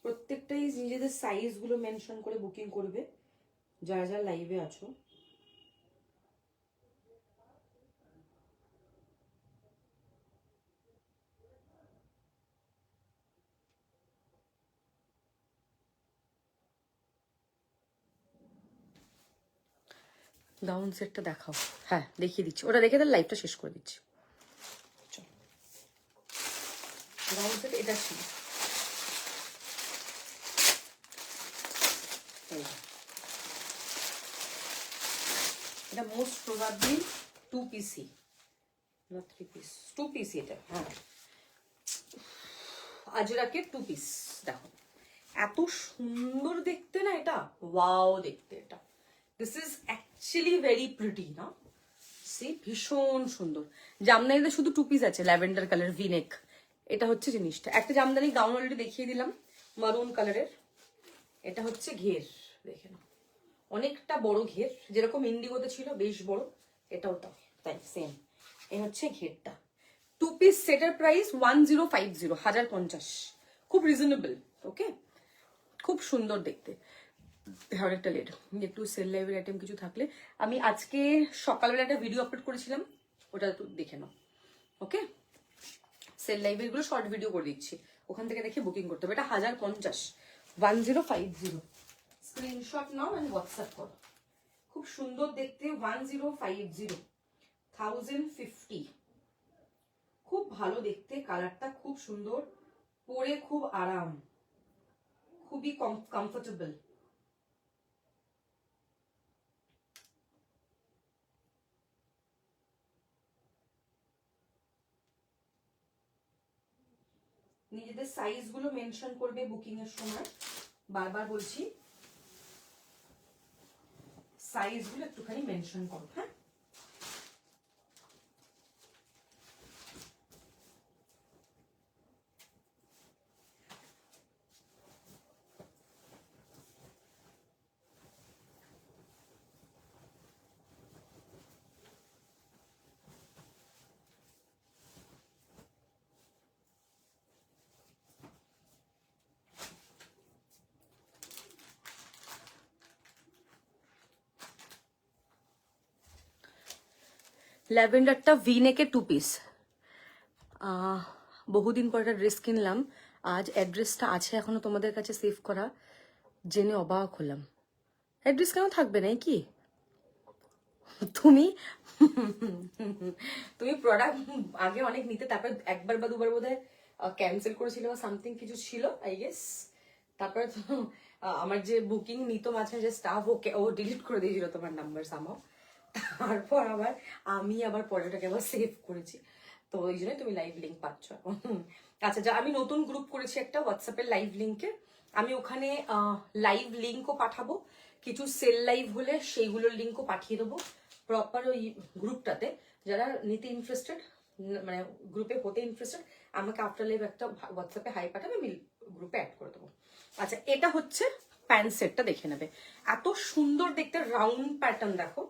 প্রত্যেকটাই নিজেদের সাইজ গুলো মেনশন করে বুকিং করবে যারা যারা লাইভে আছো। গাউন সেটটা দেখাও, হ্যাঁ দেখিয়ে দিচ্ছি, ওটা দেখে তাহলে লাইভটা শেষ করে দিচ্ছি। গাউন সেট এটা ছিল, এটা মোস্ট প্রবাবলি 2 পিসি না 3 পিস, 2 পিসি এটা, হ্যাঁ আজরাকের 2 পিস। দেখো এত সুন্দর দেখতে না এটা, ওয়াও দেখতে এটা, this is actually very pretty না, সে ভীষণ সুন্দর। জামদানিতে শুধু 2 পিস আছে ল্যাভেন্ডার কালার ভিনেক, এটা হচ্ছে জিনিসটা। একটা জামদানি গাউন অলরেডি দেখিয়ে দিলাম মারুন কালারের, এটা হচ্ছে ঘের, দেখে নাও অনেকটা বড় ঘের, যেরকম ইন্ডিগোতে ছিল বেশ বড়, এটাও তাই সেম। এই হচ্ছে ঘেরটা। 2 পিস সেটের প্রাইস 1050, 1050, খুব রিজনেবল। ওকে, খুব সুন্দর দেখতে। একটা লেট একটু সেল লাইভের আইটেম কিছু থাকলে, আমি আজকে সকালবেলা একটা ভিডিও আপলোড করেছিলাম, ওটা একটু দেখে নাও। ওকে, সেল লাইভের গুলো শর্ট ভিডিও করে দিচ্ছি, ওখান থেকে দেখে বুকিং করতে হবে। এটা 1050, 1050, স্ক্রিনশট নাও এন্ড হোয়াটসঅ্যাপ করো। খুব সুন্দর দেখতে, 1050, 1050, খুব ভালো দেখতে, কালারটা খুব সুন্দর, পরে খুব আরাম, খুবই কমফোর্টেবল। নিজেদের সাইজ গুলো মেনশন করবে বুকিং এর সময়, বারবার বলছি সাইজ গুলো একটুখানি মেনশন করো, হ্যাঁ। ল্যাভেন্ডারটা ভিনেকের 2 পিস, বহুদিন পর একটা ড্রেস কিনলাম, আজ অ্যাড্রেসটা আছে এখনো তোমাদের কাছে সেভ করা, জেনে অবাক হলাম। অ্যাড্রেস কেন থাকবে না কি? তুমি তুমি প্রোডাক্ট আগে অনেক নিতে, তারপর একবার বা দুবার বোধহয় ক্যান্সেল করেছিল বা সামথিং কিছু ছিল আই গেস, তারপরে তো আমার যে বুকিং নিত মাঝে যে স্টাফ, ওকে ও ডিলিট করে দিয়েছিল তোমার নাম্বার সামাও, তারপর আমি আবার পরেটাকে আবার সেভ করেছি, তো ওই জন্যই তুমি লাইভ লিঙ্ক পাচ্ছ। আচ্ছা, যা আমি নতুন গ্রুপ করেছি একটা হোয়াটসঅ্যাপের লাইভ লিঙ্কে, আমি ওখানে লাইভ লিঙ্কও পাঠাবো, কিছু সেল লাইভ হলে সেইগুলোর লিঙ্কও পাঠিয়ে দেবো প্রপার ওই গ্রুপটাতে। যারা নিতে ইন্টারেস্টেড, মানে গ্রুপে হতে ইন্টারেস্টেড, আমাকে আফটার লাইভ একটা হোয়াটসঅ্যাপে হাই পাঠাবে, আমি গ্রুপে অ্যাড করে দেবো। আচ্ছা, এটা হচ্ছে প্যান্ট সেটটা, দেখে নেবে এত সুন্দর দেখতে, রাউন্ড প্যাটার্ন দেখো,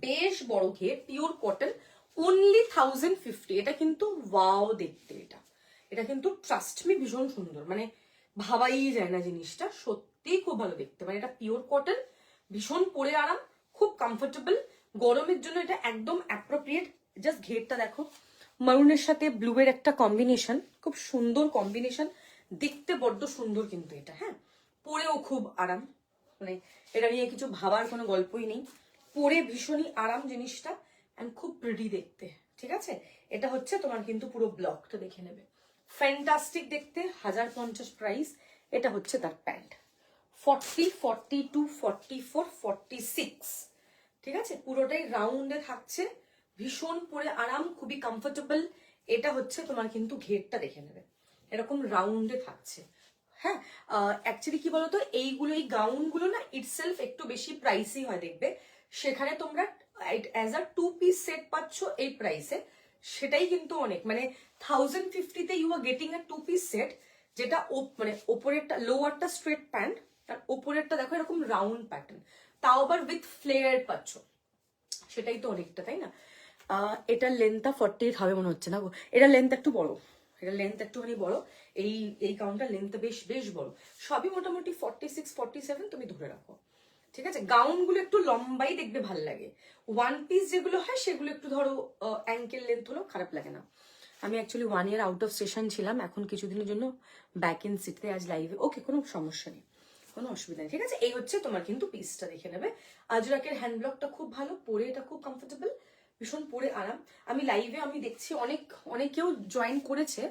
বেশ বড় ঘের, পিওর কটন, অনলি 1050। এটা কিন্তু ওয়াও দেখতে, এটা এটা কিন্তু ট্রাস্ট মি ভীষণ সুন্দর, মানে ভাবাই যায় না জিনিসটা, সত্যিই খুব ভালো দেখতে। মানে এটা পিওর কটন, ভীষণ পরে আরাম, খুব কমফোর্টেবল, গরমের জন্য এটা একদম অ্যাপ্রোপ্রিয়েট। জাস্ট ঘেরটা দেখো, মারুনের সাথে ব্লু এর একটা কম্বিনেশন, খুব সুন্দর কম্বিনেশন, দেখতে বড্ড সুন্দর কিন্তু এটা। হ্যাঁ, পরেও খুব আরাম, মানে এটা নিয়ে কিছু ভাবার কোনো গল্পই নেই, পরে ভীষণই আরাম জিনিসটা, অ্যান্ড খুব প্রিটি দেখতে। ঠিক আছে, এটা হচ্ছে তোমার কিন্তু পুরো ব্লকটা দেখে নেবে, ফ্যান্টাস্টিক দেখতে, 1050 প্রাইস। এটা হচ্ছে তার প্যান্ট, 40, 42, 44, 46। ঠিক আছে, পুরোটাই রাউন্ডে থাকছে, ভীষণ পরে আরাম, খুবই কমফোর্টেবল। এটা হচ্ছে তোমার কিন্তু ঘেরটা দেখে নেবে, এরকম রাউন্ডে থাকছে। হ্যাঁ, অ্যাকচুয়ালি কি বলতো, এইগুলো এই গাউনগুলো না ইটসেলফ একটু বেশি প্রাইসই হয় দেখবে, সেখানে তোমরা অ্যাজ আ 2 পিস সেট পাচ্ছ এই প্রাইসে, সেটাই কিন্তু অনেক। মানে 1050-তে you are getting a 2 piece set, যেটা মানে ওপরেরটা লোয়ারটা স্ট্রেট প্যান্ট, আর ওপরেরটা দেখো এরকম রাউন্ড প্যাটার্ন, তাও আবার উইথ ফ্লেয়ার পাচ্ছ, সেটাই তো অনেকটা, তাই না? এটার লেন্থটা 48 হবে মনে হচ্ছে না গো, এটার লেন্থ একটু বড়, এটার লেন্থ একটুখানি বড়, এই গাউনটার লেন্থটা বেশ বড়, সবই মোটামুটি 46, 47 তুমি ধরে রাখো। ঠিক আছে, গাউনগুলো একটু লম্বাই দেখবে ভাল লাগে, ওয়ান পিস যেগুলো হয় সেগুলো একটু ধরো অ্যাঙ্কেল লেন্থ হলেও খারাপ লাগে না। আমি actually 1 year out of station ছিলাম, এখন কিছুদিনের জন্য ব্যাক ইন সিটিতে আজ লাইভে, ওকে কোনো সমস্যা নেই, কোনো অসুবিধা নেই। ঠিক আছে, এই হচ্ছে তোমার কিন্তু পিসটা দেখে নেবে। আজরাকের হ্যান্ড ব্লকটা খুব ভালো, পরে এটা খুব কমফোর্টেবল, ভীষণ পরে আরাম। আমি লাইভে আমি দেখছি অনেকেও জয়েন করেছে,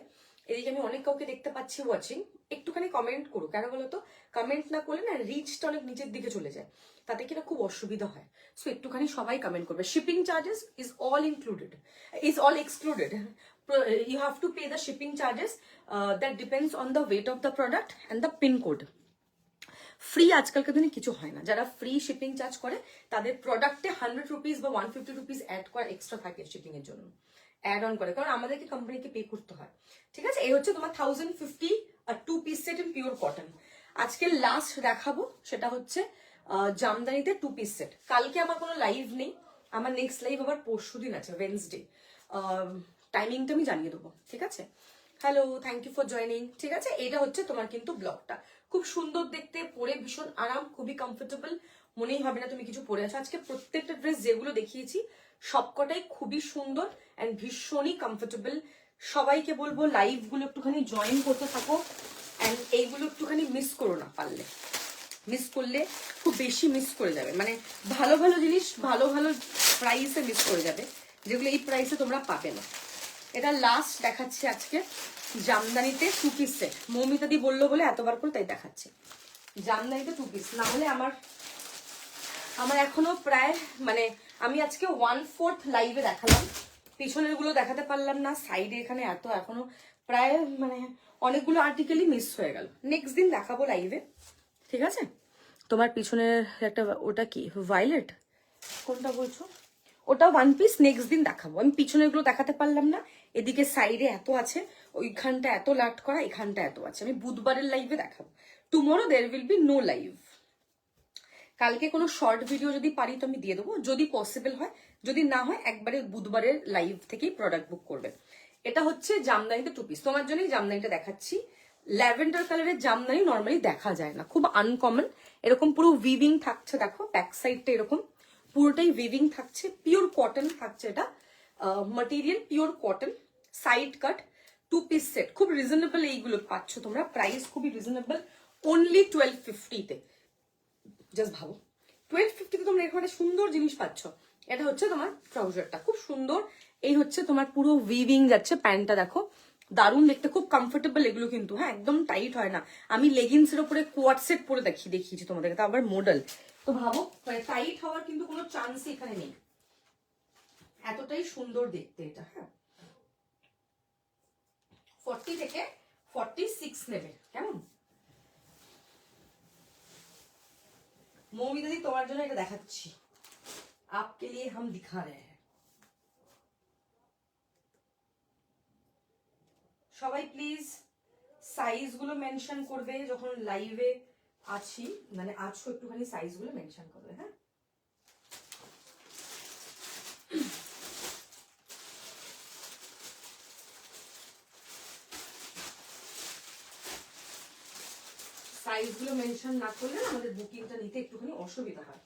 এদিকে আমি অনেক কাউকে দেখতে পাচ্ছি ওয়াচিং। একটুখানি কমেন্ট করো, কেন বলতো, কমেন্ট না করলে না রিচটা অনেক নিচের দিকে চলে যায়, তাতে কিনা খুব অসুবিধা হয়। সো একটুখানি সবাই কমেন্ট করবে। Shipping charges is all excluded, you have to pay the shipping charges, that depends on the weight of the product and the pin code. Free আজকালকার দিনে কিছু হয় না, যারা ফ্রি শিপিং চার্জ করে তাদের প্রোডাক্টে 100 রুপিস বা 150 রুপিস অ্যাড করা এক্সট্রা থাকে শিপিং এর জন্য, অ্যাড অন করে, কারণ আমাদেরকে কোম্পানিকে পে করতে হয়। ঠিক আছে, এই হচ্ছে তোমার 1050 আর 2 piece set in pure cotton. আজকে লাস্ট দেখাবো সেটা হচ্ছে জামদানিতে 2 পিস সেট। কালকে আমার কোনো লাইভ নেই, আমার নেক্সট লাইভ আবার পরশুদিন আছে, ওয়েডনেসডে। টাইমিংটা আমি জানিয়ে দেবো। ঠিক আছে, hello, thank you for joining. ঠিক আছে, এটা হচ্ছে তোমার কিন্তু ব্লগটা, খুব সুন্দর দেখতে, পরে ভীষণ আরাম, খুবই কমফোর্টেবল, মনেই হবে না তুমি কিছু পরে আছো। আজকে প্রত্যেকটা ড্রেস যেগুলো দেখিয়েছি সবকটাই খুবই সুন্দর অ্যান্ড ভীষণই কমফোর্টেবল। সবাইকে বলবো লাইভগুলো একটুখানি জয়েন করতে থাকো, অ্যান্ড এইগুলো একটুখানি মিস করো না, পারলে মিস করলে খুব বেশি মিস করে যাবে, মানে ভালো ভালো জিনিস ভালো ভালো প্রাইসে মিস করে যাবে, যেগুলো এই প্রাইসে তোমরা পাবে না। এটা লাস্ট দেখাচ্ছি আজকে জামদানিতে 2 পিস সেট, মৌমিতা দি বললো বলে এতবার করে তাই দেখাচ্ছে। জামদানিতে 2 পিস, না হলে আমার এখনো প্রায়, মানে আমি আজকে 1/4 লাইভে দেখালাম, পিছনের গুলো দেখাতে পারলাম না, সাইডে এখানে এখনো প্রায় মানে অনেকগুলো আর্টিকেলই মিস হয়ে গেল, নেক্সট দিন দেখাবো লাইভে। ঠিক আছে, তোমার পিছনের একটা, ওটা কি ভায়োলেট, কোনটা বলছো, ওটা 1 পিস নেক্সট দিন দেখাবো। আমি পিছনের গুলো দেখাতে পারলাম না, এদিকে সাইডে এত আছে, ওইখানটা এত লাট করা, এখানটা এত আছে, আমি বুধবারের লাইভে দেখাবো। Tomorrow there will be no live. কালকে কোনো শর্ট ভিডিও যদি পারি তো আমি দিয়ে দেবো, যদি পসিবল হয়, যদি না হয় একবারে বুধবারের লাইভ থেকেই প্রোডাক্ট বুক করবে। এটা হচ্ছে জামদানিতে 2 পিস, তোমার জন্যই জামদানিটা দেখাচ্ছি। ল্যাভেন্ডার কালারের জামদানি নর্মালি দেখা যায় না, খুব আনকমন। এরকম পুরো উইভিং থাকছে, দেখো ব্যাক সাইডটা এরকম পুরোটাই উইভিং থাকছে, পিওর কটন থাকছে, এটা material pure cotton, side cut, 2 piece set, খুব রিজনেবল এইগুলো পাচ্ছ তোমরা, প্রাইস খুবই রিজনেবল, অনলি 1250-তে। জাস্ট ভাবো 1250-তে তোমরা এখানে সুন্দর জিনিস পাচ্ছ। এটা হচ্ছে তোমার ট্রাউজারটা, খুব সুন্দর। এই হচ্ছে তোমার পুরো উইভিং যাচ্ছে, প্যান্টটা দেখো দারুণ দেখতে, খুব কমফোর্টেবল এগুলো কিন্তু, হ্যাঁ একদম টাইট হয় না। আমি লেগিংসের উপরে কোয়াড সেট পরে দেখিয়েছি তোমাদেরকে, তা আবার মডেল, তো ভাবো টাইট হওয়ার কিন্তু কোনো চান্সই এখানে নেই, এতটাই সুন্দর দেখতে এটা। হ্যাঁ, 40 থেকে 46 নেবে, কেমন? মৌমিতা দি তোমার জন্য এটা দেখাচ্ছি, आपके लिए हम दिखा रहे हैं। সবাই প্লিজ সাইজ গুলো মেনশন করবে যখন লাইভে আছি, মানে আছো একটুখানি সাইজ গুলো মেনশন করবে। হ্যাঁ, প্রাইস গুলো মেনশন না করলে আমাদের বুকিংটা নিতে একটুখানি অসুবিধা হয়।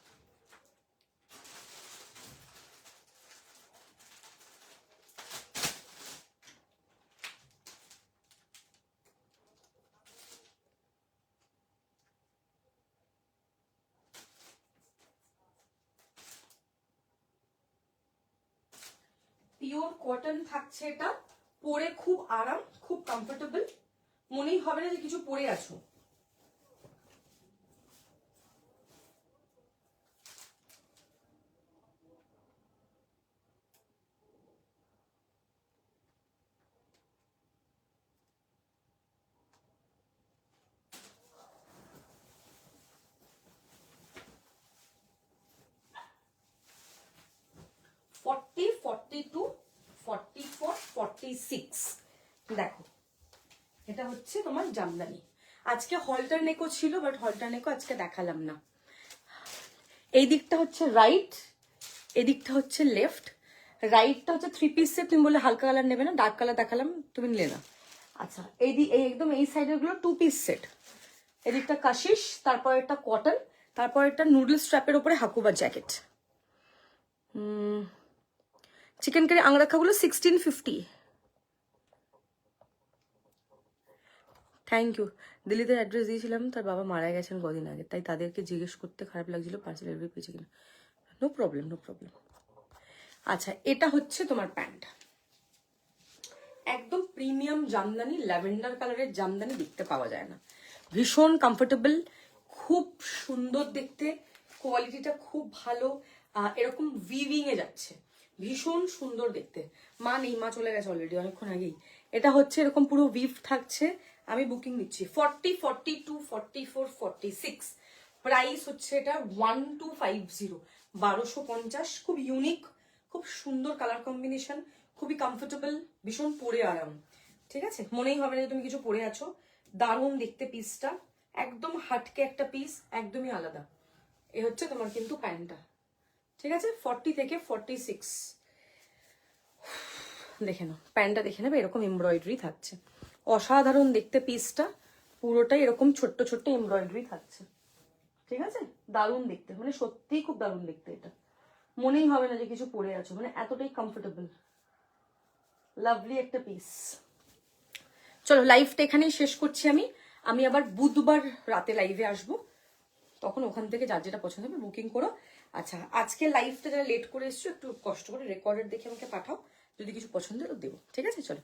পিওর কটন থাকছে এটা, পরে খুব আরাম, খুব কমফোর্টেবল, মনেই হবে না যে কিছু পরে আছো। ফর্টি, 42, 44, 46 দেখো, এটা হচ্ছে তোমার জামদানি। আজকে হলটার নেকো ছিল, বাট হলটার নেকো আজকে দেখালাম না। এই দিকটা হচ্ছে রাইট, এদিকটা হচ্ছে লেফট। রাইটটা হচ্ছে 3 পিস সেট, তুমি বলে হালকা কালার নেবে না, ডার্ক কালার দেখালাম তুমি নিলে না। আচ্ছা, এই একদম এই সাইডের গুলো 2 পিস সেট। এদিকটা কাশিস, তারপর একটা কটন, তারপর একটা নুডল স্ট্র্যাপের উপরে হাকুবা জ্যাকেট। চিকেন কারি আংরাখাগুলো 1650। Thank you. দিল্লিতে অ্যাড্রেস দিয়েছিলাম, তার বাবা মারা গেছেন কদিন আগে, তাই তাদেরকে জিজ্ঞেস করতে খারাপ লাগছিল পার্সেল ডেলিভারি পেয়েছে কিনা। No problem, no problem. আচ্ছা, এটা হচ্ছে তোমার প্যান্ট, একদম প্রিমিয়াম জামদানি, ল্যাভেন্ডার কালারের জামদানি দেখতে পাওয়া যায় না। ভীষণ কমফোর্টেবল, খুব সুন্দর দেখতে, কোয়ালিটিটা খুব ভালো। এরকম উইভিং এ যাচ্ছে, ভীষণ সুন্দর দেখতে। মা নেই, মা চলে গেছে অলরেডি অনেকক্ষণ আগেই। এটা হচ্ছে এরকম পুরো উইভ থাকছে। আমি বুকিং নিচ্ছি 40, 42, 44, 46। প্রাইস হচ্ছে এটা 1250, 1250। খুব ইউনিক, খুব সুন্দর কালার কম্বিনেশন, খুবই কমফোর্টেবল, ভীষণ পরে আরাম। ঠিক আছে, মনেই হবে না যে তুমি কিছু পরে আছো। দারুণ দেখতে পিসটা, একদম হাটকে একটা পিস, একদমই আলাদা। এ হচ্ছে তোমার কিন্তু প্যান্টটা। ঠিক আছে, 40 থেকে 46 দেখে নাও, প্যান্টটা দেখে নেবে, এরকম এমব্রয়ডারি থাকছে। অসাধারণ দেখতে পিসটা, পুরোটাই এরকম ছোট্ট ছোট্ট এমব্রয়ডারি থাকছে। ঠিক আছে, দারুণ দেখতে, মানে সত্যিই খুব দারুণ দেখতে। এটা মনেই হবে না যে কিছু পরে আছো, মানে এতটাই কমফোর্টেবল, লাভলি একটা পিস। চলো, লাইভটা এখানেই শেষ করছি আমি। আমি আবার বুধবার রাতে লাইভে আসবো, তখন ওখান থেকে যার যেটা পছন্দ হবে বুকিং করো। আচ্ছা, আজকে লাইভটা যারা লেট করে এসছো একটু কষ্ট করে রেকর্ডেড দেখে আমাকে পাঠাও, যদি কিছু পছন্দ হয় দেবো। ঠিক আছে, চলো।